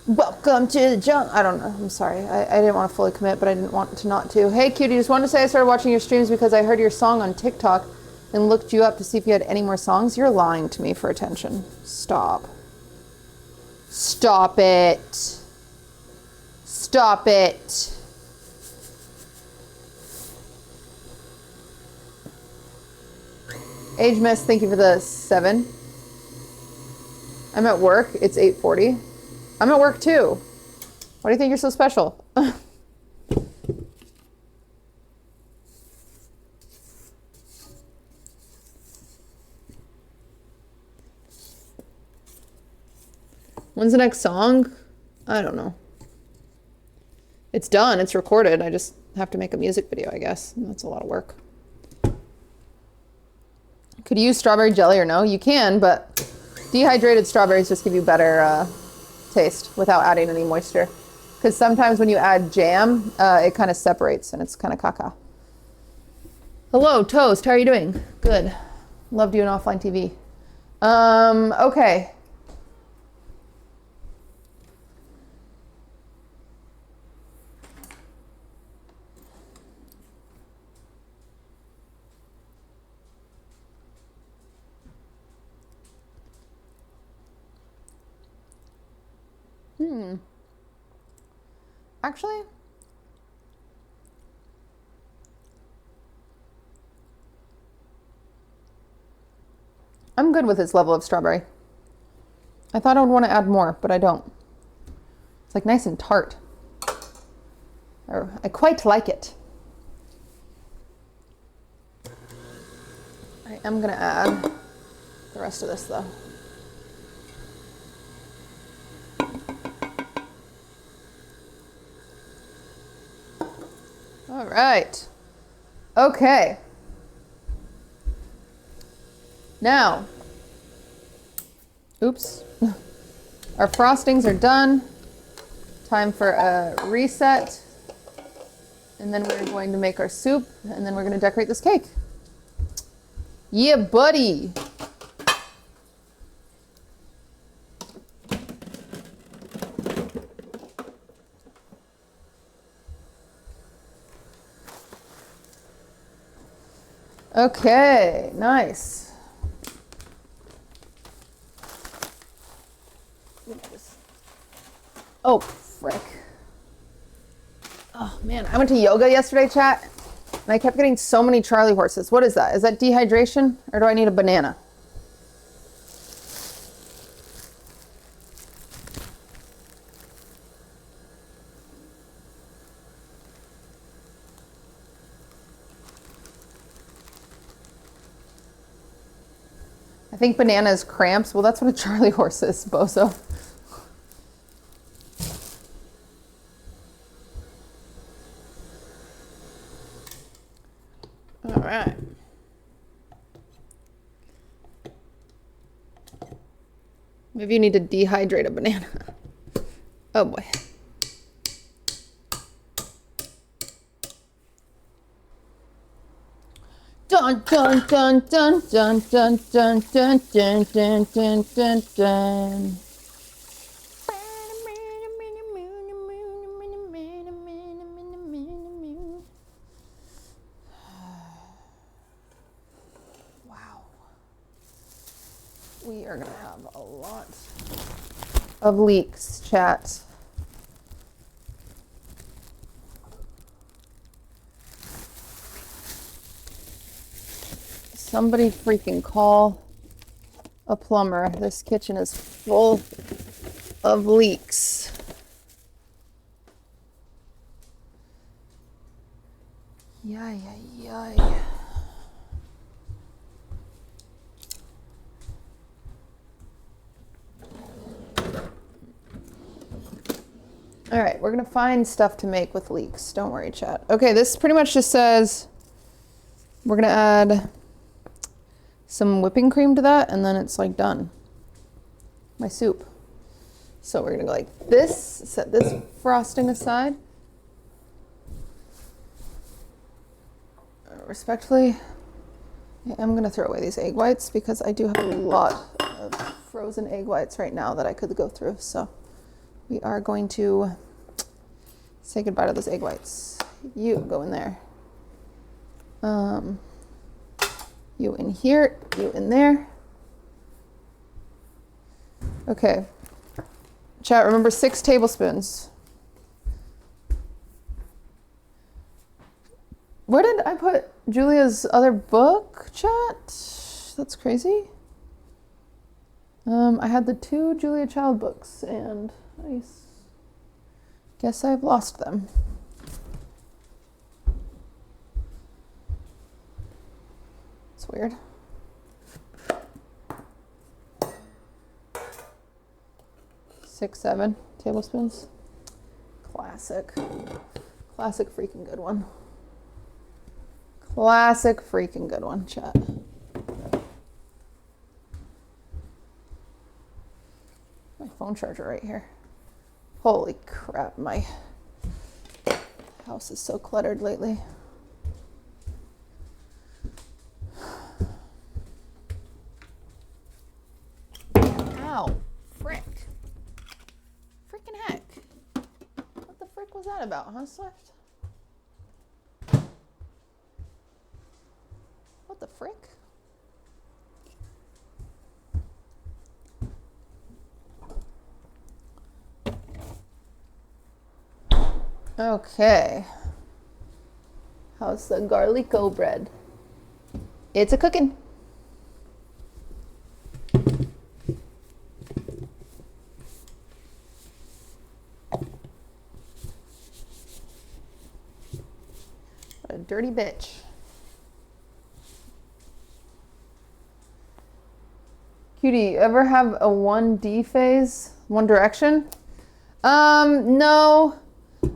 Welcome to the junk. I don't know. I'm sorry. I didn't want to fully commit, but I didn't want to not to. Hey, cutie. Just wanted to say I started watching your streams because I heard your song on TikTok and looked you up to see if you had any more songs. You're lying to me for attention. Stop. Stop it. Stop it. Age Miss, thank you for the 7. I'm at work. It's 8:40. I'm at work too. Why do you think you're so special? When's the next song? I don't know. It's done. It's recorded. I just have to make a music video, I guess. That's a lot of work. Could you use strawberry jelly or no? You can, but dehydrated strawberries just give you better taste without adding any moisture. Because sometimes when you add jam, it kind of separates and it's kind of caca. Hello, Toast. How are you doing? Good. Loved you in offline TV. Okay. Actually, I'm good with this level of strawberry. I thought I would want to add more, but I don't. It's like nice and tart. Or I quite like it. I am gonna add the rest of this though. All right. Okay. Now, oops. Our frostings are done. Time for a reset. And then we're going to make our soup, and then we're going to decorate this cake. Yeah, buddy. Okay, nice. Oh, frick. Oh, man. I went to yoga yesterday, chat, and I kept getting so many Charlie horses. What is that? Is that dehydration, or do I need a banana? I think banana is cramps. Well, that's what a Charlie horse is, bozo. All right. Maybe you need to dehydrate a banana. Oh boy. Dun dun dun dun dun dun dun dun dun dun dun dun dun. Wow. We are gonna have a lot of leaks, chat. Somebody freaking call a plumber. This kitchen is full of leaks. Yay, yay, yay. All right, we're gonna find stuff to make with leeks. Don't worry, chat. Okay, this pretty much just says we're gonna add some whipping cream to that, and then it's like done. My soup. So we're gonna go like this, set this frosting aside. Respectfully, I am gonna throw away these egg whites because I do have a lot of frozen egg whites right now that I could go through. So we are going to say goodbye to those egg whites. You go in there. You in here, you in there. Okay. Chat, remember 6 tablespoons. Where did I put Julia's other book, chat? That's crazy. I had the 2 Julia Child books, and I guess I've lost them. It's weird. Six, 7 tablespoons. Classic. Classic freaking good one. Classic freaking good one, chat. My phone charger right here. Holy crap, my house is so cluttered lately. Ow, frick. Freaking heck. What the frick was that about, huh, Swift? What the frick? Okay. How's the garlico bread? It's a cooking. What a dirty bitch. Cutie, you ever have a 1D phase? One Direction? No.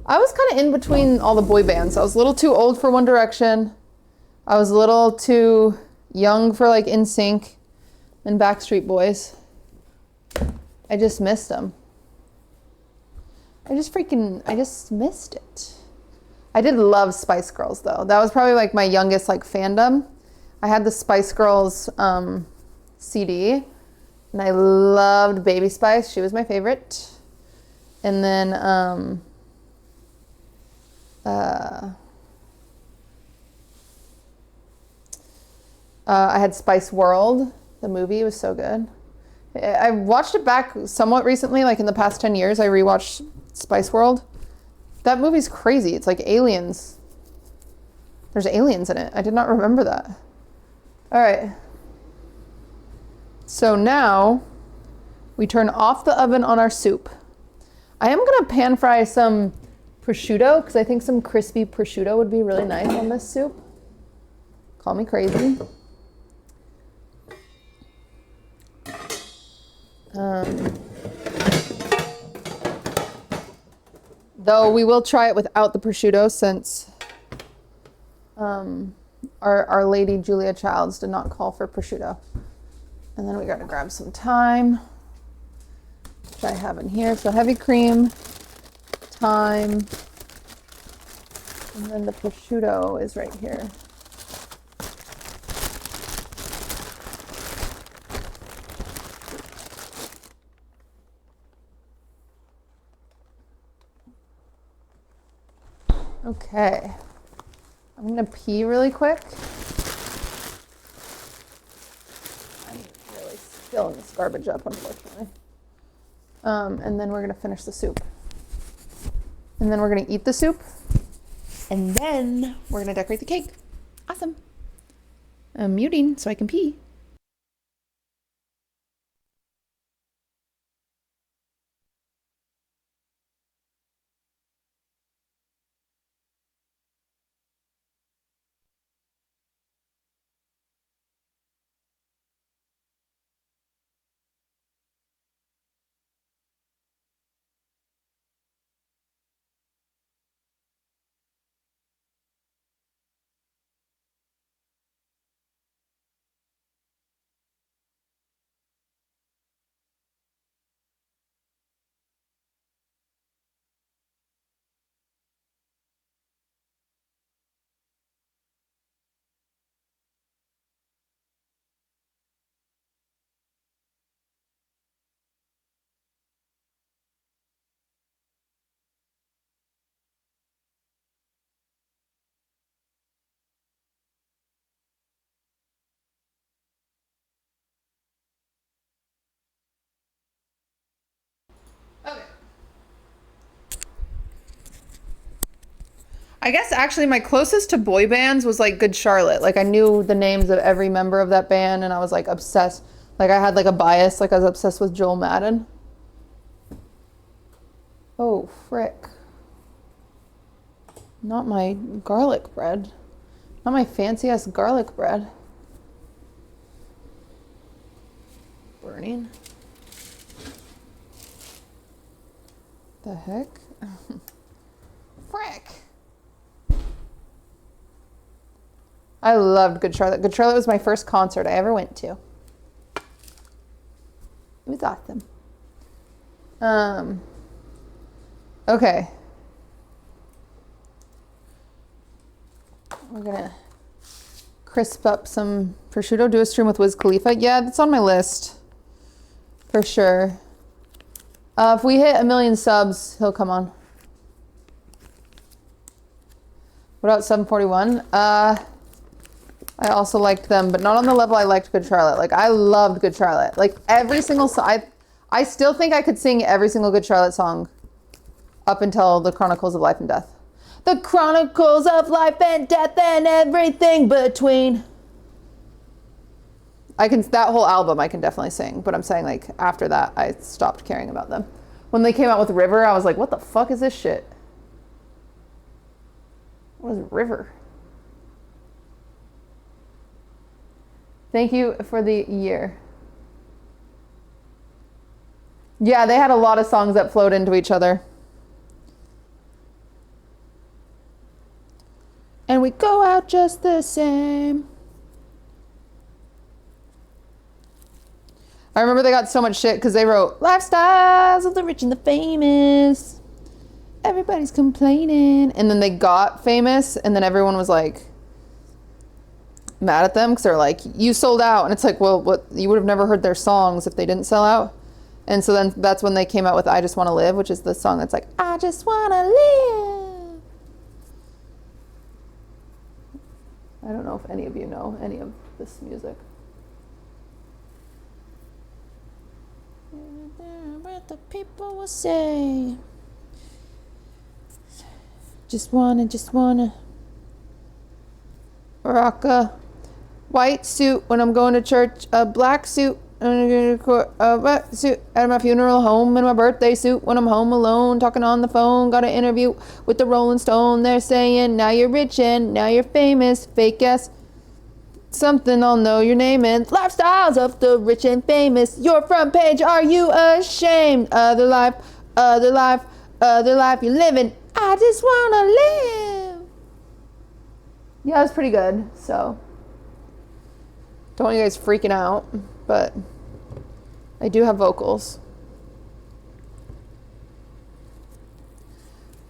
I was kind of in between all the boy bands. I was a little too old for One Direction. I was a little too young for like NSYNC and Backstreet Boys. I just missed them. I just missed it. I did love Spice Girls though. That was probably like my youngest like fandom. I had the Spice Girls CD and I loved Baby Spice. She was my favorite. And then I had Spice World. The movie was so good. I watched it back somewhat recently, like in the past 10 years. I rewatched Spice World. That movie's crazy. It's like aliens. There's aliens in it. I did not remember that. All right. So now we turn off the oven on our soup. I am gonna pan fry some prosciutto because I think some crispy prosciutto would be really nice on this soup. Call me crazy. Though we will try it without the prosciutto since our lady Julia Childs did not call for prosciutto. And then we gotta grab some thyme, which I have in here. So heavy cream, thyme, and then the prosciutto is right here. Okay, I'm gonna pee really quick. I'm really filling this garbage up, unfortunately. And then we're gonna finish the soup. And then we're gonna eat the soup. And then we're gonna decorate the cake. Awesome. I'm muting so I can pee. Okay. I guess actually my closest to boy bands was like Good Charlotte. Like I knew the names of every member of that band and I was like obsessed. Like I had like a bias, like I was obsessed with Joel Madden. Oh, frick. Not my garlic bread. Not my fancy ass garlic bread. Burning. The heck? Frick. I loved Good Charlotte. Good Charlotte was my first concert I ever went to. It was awesome. Okay. We're gonna crisp up some prosciutto. Do a stream with Wiz Khalifa. Yeah, that's on my list. For sure. If we hit 1 million subs, he'll come on. What about 741? I also liked them, but not on the level I liked Good Charlotte. Like, I loved Good Charlotte. Like, every single song. I still think I could sing every single Good Charlotte song up until the Chronicles of Life and Death. The Chronicles of Life and Death and everything between. That whole album I can definitely sing, but I'm saying, like, after that, I stopped caring about them. When they came out with River, I was like, what the fuck is this shit? What is River? Thank you for the year. Yeah, they had a lot of songs that flowed into each other. And we go out just the same. I remember they got so much shit because they wrote lifestyles of the rich and the famous. Everybody's complaining. And then they got famous and then everyone was like mad at them because they're like, you sold out. And it's like, well, what, you would have never heard their songs if they didn't sell out. And so then that's when they came out with I Just Want to Live, which is the song that's like, I just want to live. I don't know if any of you know any of this music. what the people will say. Just wanna rock a white suit when I'm going to church, a black suit, a white suit at my funeral home, and my birthday suit when I'm home alone, talking on the phone. Got an interview with the Rolling Stone. They're saying, now you're rich and now you're famous. Fake ass something, I'll know your name. And lifestyles of the rich and famous. Your front page, are you ashamed? Other life, other life, other life you're living. I just wanna live. Yeah, it's pretty good. So don't want you guys freaking out, but I do have vocals.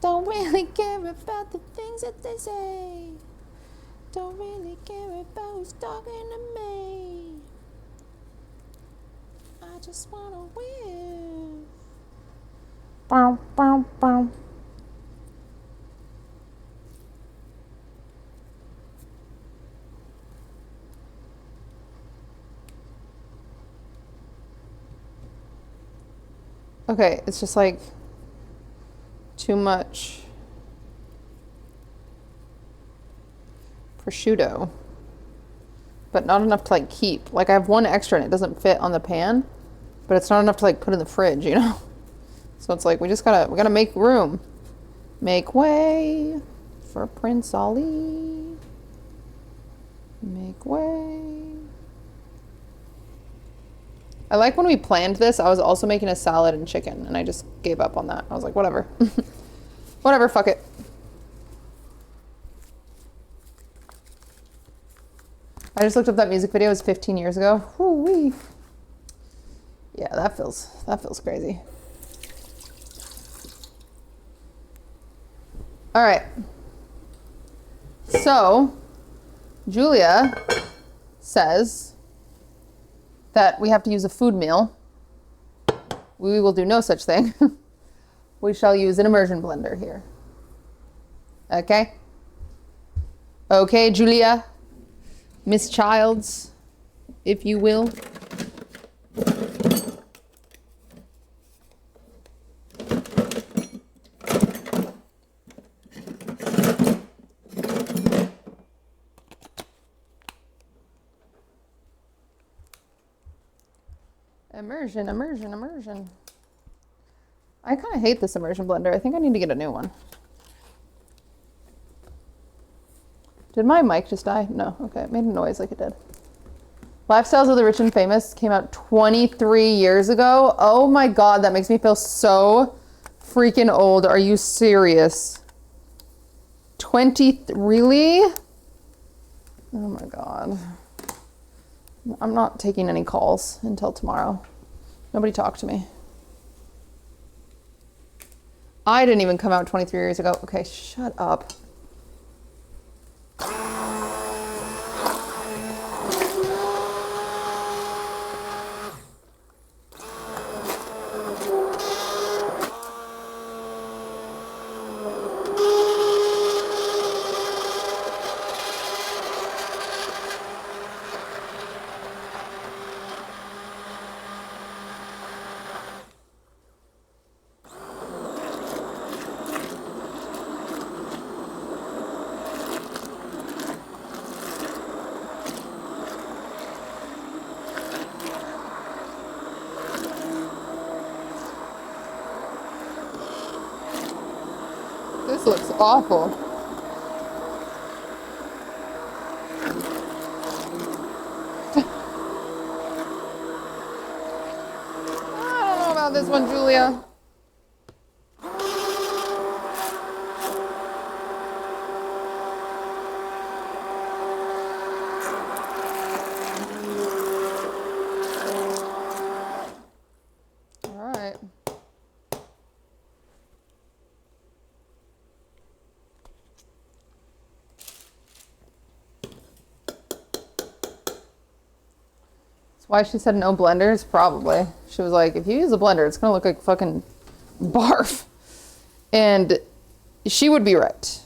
Don't really care about the things that they say. Don't really care about who's talking to me. I just wanna win. Bow, bow, bow. Okay, it's just like too much prosciutto, but not enough to like keep. Like I have one extra and it doesn't fit on the pan, but it's not enough to like put in the fridge, you know? So it's like we gotta make room. Make way for Prince Ali. Make way. I like when we planned this, I was also making a salad and chicken, and I just gave up on that. I was like, whatever. Whatever, fuck it. I just looked up that music video. It was 15 years ago. Woo-wee. Yeah, that feels crazy. All right. So, Julia says that we have to use a food meal. We will do no such thing. We shall use an immersion blender here. Okay? Okay, Julia. Miss Childs, if you will. Immersion, immersion, immersion. I kind of hate this immersion blender. I think I need to get a new one. Did my mic just die? No. Okay, it made a noise like it did. Lifestyles of the Rich and Famous came out 23 years ago. Oh my God, that makes me feel so freaking old. Are you serious? 20, really? Oh my God. I'm not taking any calls until tomorrow. Nobody talk to me. I didn't even come out 23 years ago. Okay, shut up. This looks awful. I don't know about this one, Julia. All right. Why she said no blenders? Probably. She was like, if you use a blender, it's gonna look like fucking barf. And she would be right.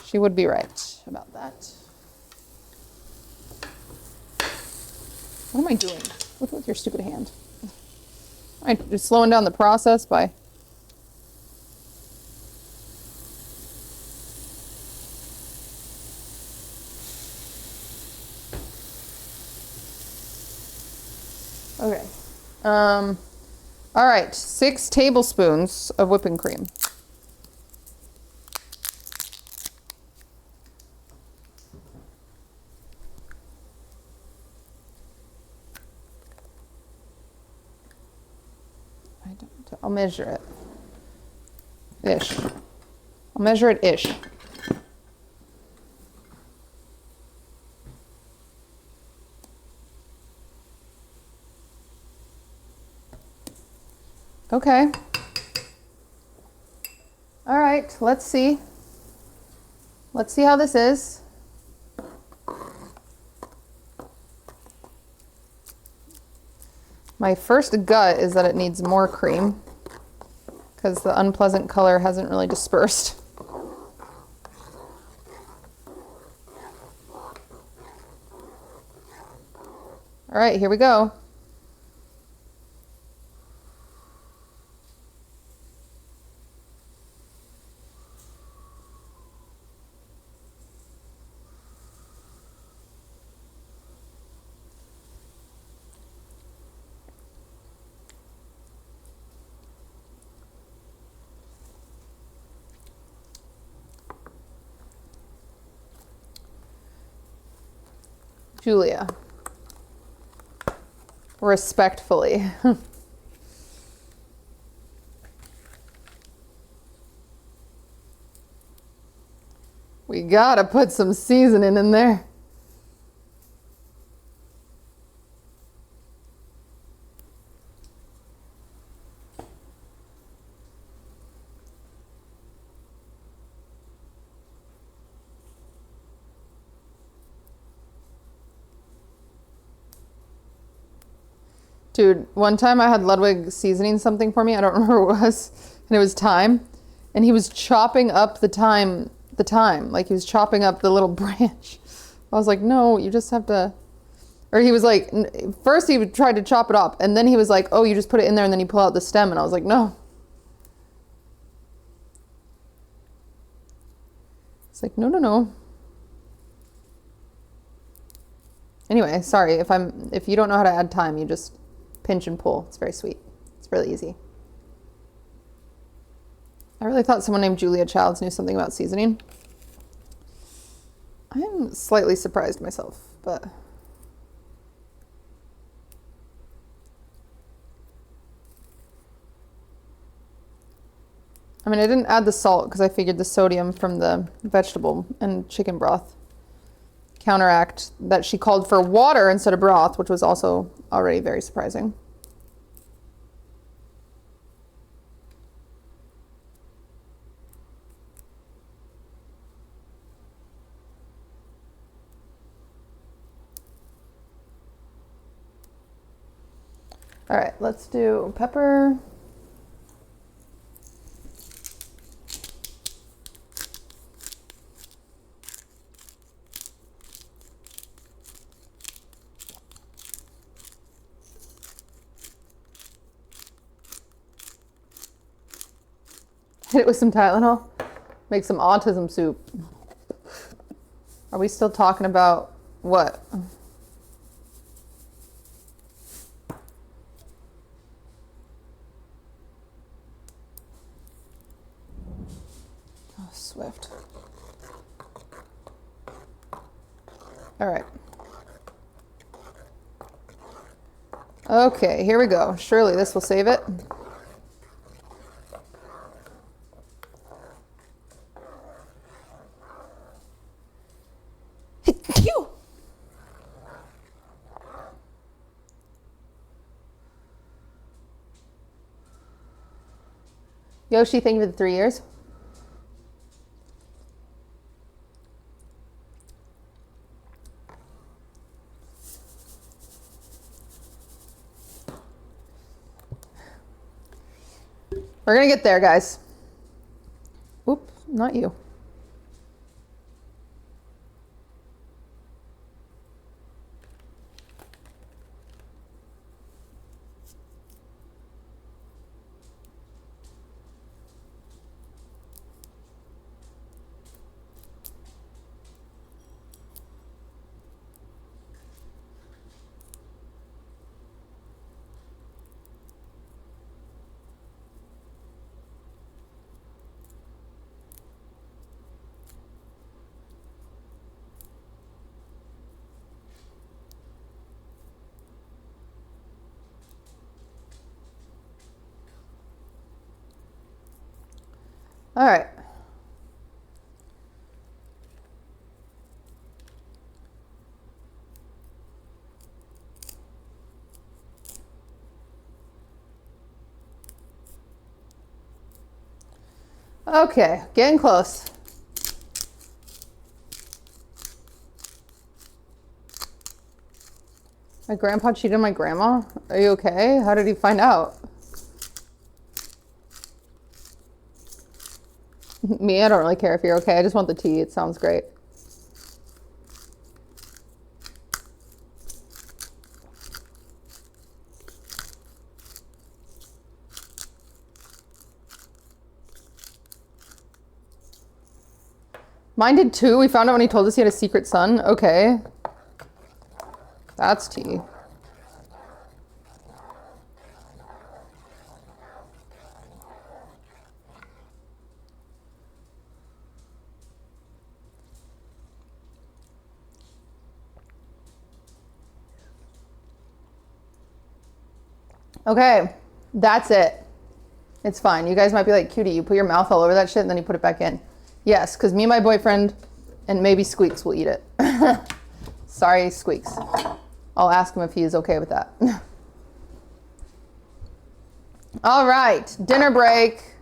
She would be right about that. What am I doing? Look with your stupid hand. Right, just slowing down the process by... Okay. All right, 6 tablespoons of whipping cream. I'll measure it. Ish. I'll measure it ish. Okay. All right, let's see. Let's see how this is. My first gut is that it needs more cream because the unpleasant color hasn't really dispersed. All right, here we go. Julia, respectfully. We gotta put some seasoning in there. Dude, one time I had Ludwig seasoning something for me. I don't remember what it was. And it was thyme. And he was chopping up the thyme. Like he was chopping up the little branch. I was like, no, you just have to... Or he was like, first he tried to chop it up. And then he was like, oh, you just put it in there and then you pull out the stem. And I was like, no. It's like, no, no, no. Anyway, sorry. If you don't know how to add thyme, you just... pinch and pull. It's very sweet. It's really easy. I really thought someone named Julia Childs knew something about seasoning. I'm slightly surprised myself, but... I mean, I didn't add the salt because I figured the sodium from the vegetable and chicken broth counteract that she called for water instead of broth, which was also already very surprising. All right, let's do pepper. Hit it with some Tylenol. Make some autism soup. Are we still talking about what? Oh, Swift. All right. Okay, here we go. Surely this will save it. Yoshi, thank you for the 3 years. We're gonna get there, guys. Oop, not you. All right. Okay, getting close. My grandpa cheated on my grandma? Are you okay? How did he find out? Me, I don't really care if you're okay. I just want the tea. It sounds great. Mine did too. We found out when he told us he had a secret son. Okay. That's tea. Okay, that's it. It's fine. You guys might be like, Cutie, you put your mouth all over that shit and then you put it back in. Yes, because me and my boyfriend and maybe Squeexs will eat it. Sorry, Squeexs. I'll ask him if he is okay with that. All right, dinner break.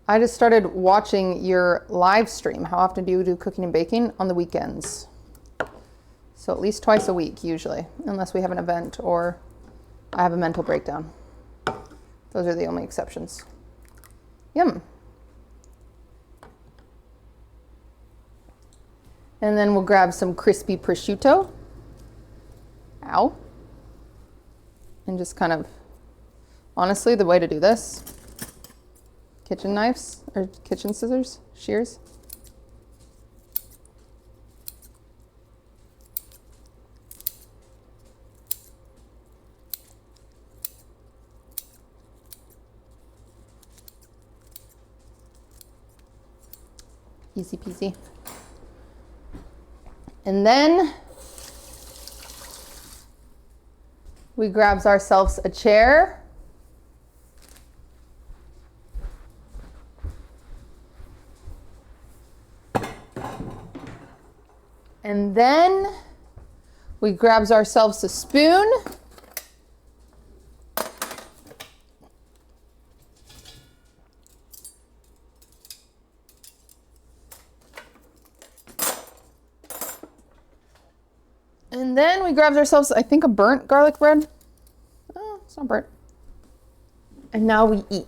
I just started watching your live stream. How often do you do cooking and baking? On the weekends. So at least twice a week, usually, unless we have an event or I have a mental breakdown. Those are the only exceptions. Yum. And then we'll grab some crispy prosciutto. Ow. And just kind of, honestly, the way to do this, kitchen knives or kitchen scissors, shears. Easy peasy. And then we grabs ourselves a chair. And then we grabs ourselves a spoon. And then we grabs ourselves, I think, a burnt garlic bread. Oh, it's not burnt. And now we eat.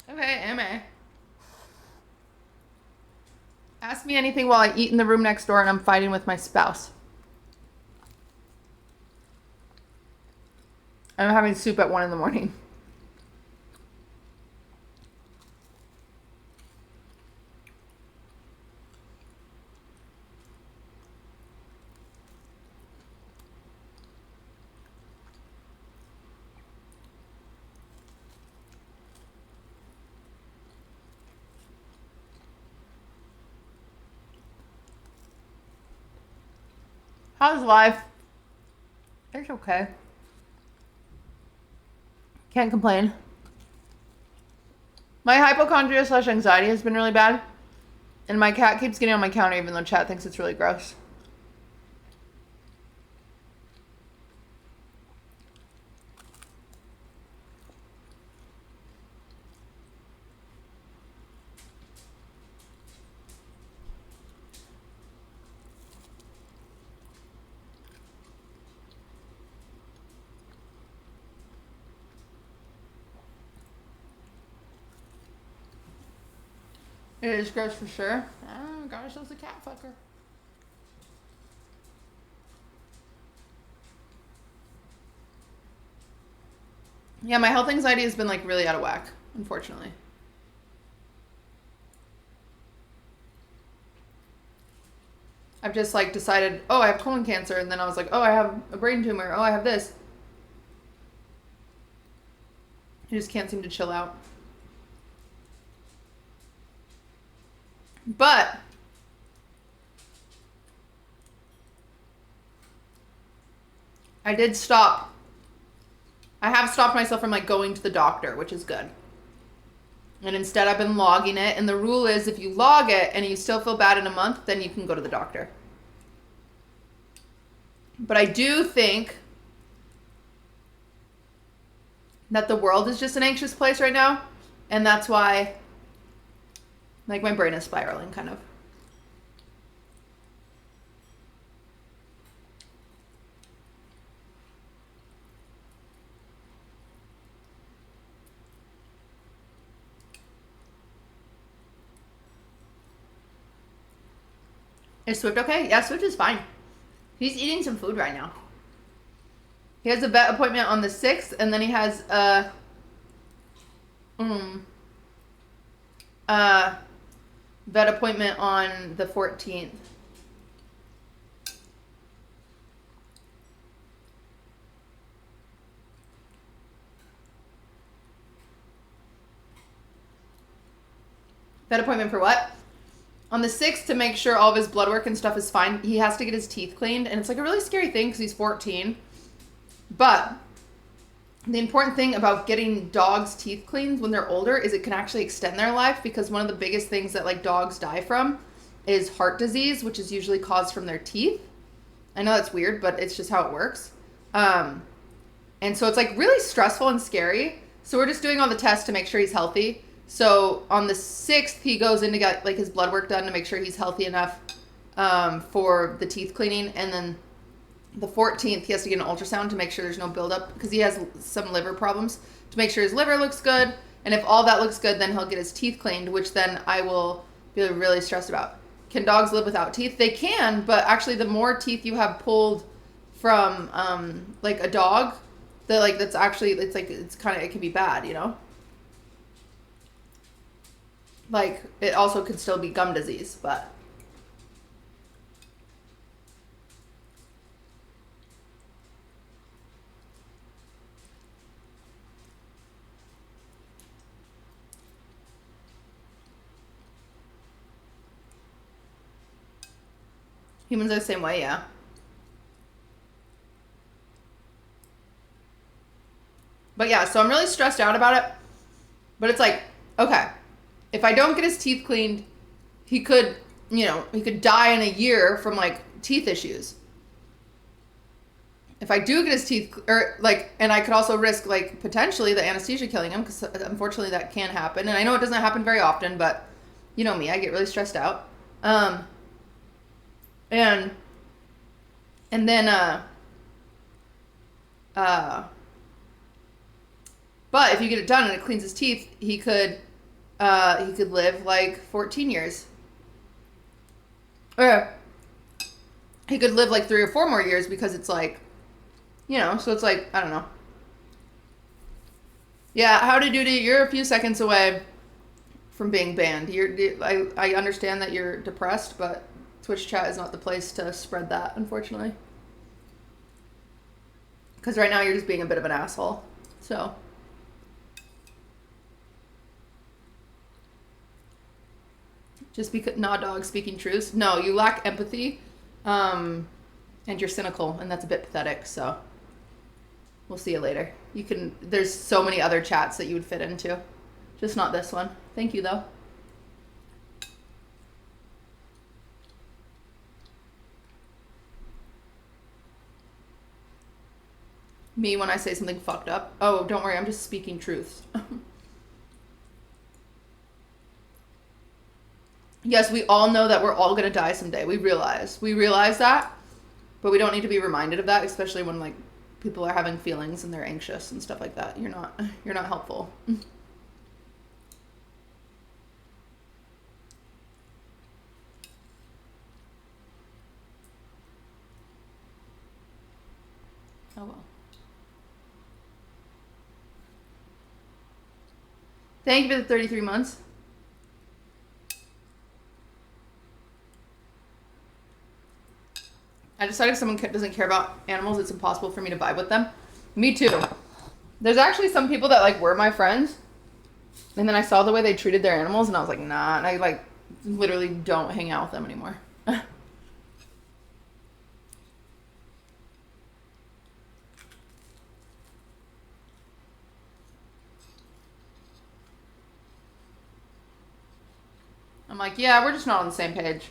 Okay, Emma. Ask me anything while I eat in the room next door and I'm fighting with my spouse. I'm having soup at 1 in the morning. How's life? It's okay. Can't complain. My hypochondria / anxiety has been really bad. And my cat keeps getting on my counter even though chat thinks it's really gross. It is gross for sure. Oh, got ourselves a cat fucker. Yeah, my health anxiety has been like really out of whack, unfortunately. I've just like decided, oh, I have colon cancer. And then I was like, oh, I have a brain tumor. Oh, I have this. He just can't seem to chill out. But I did stop. I have stopped myself from like going to the doctor, which is good. And instead I've been logging it. And the rule is if you log it and you still feel bad in a month, then you can go to the doctor. But I do think that the world is just an anxious place right now. And that's why like my brain is spiraling kind of. Is Swift okay? Yeah, Swift is fine. He's eating some food right now. He has a vet appointment on the 6th, and then he has a vet appointment on the 14th. Vet appointment for what? On the 6th, to make sure all of his blood work and stuff is fine, he has to get his teeth cleaned. And it's like a really scary thing because he's 14. But the important thing about getting dogs' teeth cleaned when they're older is it can actually extend their life, because one of the biggest things that like dogs die from is heart disease, which is usually caused from their teeth. I know that's weird, but it's just how it works. And so it's like really stressful and scary. So we're just doing all the tests to make sure he's healthy. So on the 6th, he goes in to get like his blood work done to make sure he's healthy enough for the teeth cleaning. And then the 14th, he has to get an ultrasound to make sure there's no buildup, because he has some liver problems, to make sure his liver looks good. And if all that looks good, then he'll get his teeth cleaned, which then I will be really stressed about. Can dogs live without teeth? They can, but actually the more teeth you have pulled from like a dog, that's actually, it's like, it's kind of, it can be bad, you know? Like, it also could still be gum disease, but. Humans are the same way, yeah. But yeah, so I'm really stressed out about it. But it's like, okay, if I don't get his teeth cleaned, he could, he could die in a year from like teeth issues. If I do get his teeth, and I could also risk like potentially the anesthesia killing him, because unfortunately that can happen. And I know it doesn't happen very often, but you know me, I get really stressed out. And then, but if you get it done and it cleans his teeth, he could live like 14 years. Or he could live like 3 or 4 more years, because it's like, so it's like, I don't know. Yeah, howdy doody, you're a few seconds away from being banned. I understand that you're depressed, but Twitch chat is not the place to spread that, unfortunately. Because right now you're just being a bit of an asshole. So. Just because, nah, dog, speaking truth. No, you lack empathy, and you're cynical, and that's a bit pathetic, so. We'll see you later. There's so many other chats that you would fit into. Just not this one. Thank you, though. Me when I say something fucked up. Oh, don't worry, I'm just speaking truths. Yes, we all know that we're all gonna die someday. We realize that, but we don't need to be reminded of that, especially when like people are having feelings and they're anxious and stuff like that. You're not helpful. Oh well. Thank you for the 33 months. I decided if someone doesn't care about animals, it's impossible for me to vibe with them. Me too. There's actually some people that like were my friends, and then I saw the way they treated their animals, and I was like, nah. And I like literally don't hang out with them anymore. I'm like, yeah, we're just not on the same page.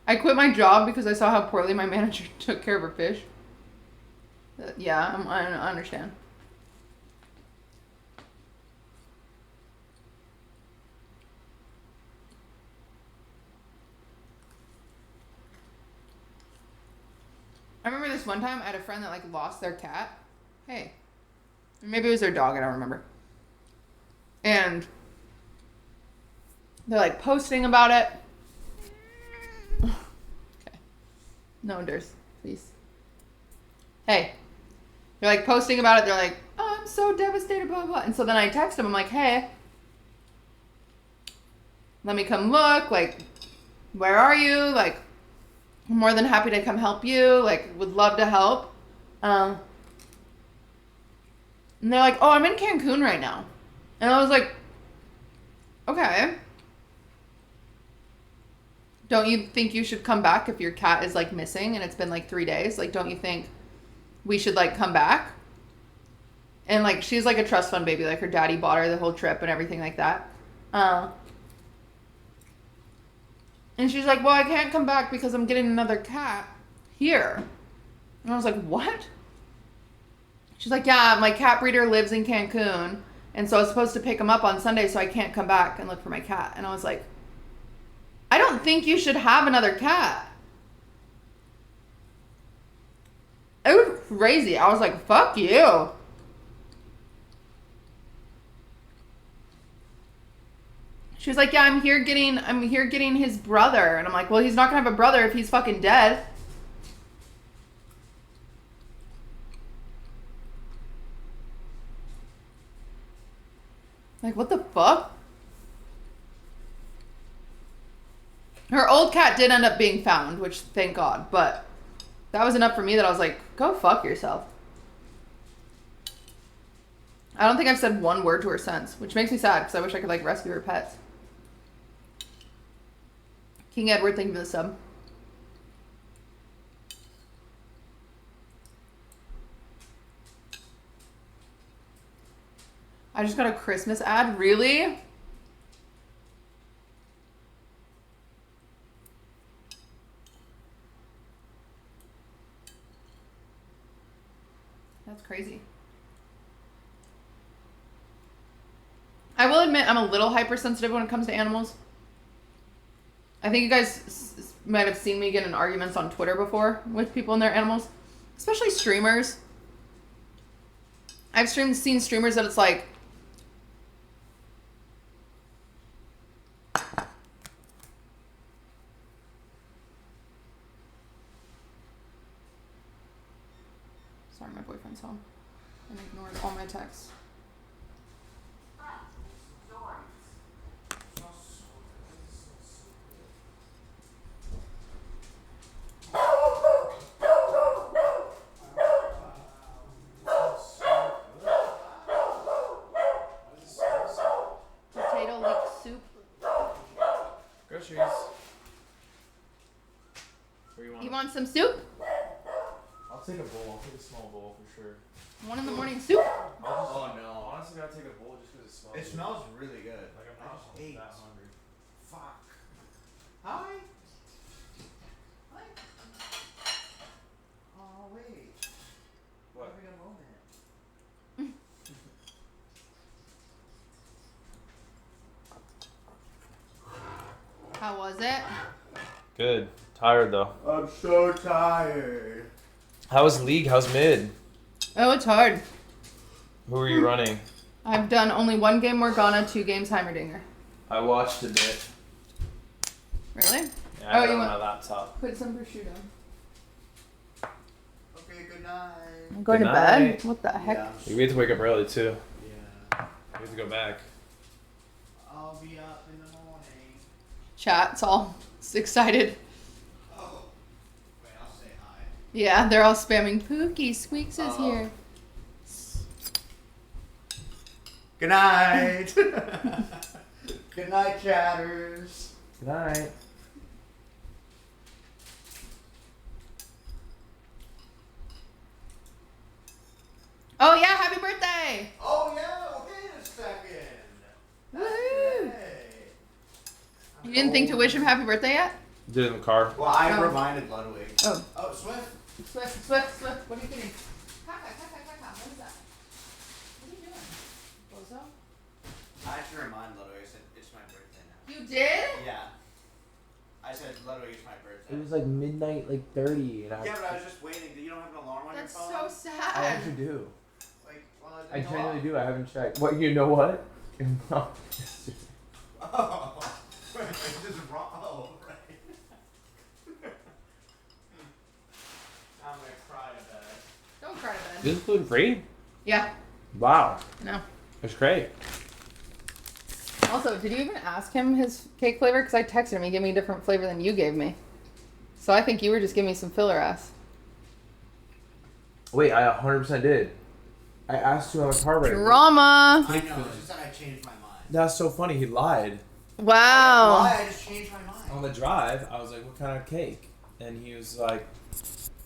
I quit my job because I saw how poorly my manager took care of her fish. Yeah, I understand. I remember this one time I had a friend that like lost their cat. Hey. Maybe it was their dog, I don't remember. And they're like posting about it. Okay. No one dares, please. Hey. They're like posting about it. They're like, oh, I'm so devastated, blah, blah, blah. And so then I text them. I'm like, hey, let me come look. Like, where are you? Like, I'm more than happy to come help you. Like, would love to help. And they're like, oh, I'm in Cancun right now. And I was like, okay. Don't you think you should come back if your cat is like missing and it's been like 3 days? Like, don't you think we should like come back? And like, she's like a trust fund baby. Like her daddy bought her the whole trip and everything like that. And she's like, well, I can't come back because I'm getting another cat here. And I was like, what? She's like, yeah, my cat breeder lives in Cancun. And so I was supposed to pick him up on Sunday, so I can't come back and look for my cat. And I was like, I don't think you should have another cat. It was crazy. I was like, fuck you. She was like, yeah, I'm here getting his brother. And I'm like, well, he's not gonna have a brother if he's fucking dead. Like, what the fuck? Her old cat did end up being found, which thank God, but that was enough for me that I was like, go fuck yourself. I don't think I've said one word to her since, which makes me sad because I wish I could like rescue her pets. King Edward, thank you for the sub. I just got a Christmas ad, really? That's crazy. I will admit I'm a little hypersensitive when it comes to animals. I think you guys might have seen me get in arguments on Twitter before with people and their animals, especially streamers. I've seen streamers that it's like, sorry, my boyfriend's home and ignored all my texts. Potato leek soup. Groceries. Where You want some soup? I'll take a bowl. I'll take a small bowl for sure. 1 in the morning soup? Oh no. Honestly, gotta take a bowl just because it smells. It smells really good. Like I'm not ate. that hungry. Fuck. Hi. Hi. Oh wait. What? Having a moment. How was it? Good. Tired though. I'm so tired. How was League? How's mid? Oh, it's hard. Who are you running? I've done only 1 game Morgana, 2 games Heimerdinger. I watched a bit. Really? Yeah, I got you it on want- my laptop. Put some prosciutto. Okay, good night. I'm going Good to bed? night. What the heck? Yeah. We have to wake up early too. Yeah. We have to go back. I'll be up in the morning. Chat's all excited. Oh. Wait, I'll say hi. Yeah, they're all spamming. Pookie, Squeexs is Oh. here. Good night. Good night, chatters. Good night. Oh yeah, happy birthday! Oh yeah, wait a second. Woohoo! Hey. You didn't think to wish him happy birthday yet? Did it in the car. Well, I Oh. reminded Ludwig. Oh. Oh, Swift. Swift. What are you doing? Kaka. What is that? What are you doing? Bozo? I actually reminded Ludwig. I said it's my birthday now. You did? Yeah. I said Ludwig, it's my birthday. It was like midnight, like 30, and Yeah, but I was just waiting. You don't have an alarm on That's your phone? so I sad. actually do. Like, well, it I didn't go genuinely off. do. I haven't checked. What? You know what? Oh. It's just wrong. Oh, right. I'm gonna cry to bed. Don't cry to bed. This is gluten free? Yeah. Wow. No. That's great. Also, did you even ask him his cake flavor? Because I texted him. He gave me a different flavor than you gave me. So I think you were just giving me some filler ass. Wait, I 100% did. I asked you on the car right. Drama. I know. It's just that I changed my mind. That's so funny. He lied. Wow. Why? I just changed my mind. On the drive, I was like, "What kind of cake?" And he was like,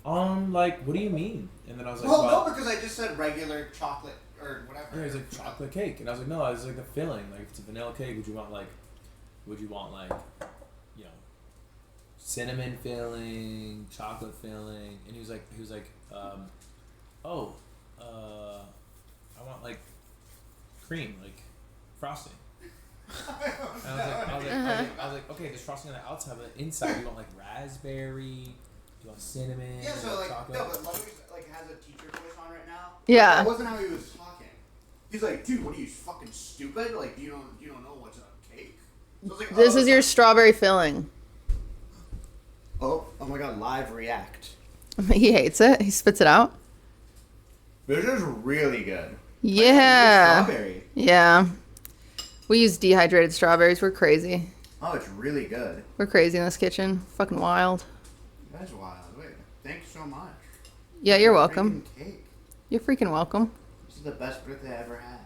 like, what do you mean?" And then I was like, Well, "Well, no, because I just said regular chocolate or whatever. yeah, he's like chocolate cake," and I was like, "No, I was like the filling. Like, if it's a vanilla cake, would you want like, you know, cinnamon filling, chocolate filling?" And he was like, I want like cream, like frosting. And I was like, okay, there's frosting on the outside, but inside you want like raspberry, you want cinnamon, Yeah, so like, chocolate. no, but Ludwig like has a teacher voice on right now. Yeah. That wasn't how he was talking. He's like, dude, what are you fucking stupid? Like, you don't know what's a cake? So I was like, This oh, is your strawberry filling. Oh my god, live react. He hates it. He spits it out. This is really good. Yeah. Strawberry. Yeah. We use dehydrated strawberries. We're crazy. Oh, it's really good. We're crazy in this kitchen. Fucking wild. That's wild. Wait, thanks so much. Yeah, you're welcome. Freaking cake. You're freaking welcome. This is the best birthday I ever had.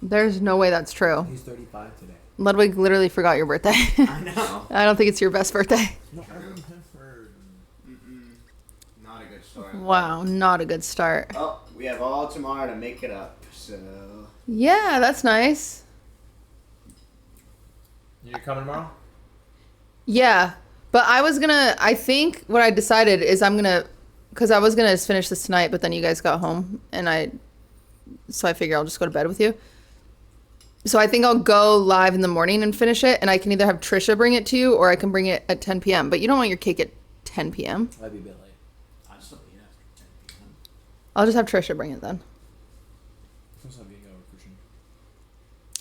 There's no way that's true. He's 35 today. Ludwig literally forgot your birthday. I know. I don't think it's your best birthday. No, Not a good story. Wow, not a good start. Oh, we have all tomorrow to make it up, so... Yeah, that's nice. You're coming tomorrow? Yeah, but I think what I decided is because I was gonna finish this tonight, but then you guys got home, so I figure I'll just go to bed with you. So I think I'll go live in the morning and finish it, and I can either have Trisha bring it to you, or I can bring it at 10 p.m. But you don't want your cake at 10 p.m. That'd be a bit late. I'm still eating after 10 p.m. I'll just have Trisha bring it then. Supposed to have being over Christian.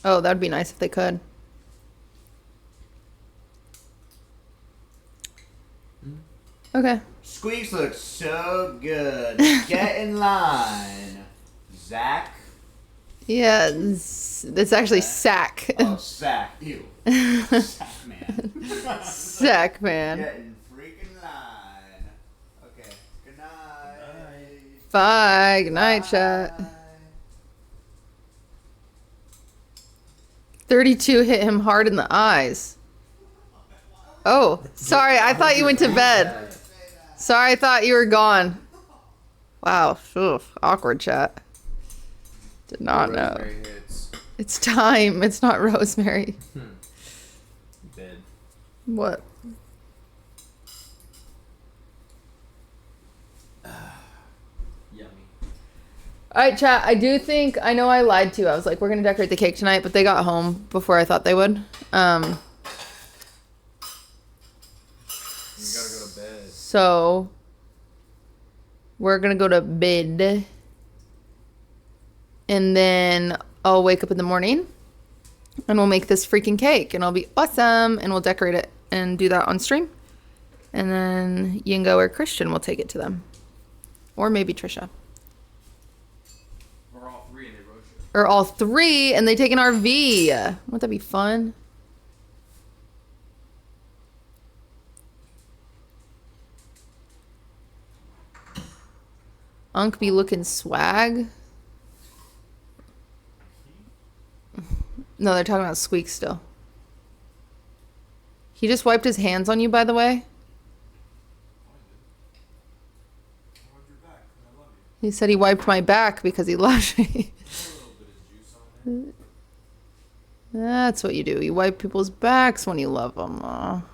Oh, that'd be nice if they could. Okay. Squeaks looks so good. Get in line. Zach. Yeah, it's actually Sack. Oh, Zach. Ew. Zach, man. Sack, man. Get in freaking line. Okay. Good night. Bye. Good night, chat. Bye. 32 hit him hard in the eyes. Oh, sorry. I thought you went to bed. Sorry, I thought you were gone. Wow. Oof, awkward chat. Did not know. Rosemary hits. It's time. It's not Rosemary. Dead. What? Yummy. All right, chat. I know I lied to you. I was like, we're going to decorate the cake tonight, but they got home before I thought they would. You gotta go to bed. So we're going to go to bed. And then I'll wake up in the morning and we'll make this freaking cake and it'll be awesome. And we'll decorate it and do that on stream. And then Yingo or Christian will take it to them. Or maybe Trisha. Or all three, and they take an RV. Wouldn't that be fun? Unc be looking swag. No, they're talking about Squeak still. He just wiped his hands on you, by the way. He said he wiped my back because he loves me. That's what you do. You wipe people's backs when you love them.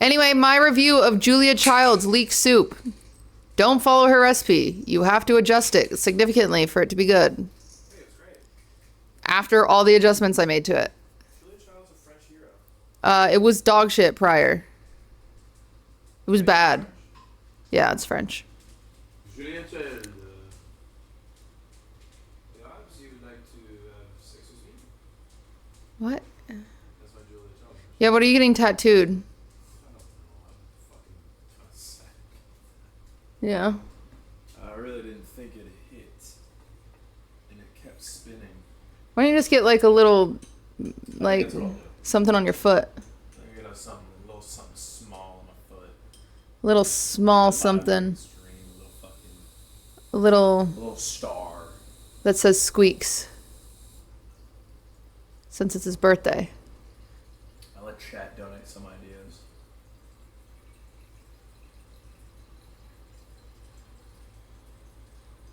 Anyway, my review of Julia Child's leek soup. Don't follow her recipe. You have to adjust it significantly for it to be good. Hey, it's great. After all the adjustments I made to it. Julia Child's a French hero. It was dog shit prior. It was bad. Yeah, it's French. Julia Child. Perhaps you would like to have sex with me? What? That's my Julia Child. Yeah, what are you getting tattooed? I don't know. I'm fucking kind of sad. Yeah. I really didn't think it hit. And it kept spinning. Why don't you just get like a little, like, That's what I'll do. something on your foot? I get a little something small on my foot. A little small The bottom of the something. string, A little a little star. that says Squeexs. Since it's his birthday. I'll let chat donate some ideas.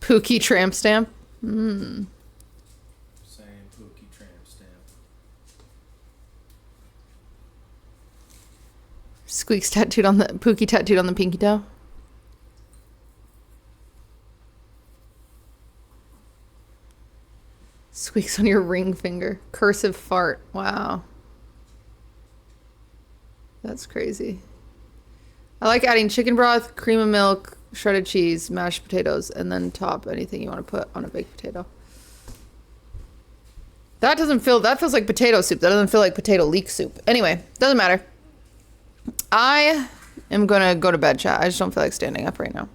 Pookie tramp stamp. Same Pookie tramp stamp. Squeaks tattooed on the Pookie tattooed on the pinky toe. Squeaks on your ring finger. Cursive fart. Wow. That's crazy. I like adding chicken broth, cream of milk, shredded cheese, mashed potatoes, and then top anything you want to put on a baked potato. That feels like potato soup. That doesn't feel like potato leek soup. Anyway, doesn't matter. I am gonna go to bed, chat. I just don't feel like standing up right now.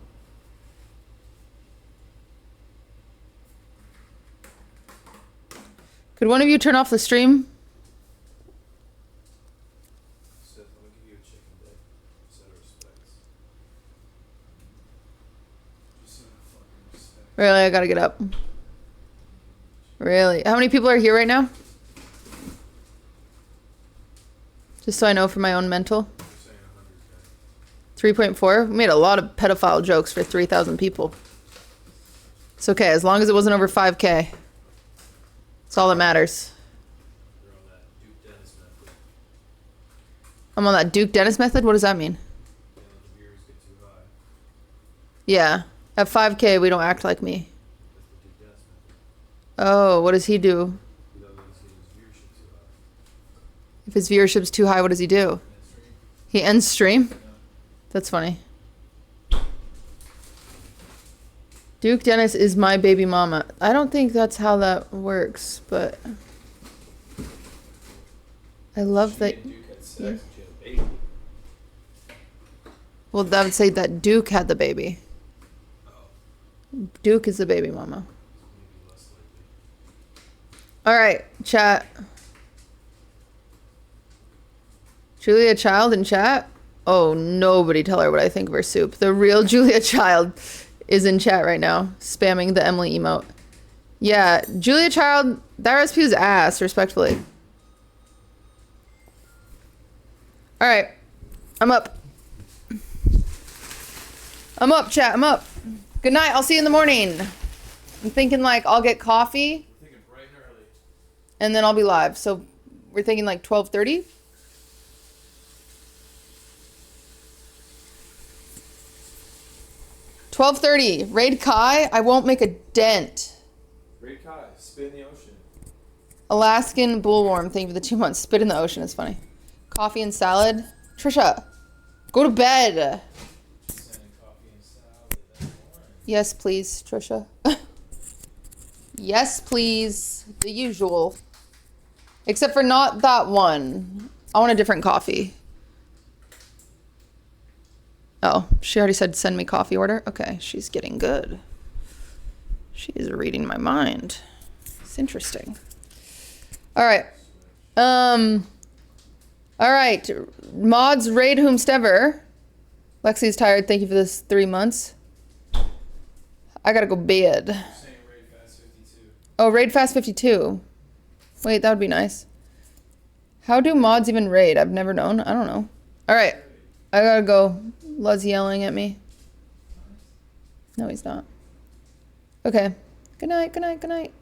Could one of you turn off the stream? Seth, I'm gonna give you a chicken dick. Set of respects. Just set of fucking respect. Really, I gotta get up. Really? How many people are here right now? Just so I know for my own mental. You're saying 100K. 3.4? We made a lot of pedophile jokes for 3,000 people. It's okay, as long as it wasn't over 5K. That's all that matters. You're on that Duke Dennis method. I'm on that Duke Dennis method? What does that mean? Can't let the viewers get too high. Yeah. At 5K, we don't act like me. That's the Duke Dennis method. Oh, what does he do? He doesn't let his viewership too high. If his viewership's too high, what does he do? And stream. He ends stream? Yeah. That's funny. Duke Dennis is my baby mama. I don't think that's how that works, but I love that. She and Duke had sex and she had a baby. Well, that would say that Duke had the baby. Oh, Duke is the baby mama. maybe less likely. All right, chat. Julia Child in chat? Oh, nobody tell her what I think of her soup. The real Julia Child is in chat right now, spamming the Emily emote. Yeah, Julia Child, that recipe was ass, respectfully. All right, I'm up. I'm up, chat, I'm up. Good night, I'll see you in the morning. I'm thinking like I'll get coffee We're thinking bright and early. and then I'll be live. So we're thinking like 12:30. $12:30. Raid Kai. I won't make a dent. Great Kai, spit in the ocean. Alaskan bullworm. Thank you for the 2 months. Spit in the ocean is funny. Coffee and salad. Trisha, go to bed. Sending coffee and salad that morning. Yes, please, Trisha. Yes, please. The usual. Except for not that one. I want a different coffee. Oh, she already said send me coffee order. Okay, she's getting good. She is reading my mind. It's interesting. All right. All right. Mods raid whomstever. Lexi's tired. Thank you for this 3 months. I gotta go bed. Saying raid fast 52. Oh, raid fast 52. Wait, that would be nice. How do mods even raid? I've never known. I don't know. All right. I gotta go. Luz yelling at me. No, he's not. Okay. Good night, good night, good night.